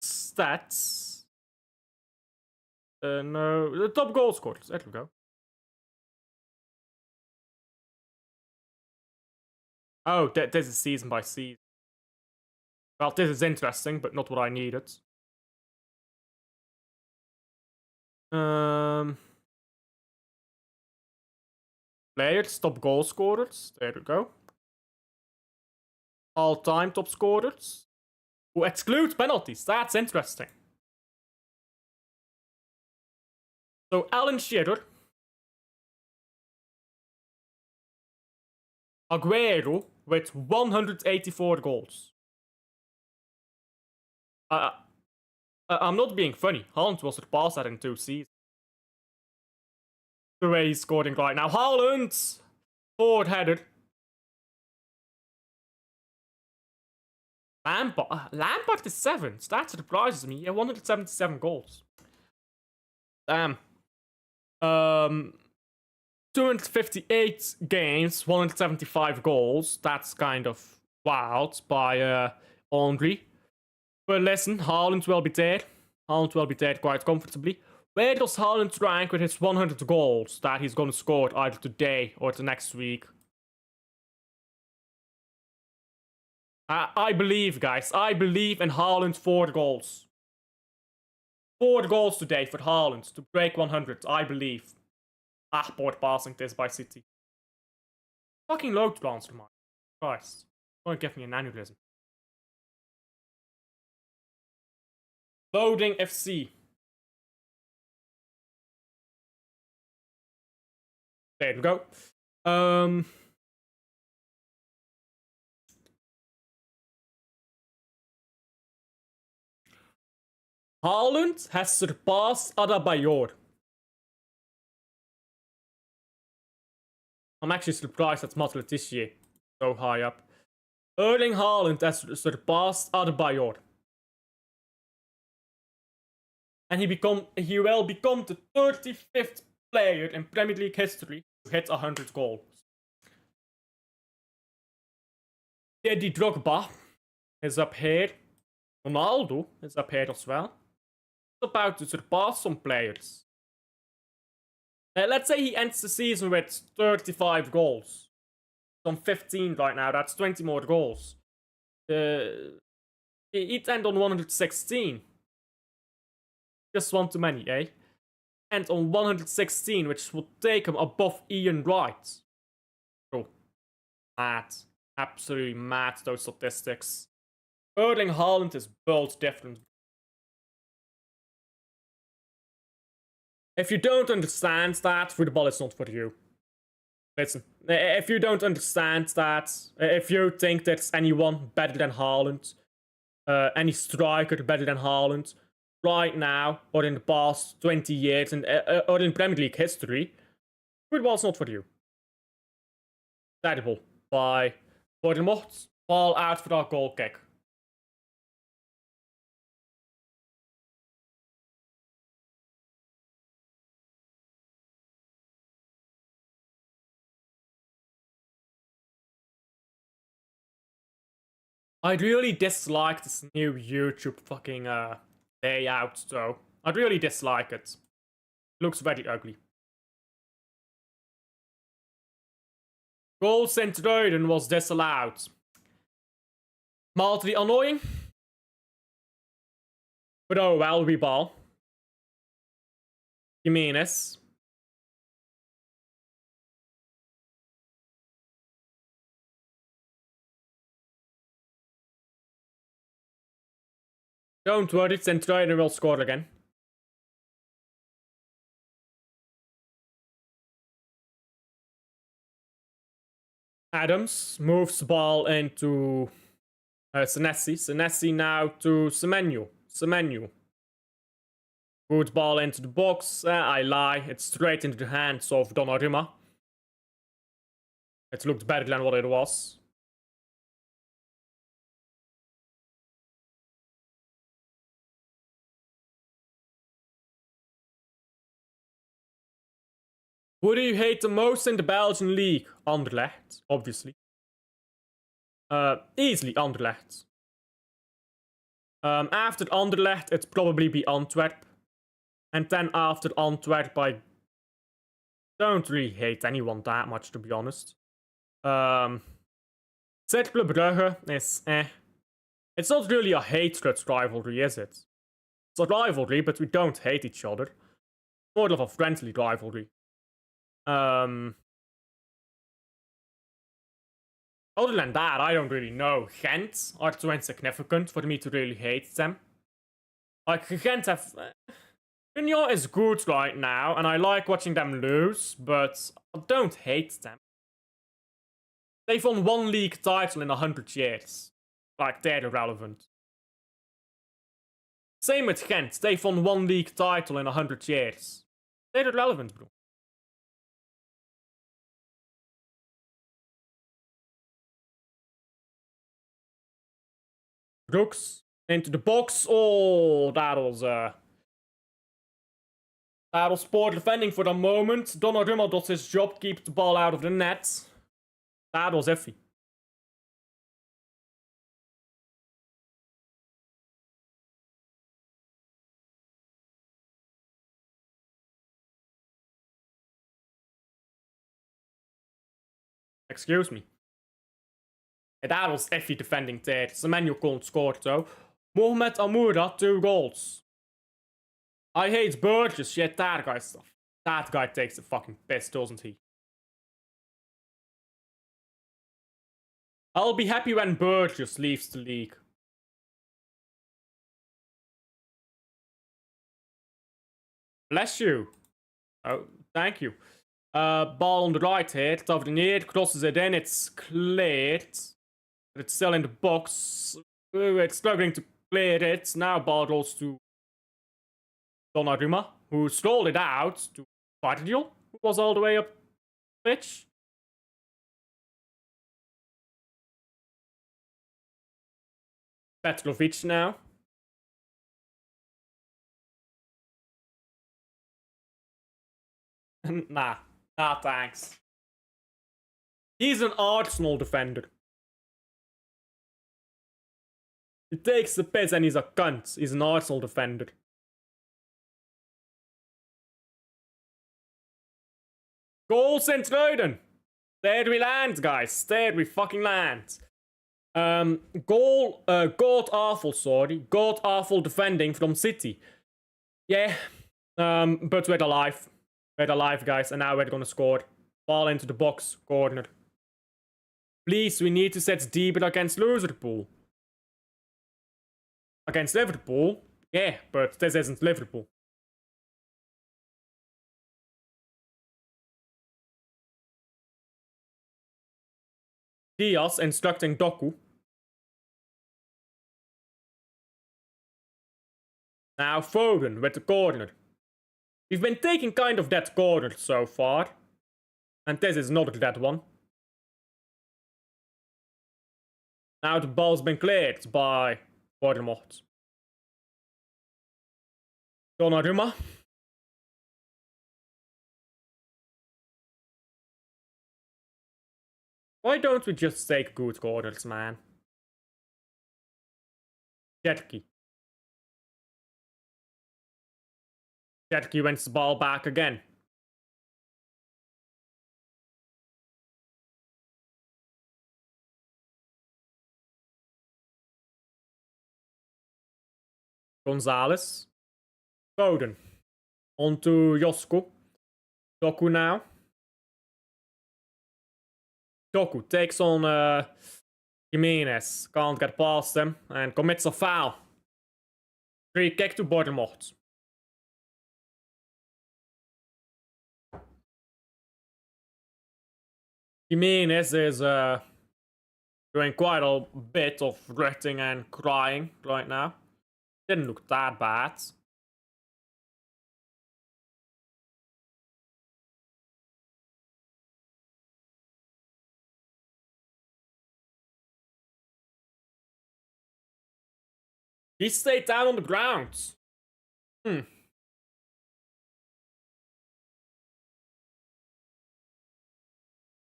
Speaker 1: Stats. No, the top goal scorers. There we go. Oh, this is season by season. Well, this is interesting, but not what I needed. Players, top goal scorers. There we go. All-time top scorers. Who excludes penalties. That's interesting. So, Alan Shearer. Aguero with 184 goals. I'm not being funny. Haaland will surpass that in 2 seasons. The way he's scoring right now. Haaland! Forward headed. Lampard is 7th. That surprises me. Yeah, 177 goals. Damn. 258 games, 175 goals. That's kind of wild by Henry. But listen, Haaland will be there. Haaland will be there quite comfortably. Where does Haaland rank with his 100 goals that he's going to score either today or the next week? I believe, guys. I believe in Haaland 4 goals. 4 goals today for Haaland to break 100, I believe. Poor passing this by City. Fucking low transfer market. Christ. Don't give me an aneurysm. Loading FC. There we go. Haaland has surpassed Adebayor. I'm actually surprised that Matt Letitia so high up. Erling Haaland has surpassed Adebayor. And he will become the 35th player in Premier League history to hit 100 goals. Eddie Drogba is up here. Ronaldo is up here as well. He's about to surpass some players. Let's say he ends the season with 35 goals. on 15 right now. That's 20 more goals. He'd end on 116. Just one too many, eh? And on 116, which would take him above Ian Wright. Bro, mad. Absolutely mad, those statistics. Erling Haaland is built different. If you don't understand that, football is not for you. Listen, if you don't understand that, if you think there's anyone better than Haaland, any striker better than Haaland, right now, or in the past 20 years, or in Premier League history, football's not for you. Terrible. By Bournemouth, ball out for that goal kick. I really dislike this new YouTube fucking layout though. I really dislike it. Looks very ugly. Goal sent Roden was disallowed. Mildly annoying. But oh well, we ball. Jimenez. Don't worry, Centurion will score again. Adams moves the ball into Senesi. Senesi now to Semenyo. Semenyo. Good ball into the box. I lie. It's straight into the hands of Donnarumma. It looked better than what it was. Who do you hate the most in the Belgian league? Anderlecht, obviously. Easily Anderlecht. After Anderlecht, it'd probably be Antwerp. And then after Antwerp, I don't really hate anyone that much, to be honest. Cercle Brugge is It's not really a hatred rivalry, is it? It's a rivalry, but we don't hate each other. More of a friendly rivalry. Other than that, I don't really know. Gent are too insignificant for me to really hate them. Like, Gent have... Union is good right now, and I like watching them lose, but I don't hate them. They've won one league title in 100 years. Like, they're irrelevant. Same with Gent. They've won one league title in 100 years. They're irrelevant, bro. Brooks into the box. Oh, that was poor defending for the moment. Donnarumma does his job, keep the ball out of the net. That was iffy. Excuse me. That was iffy defending there. Semenyo can't score though. Mohamed Amoura, 2 goals. I hate Burgess, yet that guy stuff. That guy takes the fucking piss, doesn't he? I'll be happy when Burgess leaves the league. Bless you. Oh, thank you. Ball on the right here. Tavernier crosses it in. It's cleared. But it's still in the box. It's struggling to clear it. Now ball rolls to Donnarumma, who stole it out to Guardiol, who was all the way up pitch. Petrovic now. Nah, thanks. He's an Arsenal defender. He takes the piss and he's a cunt. He's an Arsenal defender. Goal sent Roden. There we land, guys. There we fucking land. God awful, sorry. God awful defending from City. Yeah. But we're alive. We're alive, guys, and now we're gonna score. Ball into the box, corner. Please, we need to set deeper against Liverpool. Against Liverpool? Yeah, but this isn't Liverpool. Diaz instructing Doku. Now Foden with the corner. We've been taking kind of that corner so far. And this is not that one. Now the ball's been cleared by Bournemouth. Donnarumma. Why don't we just take good corners, man? Cherki. Cherki wins the ball back again. Gonzalez. Foden. On to Josko. Doku now. Doku takes on Jimenez. Can't get past him and commits a foul. Free kick to Bournemouth. Jimenez is doing quite a bit of regretting and crying right now. Didn't look that bad. He stayed down on the ground.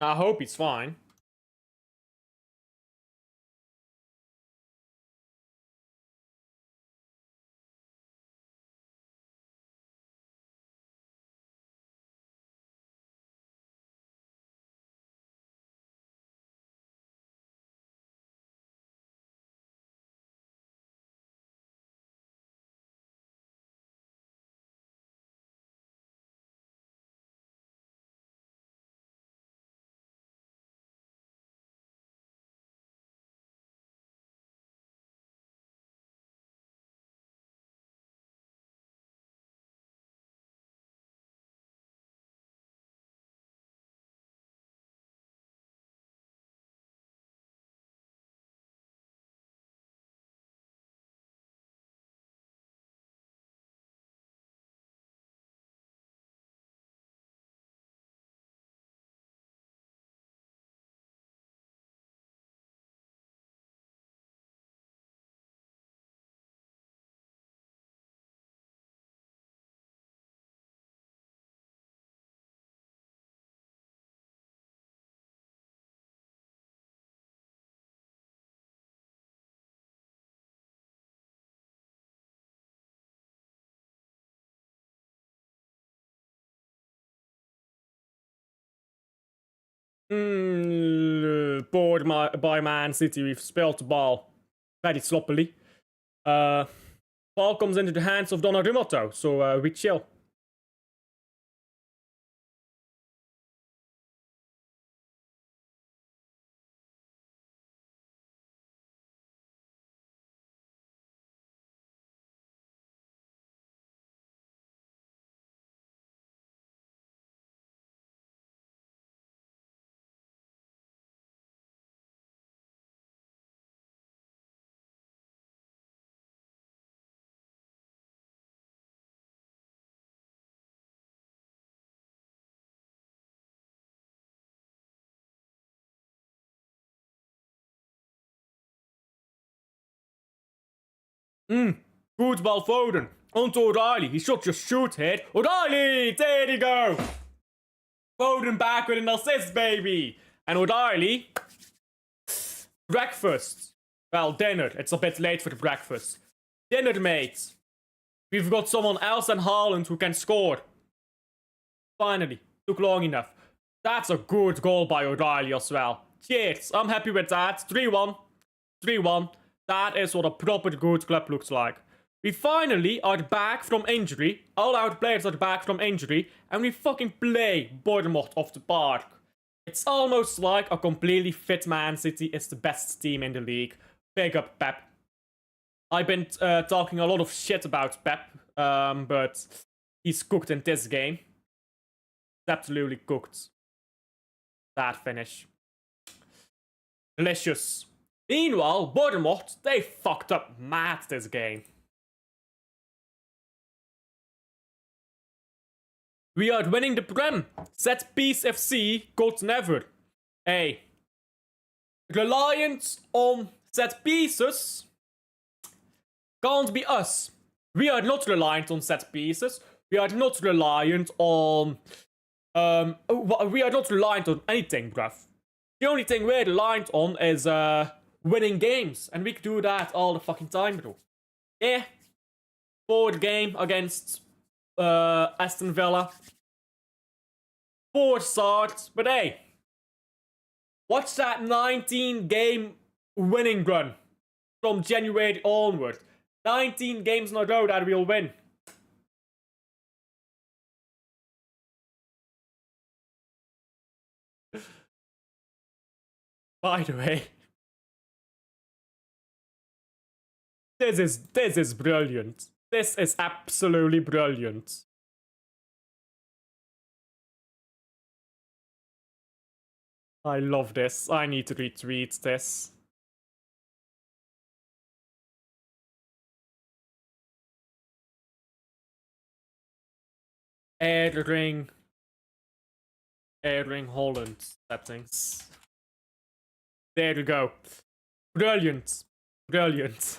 Speaker 1: I hope he's fine. Bored by Man City. We've spilled the ball very sloppily. Ball comes into the hands of Donnarumma though, so we chill. Good ball, Foden. On to O'Reilly. He should just shoot here. O'Reilly! There you go! Foden back with an assist, baby! And O'Reilly... Breakfast. Well, dinner. It's a bit late for the breakfast. Dinner, mate. We've got someone else than Haaland who can score. Finally. Took long enough. That's a good goal by O'Reilly as well. Cheers, I'm happy with that. 3-1. 3-1. That is what a proper good club looks like. We finally are back from injury. All our players are back from injury. And we fucking play Bournemouth off the park. It's almost like a completely fit Man City is the best team in the league. Big up Pep. I've been talking a lot of shit about Pep. But he's cooked in this game. Absolutely cooked. That finish. Delicious. Meanwhile, Bournemouth, they fucked up mad this game. We are winning the Prem. Set piece FC, gold never. Hey. Reliance on set pieces can't be us. We are not reliant on set pieces. We are not reliant on... we are not reliant on anything, bruv. The only thing we're reliant on is winning games. And we can do that all the fucking time, bro. Yeah. Fourth game against Aston Villa. 4 starts. But hey. What's that 19-game winning run from January onward? 19 games in a row that we'll win. By the way, this is brilliant. This is absolutely brilliant. I love this. I need to retweet this. Erling Holland settings. There we go. Brilliant. Brilliant.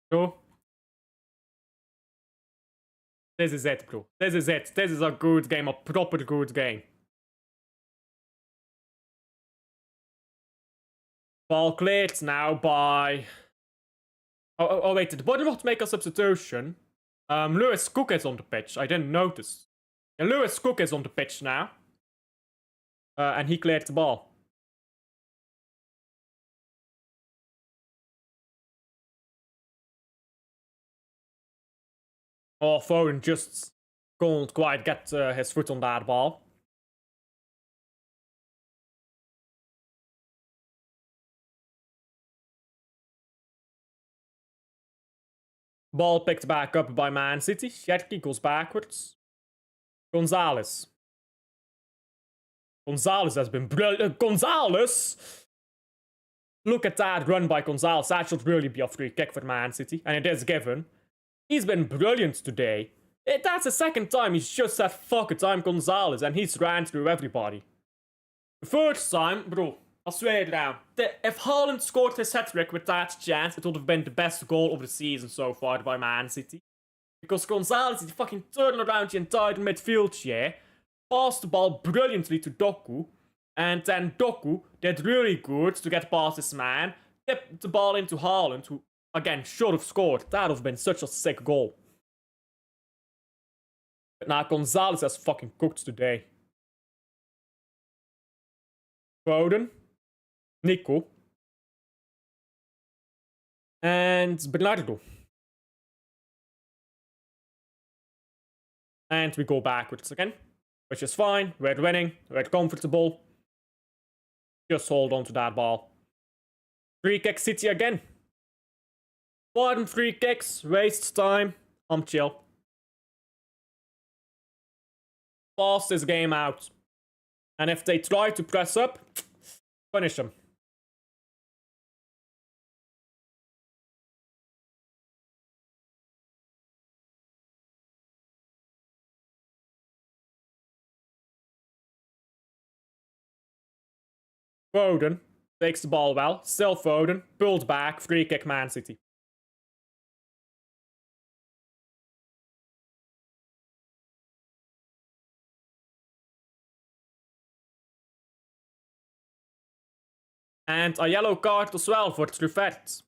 Speaker 1: Bro. This is it, bro. This is it. This is a good game. A proper good game. Ball cleared now by... Oh wait, did Bournemouth make a substitution? Lewis Cook is on the pitch. I didn't notice. And Lewis Cook is on the pitch now. And he cleared the ball. Oh, Foden just couldn't quite get his foot on that ball. Ball picked back up by Man City. Sherky goes backwards. Gonzalez. Gonzalez has been brilliant. Gonzalez! Look at that run by Gonzalez. That should really be a free kick for Man City. And it is given. He's been brilliant today. That's the second time he's just said, fuck it, I'm Gonzalez. And he's ran through everybody. The first time, bro, I swear it down. If Haaland scored his hat-trick with that chance, it would have been the best goal of the season so far by Man City. Because Gonzalez, he fucking turned around the entire midfield here, passed the ball brilliantly to Doku, and then Doku did really good to get past his man, tipped the ball into Haaland, who, again, should have scored. That would have been such a sick goal. But now Gonzalez has fucking cooked today. Foden. Nico. And Bernardo. And we go backwards again. Which is fine. We're winning. We're comfortable. Just hold on to that ball. Free kick City again. 4 free kicks. Waste time. I'm chill. Pass this game out. And if they try to press up, punish them. Foden takes the ball well. Still Foden. Pulled back. Free kick Man City. And a yellow card as well for Truffert.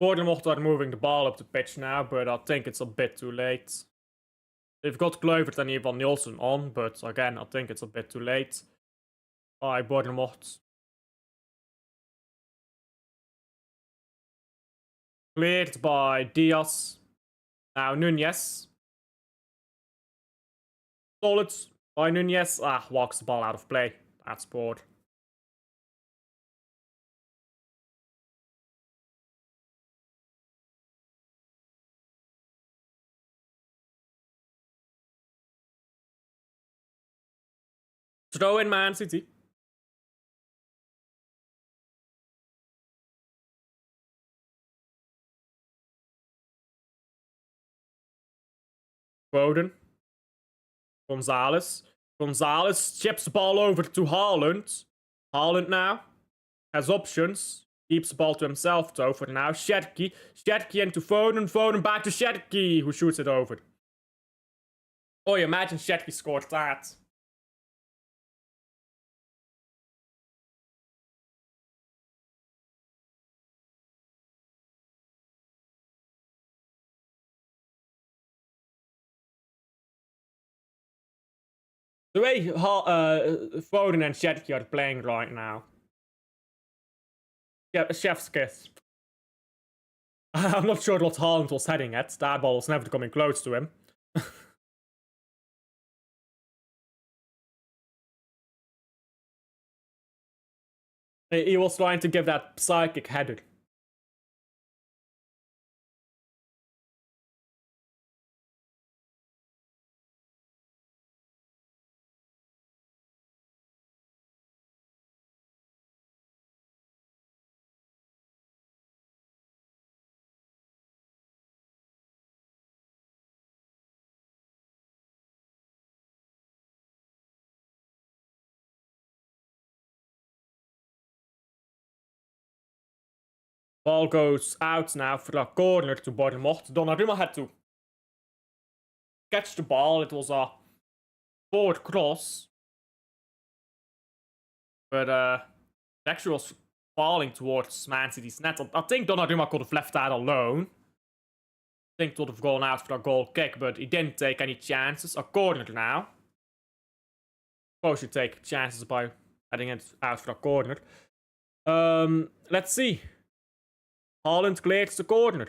Speaker 1: Bournemouth are moving the ball up the pitch now, but I think it's a bit too late. They've got Kluivert and Ivan Nielsen on, but again, I think it's a bit too late. By Bournemouth. Cleared by Diaz. Now Nunez. Solid by Nunez. Walks the ball out of play. That's poor. Throw in Man City. Foden. Gonzalez. Gonzalez chips the ball over to Haaland. Haaland now has options. Keeps the ball to himself though for now. Sherky. Sherky into Foden. Foden back to Sherky, who shoots it over. Oh, you imagine Sherky scored that. The way Foden and Sherky are playing right now. Yeah, chef's kiss. I'm not sure what Haaland was heading at. That ball was never coming close to him. He was trying to give that psychic header. Ball goes out now for a corner to Bournemouth. Donnarumma had to catch the ball. It was a forward cross. But it actually was falling towards Man City's net. I think Donnarumma could have left that alone. I think it would have gone out for a goal kick, but he didn't take any chances. A corner now. Suppose you take chances by heading it out for a corner. Let's see. Haaland clears the corner.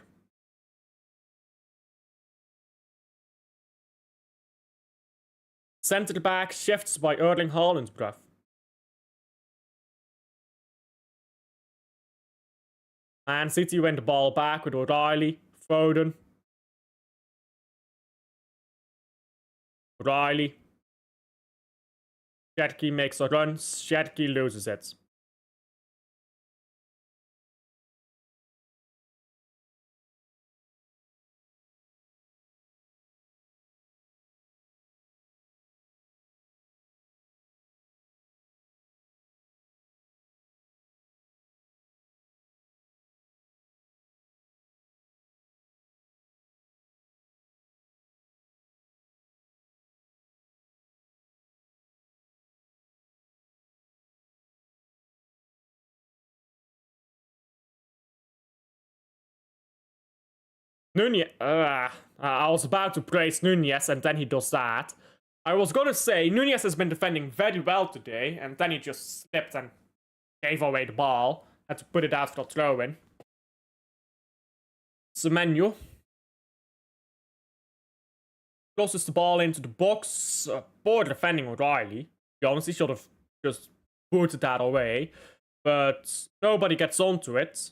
Speaker 1: Centre back shifts by Erling Haaland, bruv. Man City win the ball back with O'Reilly, Foden. O'Reilly. Sherky makes a run. Sherky loses it. Nunez. I was about to praise Nunez, and then he does that. I was gonna say, Nunez has been defending very well today, and then he just slipped and gave away the ball. Had to put it out for a throw-in. Menu. Crosses the ball into the box. Poor defending O'Reilly. To be honest, he should have just booted that away. But nobody gets onto it.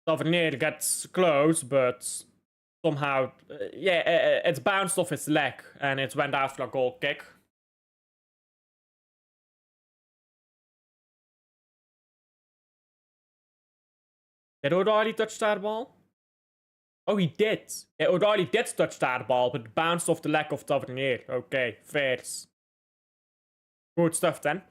Speaker 1: Tavernier gets close, but somehow, it bounced off his leg and it went after a goal kick. Did O'Reilly touch that ball? Oh, he did. Yeah, O'Reilly did touch that ball, but it bounced off the leg of Tavernier. Okay, fair. Good stuff then.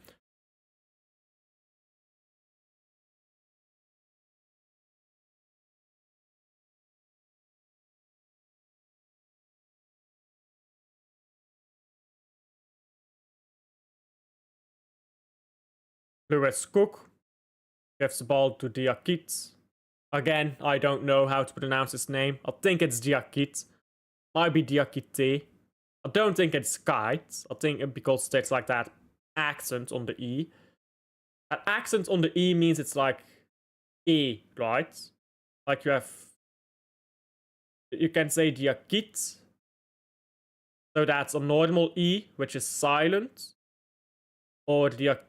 Speaker 1: Lewis Cook gives the ball to Diakite. Again, I don't know how to pronounce his name. I think it's Diakite. Might be Diakite. I don't think it's Kite. I think because there's like that accent on the E. That accent on the E means it's like E, right? Like you can say Diakite. So that's a normal E, which is silent. Or Diakite.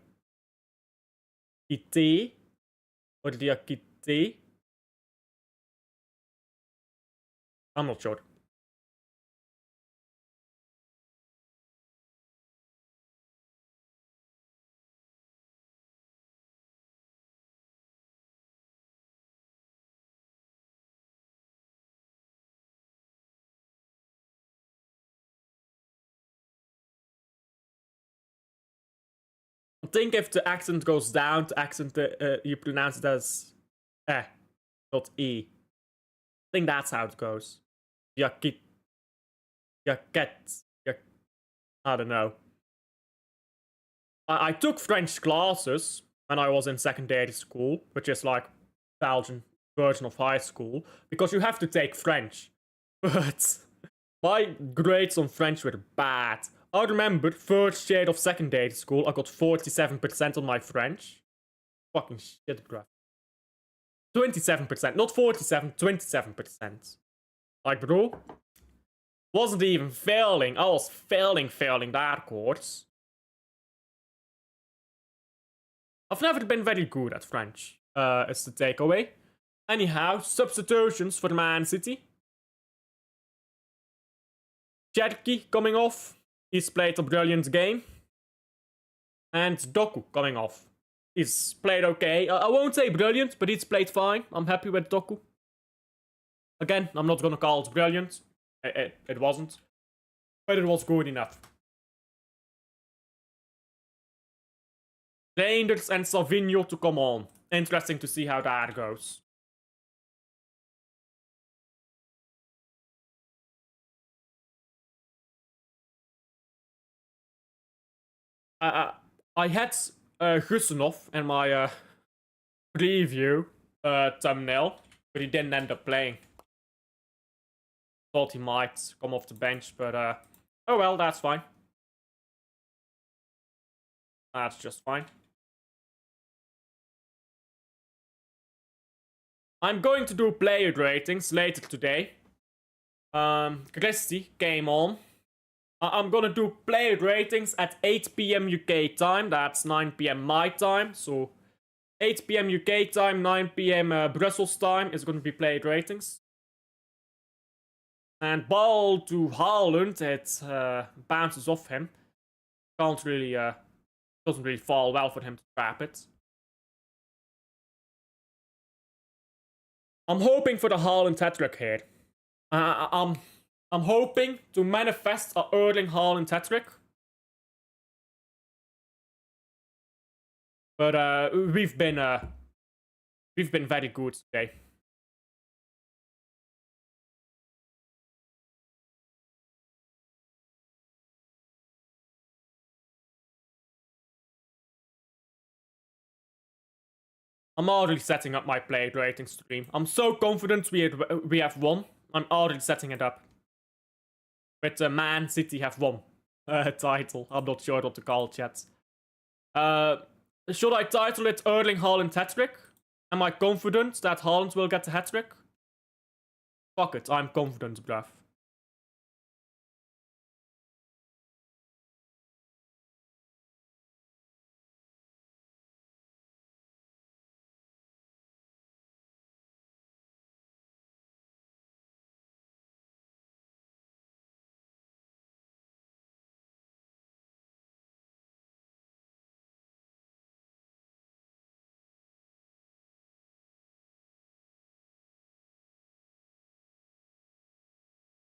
Speaker 1: Or Diakite. I'm not sure. I think if the accent goes down, the accent you pronounce it as not E. I think that's how it goes. Yakit. Yaket. I don't know. I took French classes when I was in secondary school, which is like Belgian version of high school, because you have to take French. But my grades on French were bad. I remember first year of secondary school, I got 47% on my French. Fucking shit, bro. 27%, not 47, 27%. Like, bro, wasn't even failing. I was failing that course. I've never been very good at French, is the takeaway. Anyhow, substitutions for Man City. Cherki coming off. He's played a brilliant game. And Doku coming off. He's played okay. I won't say brilliant, but he's played fine. I'm happy with Doku. Again, I'm not gonna call it brilliant. It wasn't. But it was good enough. Reinders and Savinho to come on. Interesting to see how that goes. I had Gussenov in my preview thumbnail, but he didn't end up playing. Thought he might come off the bench, but oh well, that's fine. That's just fine. I'm going to do player ratings later today. Christy came on. I'm gonna do player ratings at 8 PM UK time. That's 9 PM my time. So 8 PM UK time, 9 PM Brussels time is gonna be player ratings. And ball to Haaland, it bounces off him. Can't really, doesn't really fall well for him to trap it. I'm hoping for the Haaland hat-trick here. I'm hoping to manifest a Erling Haaland hat-trick. But we've been very good today. I'm already setting up my player rating stream. I'm so confident we have won. I'm already setting it up. With Man City have won title. I'm not sure what to call it yet. Should I title it Erling Haaland hat-trick? Am I confident that Haaland will get the hat-trick? Fuck it, I'm confident, bruv.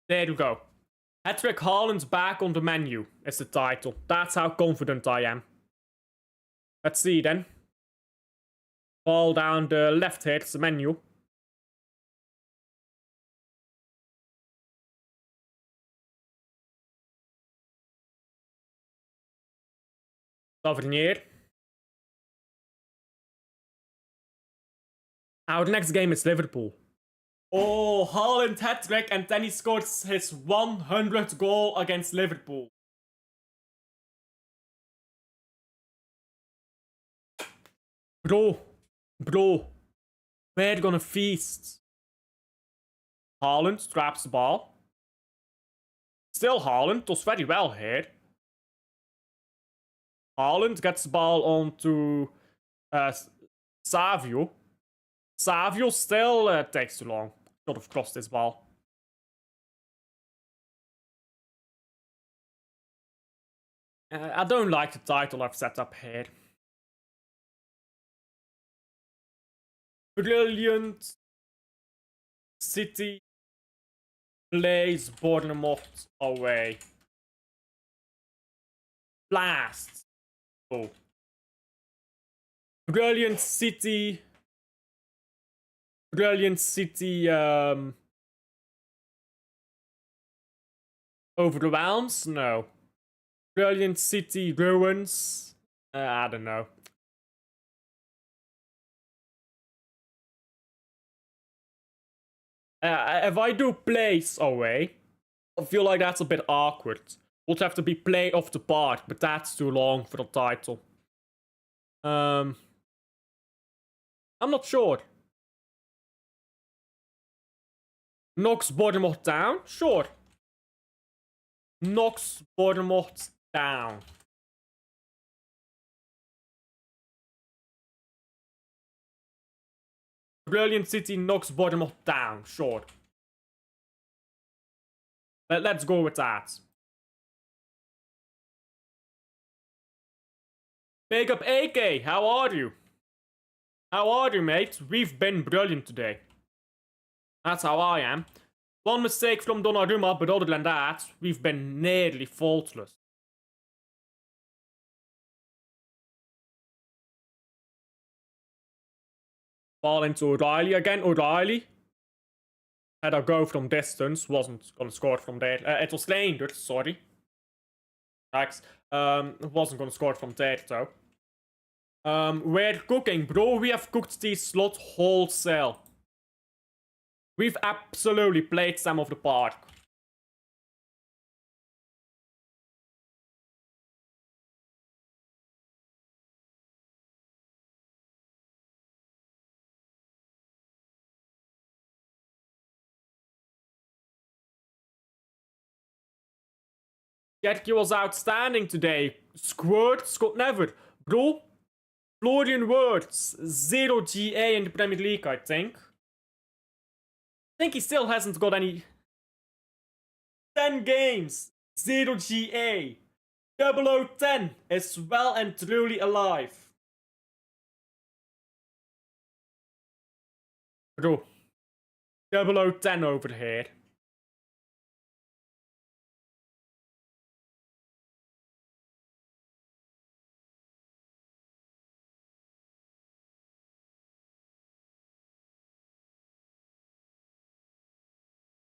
Speaker 1: There you go. Hat-trick Haaland's back on the menu is the title. That's how confident I am. Let's see then. Ball down the left here, it's the menu. Tavernier. Our next game is Liverpool. Oh, Haaland hat-trick and then he scores his 100th goal against Liverpool. Bro, we're gonna feast. Haaland traps the ball. Still Haaland does very well here. Haaland gets the ball onto Savio. Savio still takes too long. Should have crossed this ball. I don't like the title I've set up here. Brilliant. City plays Bournemouth away. Blast. Oh. Brilliant City overwhelms? No. Brilliant City ruins? I don't know. If I do plays away, I feel like that's a bit awkward. Would have to be play off the park, but that's too long for the title. I'm not sure. Knocks Bournemouth down? Sure. Knocks Bournemouth down. Brilliant City knocks Bournemouth down. Sure. Let's go with that. Big up AK, how are you? How are you, mate? We've been brilliant today. That's how I am. One mistake from Donnarumma, but other than that, we've been nearly faultless. Ball into O'Reilly again. O'Reilly had a go from distance. Wasn't gonna score from there. It was Leendert, sorry. Thanks. Wasn't gonna score from there though. We're cooking, bro. We have cooked these slots wholesale. We've absolutely played some of the park. Getki was outstanding today. Squirt, Scott never. Bro, Florian Wirtz, 0 GA in the Premier League, I think. I think he still hasn't got any... 10 games, 0 GA. 0010 is well and truly alive. Bro, 0010 over here.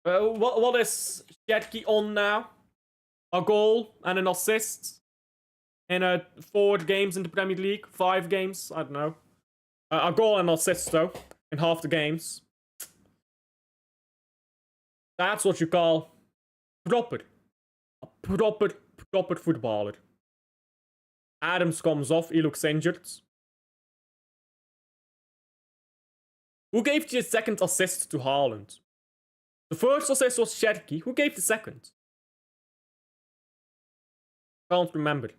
Speaker 1: What is Getki on now? A goal and an assist in 4 games in the Premier League, 5 games, I don't know. A goal and an assist though in half the games. That's what you call proper. A proper footballer. Adams comes off, he looks injured. Who gave you a second assist to Haaland? The first assist was Cherky. Who gave the second? Can't remember.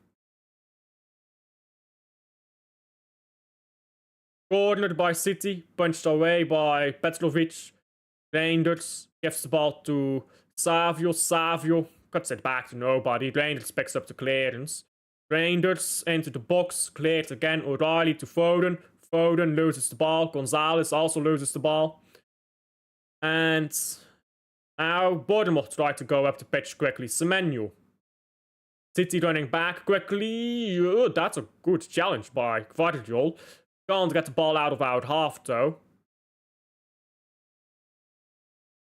Speaker 1: Cornered by City, punched away by Petrovic. Reinders gives the ball to Savio. Savio cuts it back to nobody. Reinders picks up the clearance. Reinders into the box, cleared again. O'Reilly to Foden. Foden loses the ball. Gonzalez also loses the ball. And now Bournemouth try to go up the pitch quickly. Semenyo. City running back quickly. That's a good challenge by Guardiol. Can't get the ball out of our half though.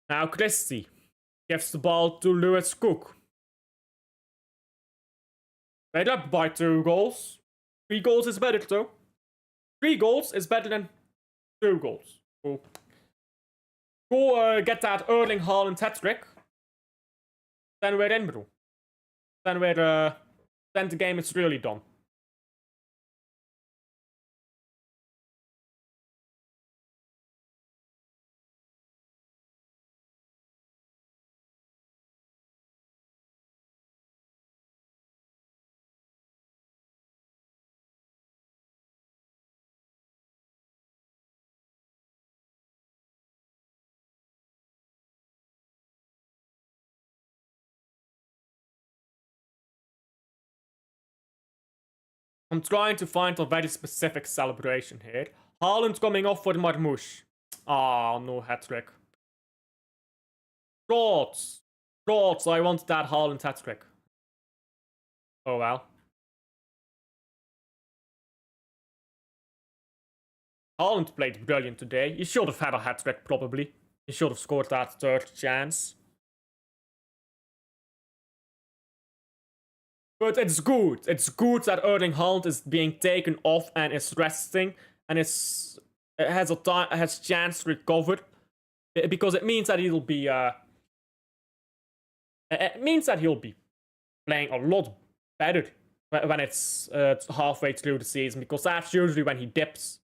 Speaker 1: Now Christie gives the ball to Lewis Cook. Made up by 2 goals. 3 goals is better though. 3 goals is better than 2 goals. Cool. Go get that Erling Haaland hat-trick. Then we're in, bro. Then the game is really done. I'm trying to find a very specific celebration here. Haaland coming off for Marmoush. Ah, no hat-trick. Frauds. Frauds, I want that Haaland hat-trick. Oh well. Haaland played brilliant today. He should have had a hat-trick, probably. He should have scored that 3rd chance. But it's good. It's good that Erling Haaland is being taken off and is resting and has chance to recover, because it means that he'll be playing a lot better when it's halfway through the season, because that's usually when he dips.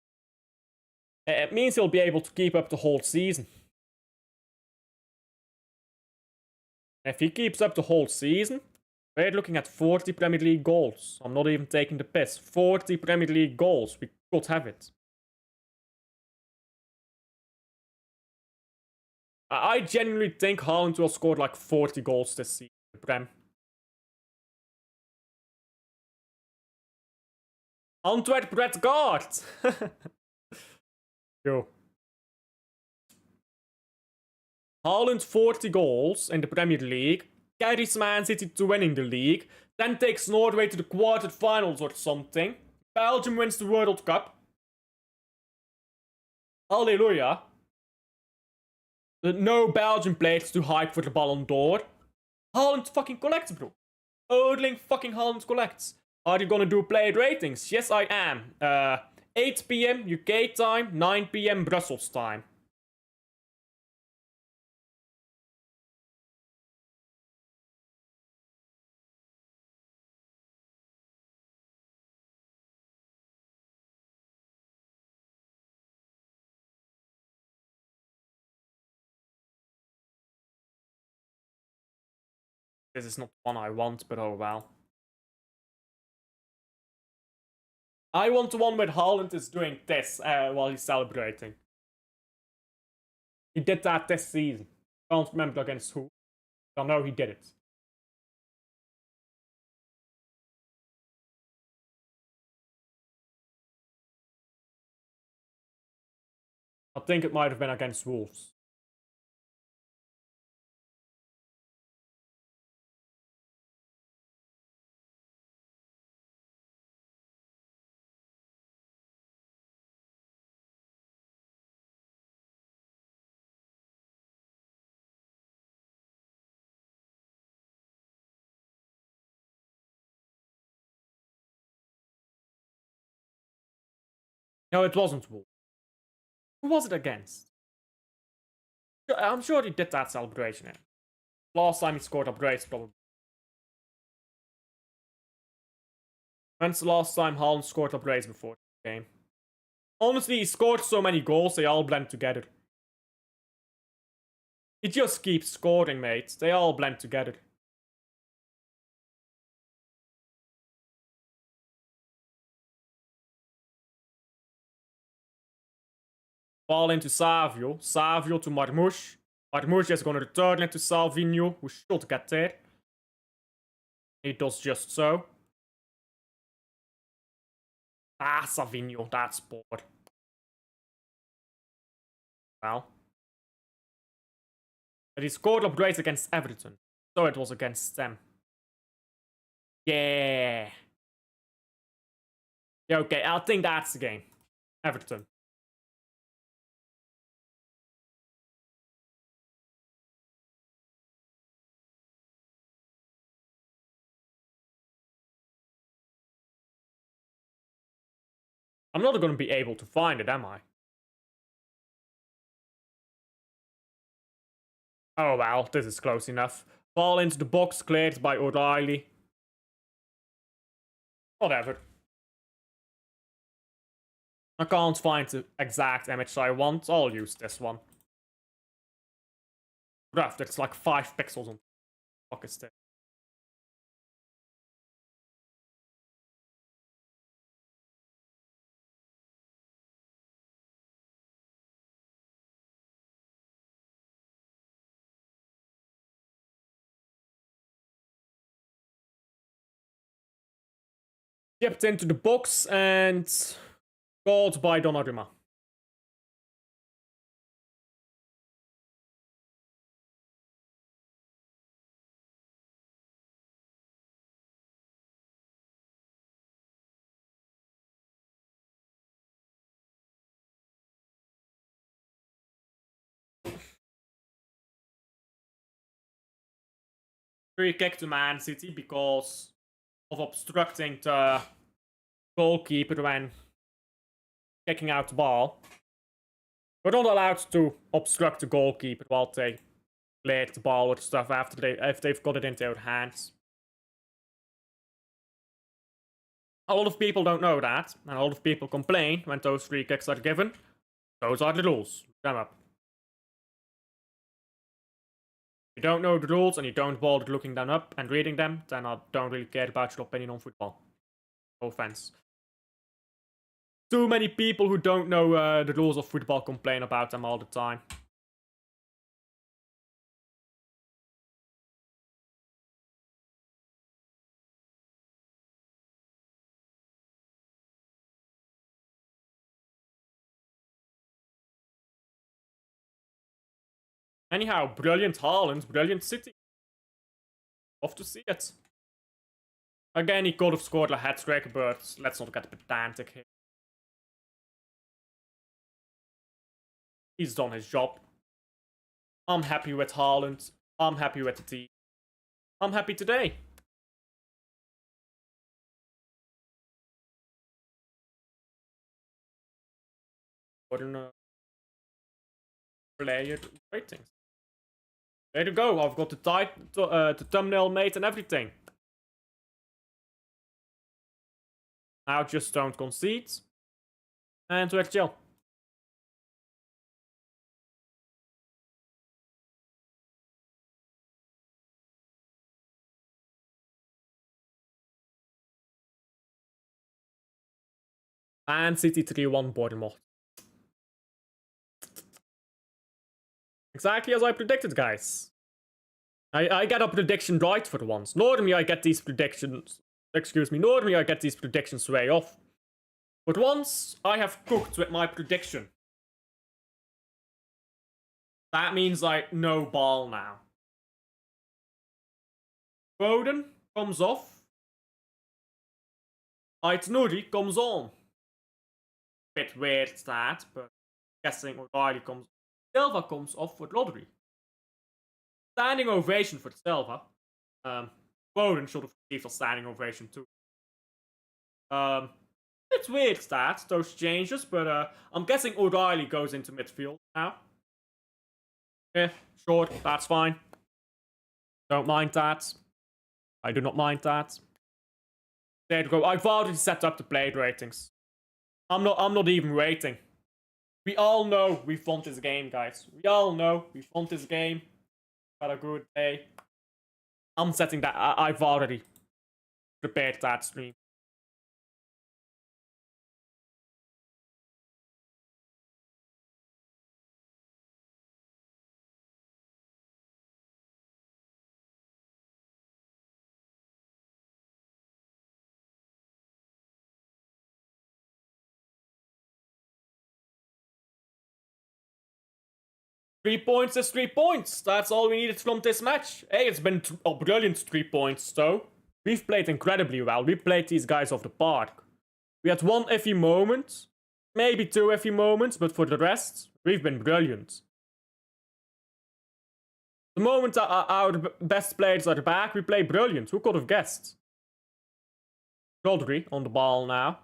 Speaker 1: It means he'll be able to keep up the whole season. If he keeps up the whole season, we're looking at 40 Premier League goals. I'm not even taking the piss. 40 Premier League goals. We could have it. I genuinely think Haaland will score like 40 goals this season, Prem. Antwerp Red Guard! Yo. Haaland 40 goals in the Premier League. Carries Man City to winning the league, then takes Norway to the quarterfinals or something. Belgium wins the World Cup. Hallelujah. No Belgian players too hype for the Ballon d'Or. Haaland fucking collects, bro. Erling fucking Haaland collects. Are you gonna do player ratings? Yes, I am. 8 PM UK time, 9 PM Brussels time. This is not one I want, but oh well. I want the one where Haaland is doing this while he's celebrating. He did that this season. Can't remember against who. I know he did it. I think it might have been against Wolves. No, it wasn't Wolves. Who was it against? I'm sure he did that celebration. Last time he scored a brace, probably. When's the last time Haaland scored a brace before the game? Honestly, he scored so many goals, they all blend together. He just keeps scoring, mate. They all blend together. Ball into Savio. Savio to Marmoush. Marmoush is going to return it to Salvinho, who should get there. He does just so. Ah, Salvinho, that's poor. Well. But he scored upgrades against Everton. So it was against them. Yeah. Yeah, okay, I think that's the game. Everton. I'm not going to be able to find it, am I? Oh well, this is close enough. Ball into the box, cleared by O'Reilly. Whatever. I can't find the exact image I want. I'll use this one. Rough, that's like 5 pixels on the fuck is this? Chipped into the box and goaled by Donnarumma. Free kick to Man City because of obstructing the goalkeeper when kicking out the ball. We're not allowed to obstruct the goalkeeper while they clear the ball or stuff if they've got it in their hands. A lot of people don't know that, and a lot of people complain when those free kicks are given. Those are the rules. Look them up. If you don't know the rules and you don't bother looking them up and reading them, then I don't really care about your opinion on football. No offense. Too many people who don't know the rules of football complain about them all the time. Anyhow, brilliant Haaland, brilliant City. Love to see it. Again, he could have scored a hat-trick, but let's not get pedantic here. He's done his job. I'm happy with Haaland. I'm happy with the team. I'm happy today. What an player ratings. There you go. I've got the thumbnail made and everything. Now just don't concede. And we're chill. Man City 3-1 Bournemouth. Exactly as I predicted, guys. I get a prediction right for once. Normally I get these predictions... Excuse me, normally I get these predictions way off. But once I have cooked with my prediction. That means I know ball now. Foden comes off. Aït-Nouri comes on. Bit weird that, but guessing O'Reilly comes. Silva comes off for Rodri. Standing ovation for Silva. Foden should have received a standing ovation too. It's weird that, those changes, but I'm guessing O'Reilly goes into midfield now. Yeah, sure, that's fine. Don't mind that. I do not mind that. There you go. I've already set up the play ratings. I'm not even waiting. We all know we won this game, guys. We all know we won this game. Had a good day. I'm setting that. I've already prepared that stream. 3 points is 3 points. That's all we needed from this match. Hey, it's been a brilliant 3 points, though. We've played incredibly well. We played these guys off the park. We had 1 iffy moment, maybe 2 iffy moments, but for the rest, we've been brilliant. The moment our best players are back, we play brilliant. Who could have guessed? Rodri on the ball now.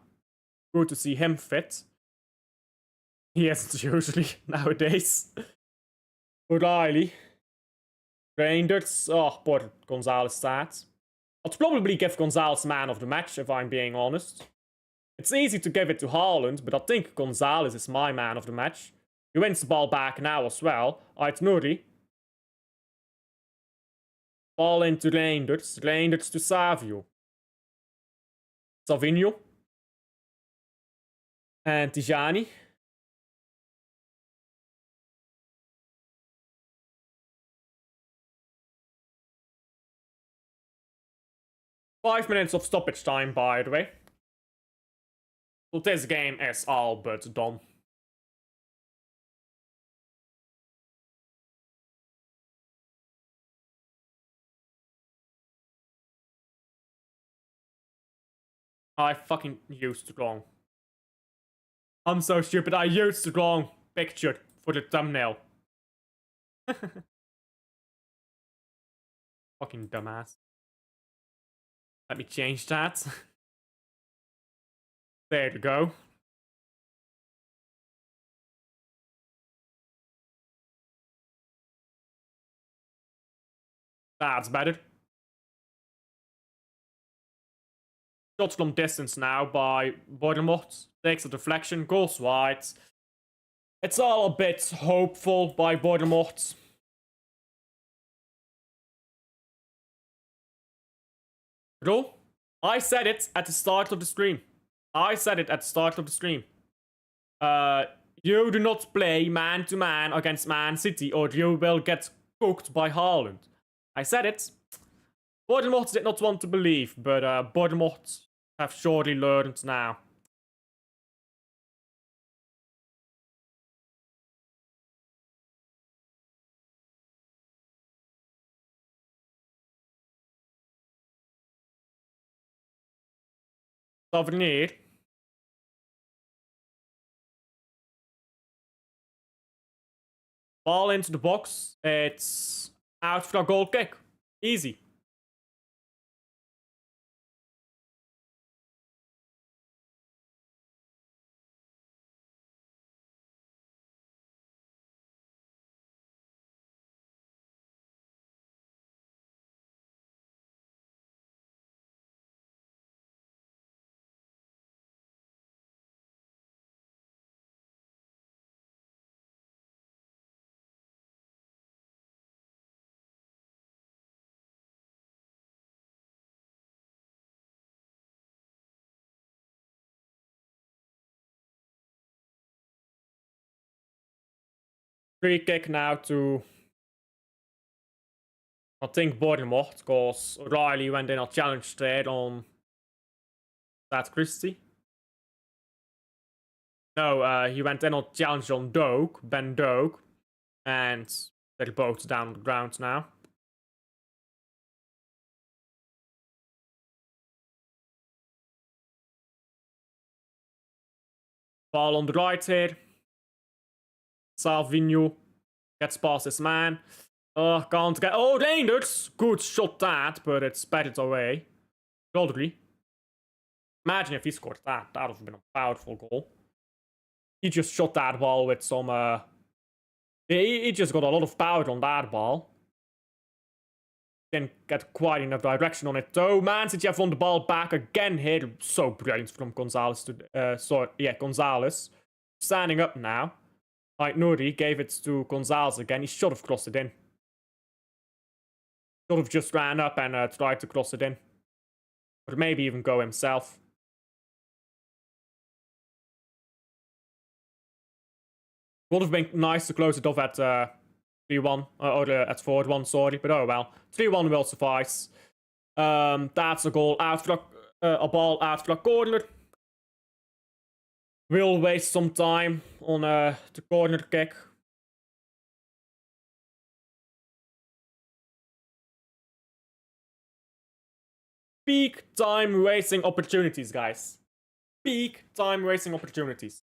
Speaker 1: Good to see him fit. He isn't usually nowadays. O'Reilly. Reinders. Oh, poor Gonzalez stats. I'd probably give Gonzalez man of the match, if I'm being honest. It's easy to give it to Haaland, but I think Gonzalez is my man of the match. He wins the ball back now as well. Ait Nuri. Ball into Reinders. Reinders to Savio. Savinho. And Tijani. Five minutes of stoppage time, by the way. So this game is all but done. I fucking used the wrong. I'm so stupid, I used the wrong picture for the thumbnail. Fucking dumbass. Let me change that. There you go. That's better. Shots from distance now by Bournemouth. Takes a deflection, goes wide. It's all a bit hopeful by Bournemouth. Bro, I said it at the start of the stream. You do not play man-to-man against Man City or you will get cooked by Haaland. I said it. Bournemouth did not want to believe, but Bournemouth have surely learned now. Souvenir. Ball into the box. It's out for a goal kick. Easy. Free kick now to, I think, Bournemouth, because O'Reilly went in a challenge there on that Christie. No, he went in a challenge on Doak, Ben Doak, and they're both down on the ground now. Ball on the right here. Savinho gets past his man. Can't get. Oh, Reinders! Good shot that, but it's batted away. Rodri. Imagine if he scored that. That would have been a powerful goal. He just shot that ball with some. He just got a lot of power on that ball. Didn't get quite enough direction on it though. Man City have won the ball back again here. So brilliant from Gonzalez to. Gonzalez. Standing up now. Ait Nuri gave it to Gonzalez again. He should have crossed it in. Sort of just ran up and tried to cross it in. Or maybe even go himself. Would have been nice to close it off at 3-1, or at 4-1, sorry. But oh well, 3-1 will suffice. That's a goal after a ball after a corner. We'll waste some time on the corner kick. Peak time wasting opportunities, guys. Peak time wasting opportunities.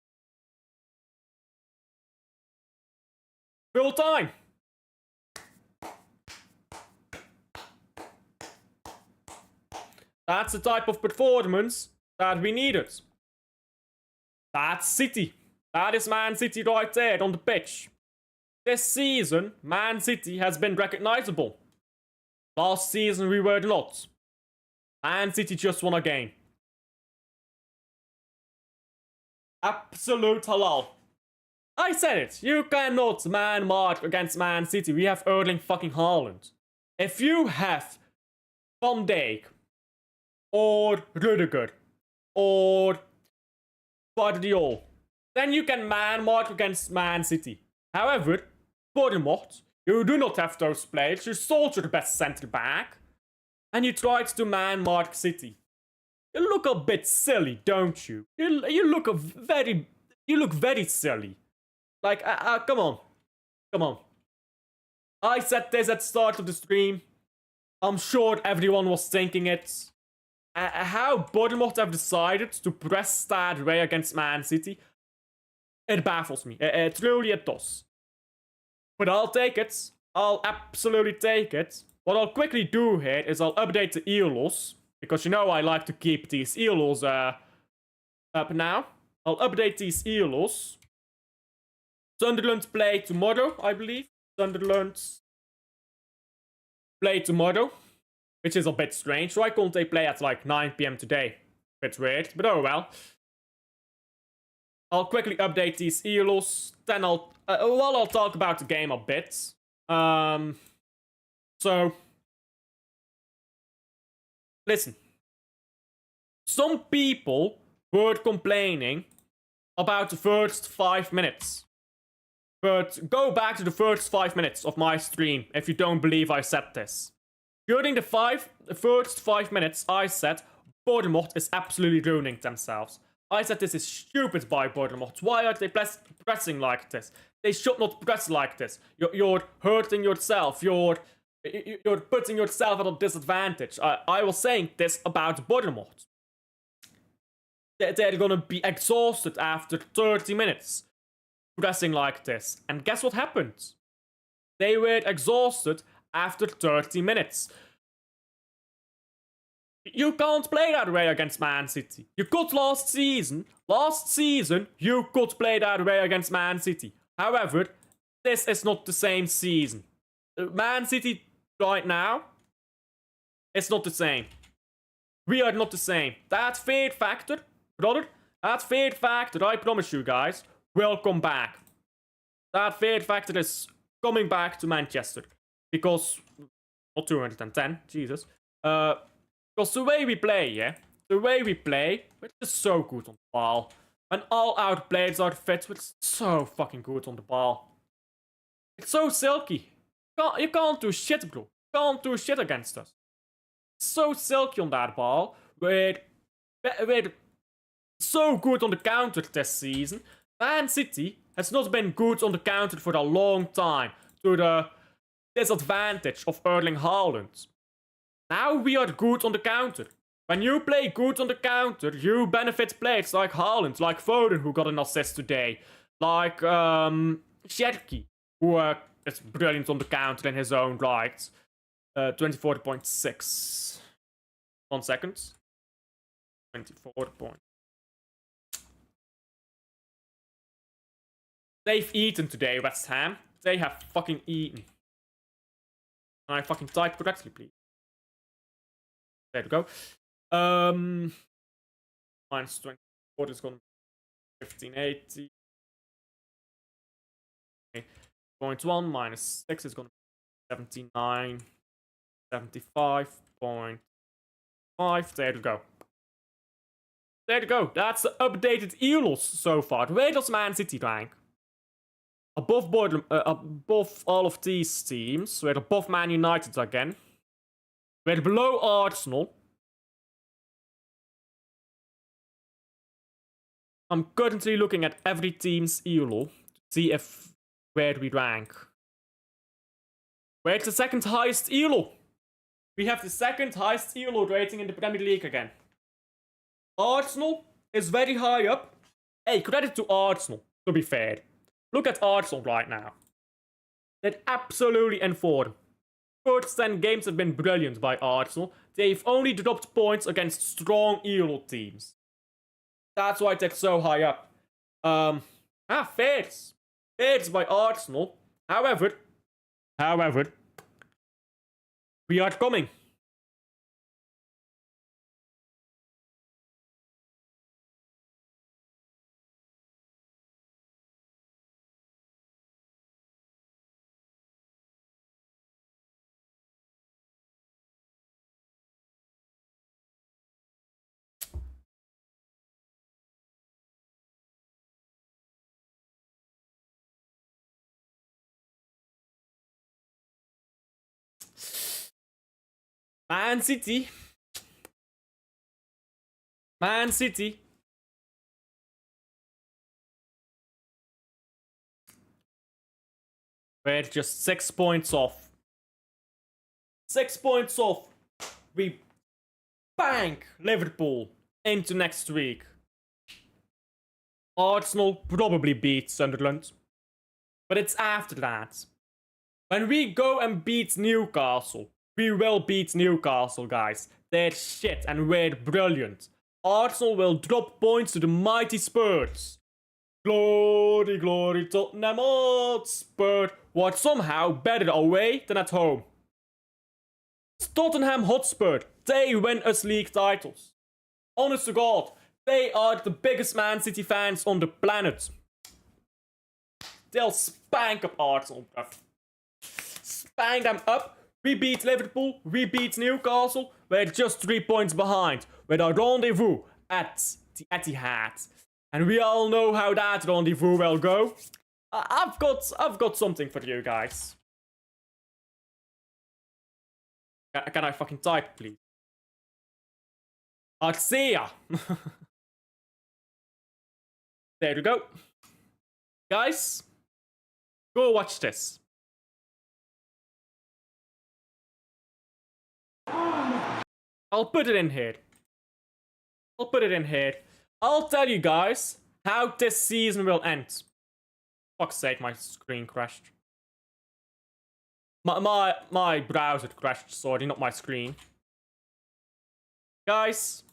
Speaker 1: Full time. That's the type of performance that we needed. That's City. That is Man City right there on the pitch. This season, Man City has been recognizable. Last season we were not. Man City just won a game. Absolute halal. I said it. You cannot man mark against Man City. We have Erling fucking Haaland. If you have Van Dijk or Rudiger or Guardiola, then you can man mark against Man City. However, Bournemouth, you do not have those players. You sold your best centre back, and you tried to man mark City. You look a bit silly, don't you? You look very silly. Like, come on. Come on. I said this at the start of the stream. I'm sure everyone was thinking it. How Bournemouth have decided to press that way against Man City, it baffles me. Truly it does. But I'll take it. I'll absolutely take it. What I'll quickly do here is I'll update the ELOs. Because you know I like to keep these ELOs up now. I'll update these ELOs. Sunderland play tomorrow, I believe. Sunderland play tomorrow. Which is a bit strange. Why can't they play at like 9 PM today? Bit weird, but oh well. I'll quickly update these ELOs. Then I'll talk about the game a bit. So, listen. Some people were complaining about the first 5 minutes. But go back to the first 5 minutes of my stream if you don't believe I said this. During the first 5 minutes, I said Bournemouth is absolutely ruining themselves. I said this is stupid by Bournemouth. Why are they pressing like this? They should not press like this. You're hurting yourself. You're putting yourself at a disadvantage. I was saying this about Bournemouth. They're gonna be exhausted after 30 minutes pressing like this. And guess what happened? They were exhausted after 30 minutes. You can't play that way against Man City. You could last season. Last season, you could play that way against Man City. However, this is not the same season. Man City right now, it's not the same. We are not the same. That fear factor, brother, that fear factor, I promise you guys, will come back. That fear factor is coming back to Manchester. Because, not 210, Jesus. Because the way we play, yeah? The way we play, we're just so good on the ball. When all our players are fit, we're so fucking good on the ball. It's so silky. You can't do shit, bro. You can't do shit against us. It's so silky on that ball. We're so good on the counter this season. Man City has not been good on the counter for a long time. To the disadvantage of Erling Haaland. Now we are good on the counter. When you play good on the counter, you benefit players like Haaland, like Foden, who got an assist today, like Sherky, who is brilliant on the counter in his own right. 24.6. 1 second. 24 point. They've eaten today, West Ham. They have fucking eaten. Can I fucking type correctly, please? There we go. Minus 24 is going to be 1580. 0.1 minus 6 is going to be 79. 75.5. There we go. There you go. That's the updated ELOS so far. Where does Man City rank? Above all of these teams. We're above Man United again. We're below Arsenal. I'm currently looking at every team's ELO to see where we rank. We're the second highest ELO. We have the second highest ELO rating in the Premier League again. Arsenal is very high up. Hey, credit to Arsenal, to be fair. Look at Arsenal right now. They're absolutely in form. First 10 games have been brilliant by Arsenal. They've only dropped points against strong ELO teams. That's why they're so high up. Fairs. Fairs by Arsenal. However, we are coming. Man City. Man City. We're just 6 points off. 6 points off. We bank Liverpool into next week. Arsenal probably beats Sunderland. But it's after that. When we go and beat Newcastle, we will beat Newcastle, guys. They're shit and we're brilliant. Arsenal will drop points to the mighty Spurs. Glory, glory, Tottenham Hotspur. What somehow better away than at home. It's Tottenham Hotspur. They win us league titles. Honest to God, they are the biggest Man City fans on the planet. They'll spank up Arsenal, bruv. Spank them up. We beat Liverpool, we beat Newcastle. We're just 3 points behind with our rendezvous at the Etihad. And we all know how that rendezvous will go. I've got something for you guys. Can I fucking type, please? Arcia. There we go. Guys, go watch this. I'll put it in here. I'll tell you guys how this season will end. Fuck's sake, my screen crashed. My browser crashed, sorry, not my screen. Guys,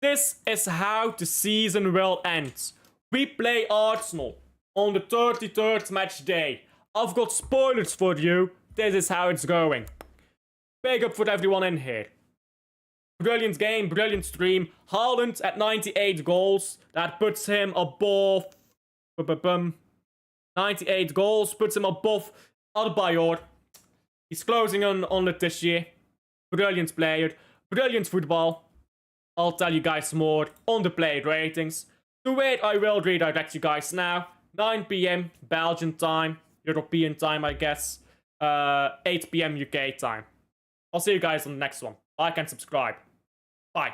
Speaker 1: this is how the season will end. We play Arsenal on the 33rd match day. I've got spoilers for you. This is how it's going. Big up for everyone in here. Brilliant game, brilliant stream. Haaland at 98 goals. That puts him above... 98 goals, puts him above Adebayor. He's closing on it this year. Brilliant player, brilliant football. I'll tell you guys more on the player ratings. To where I will redirect you guys now. 9 PM Belgian time, European time I guess. 8 PM UK time. I'll see you guys on the next one. Like and subscribe. Bye.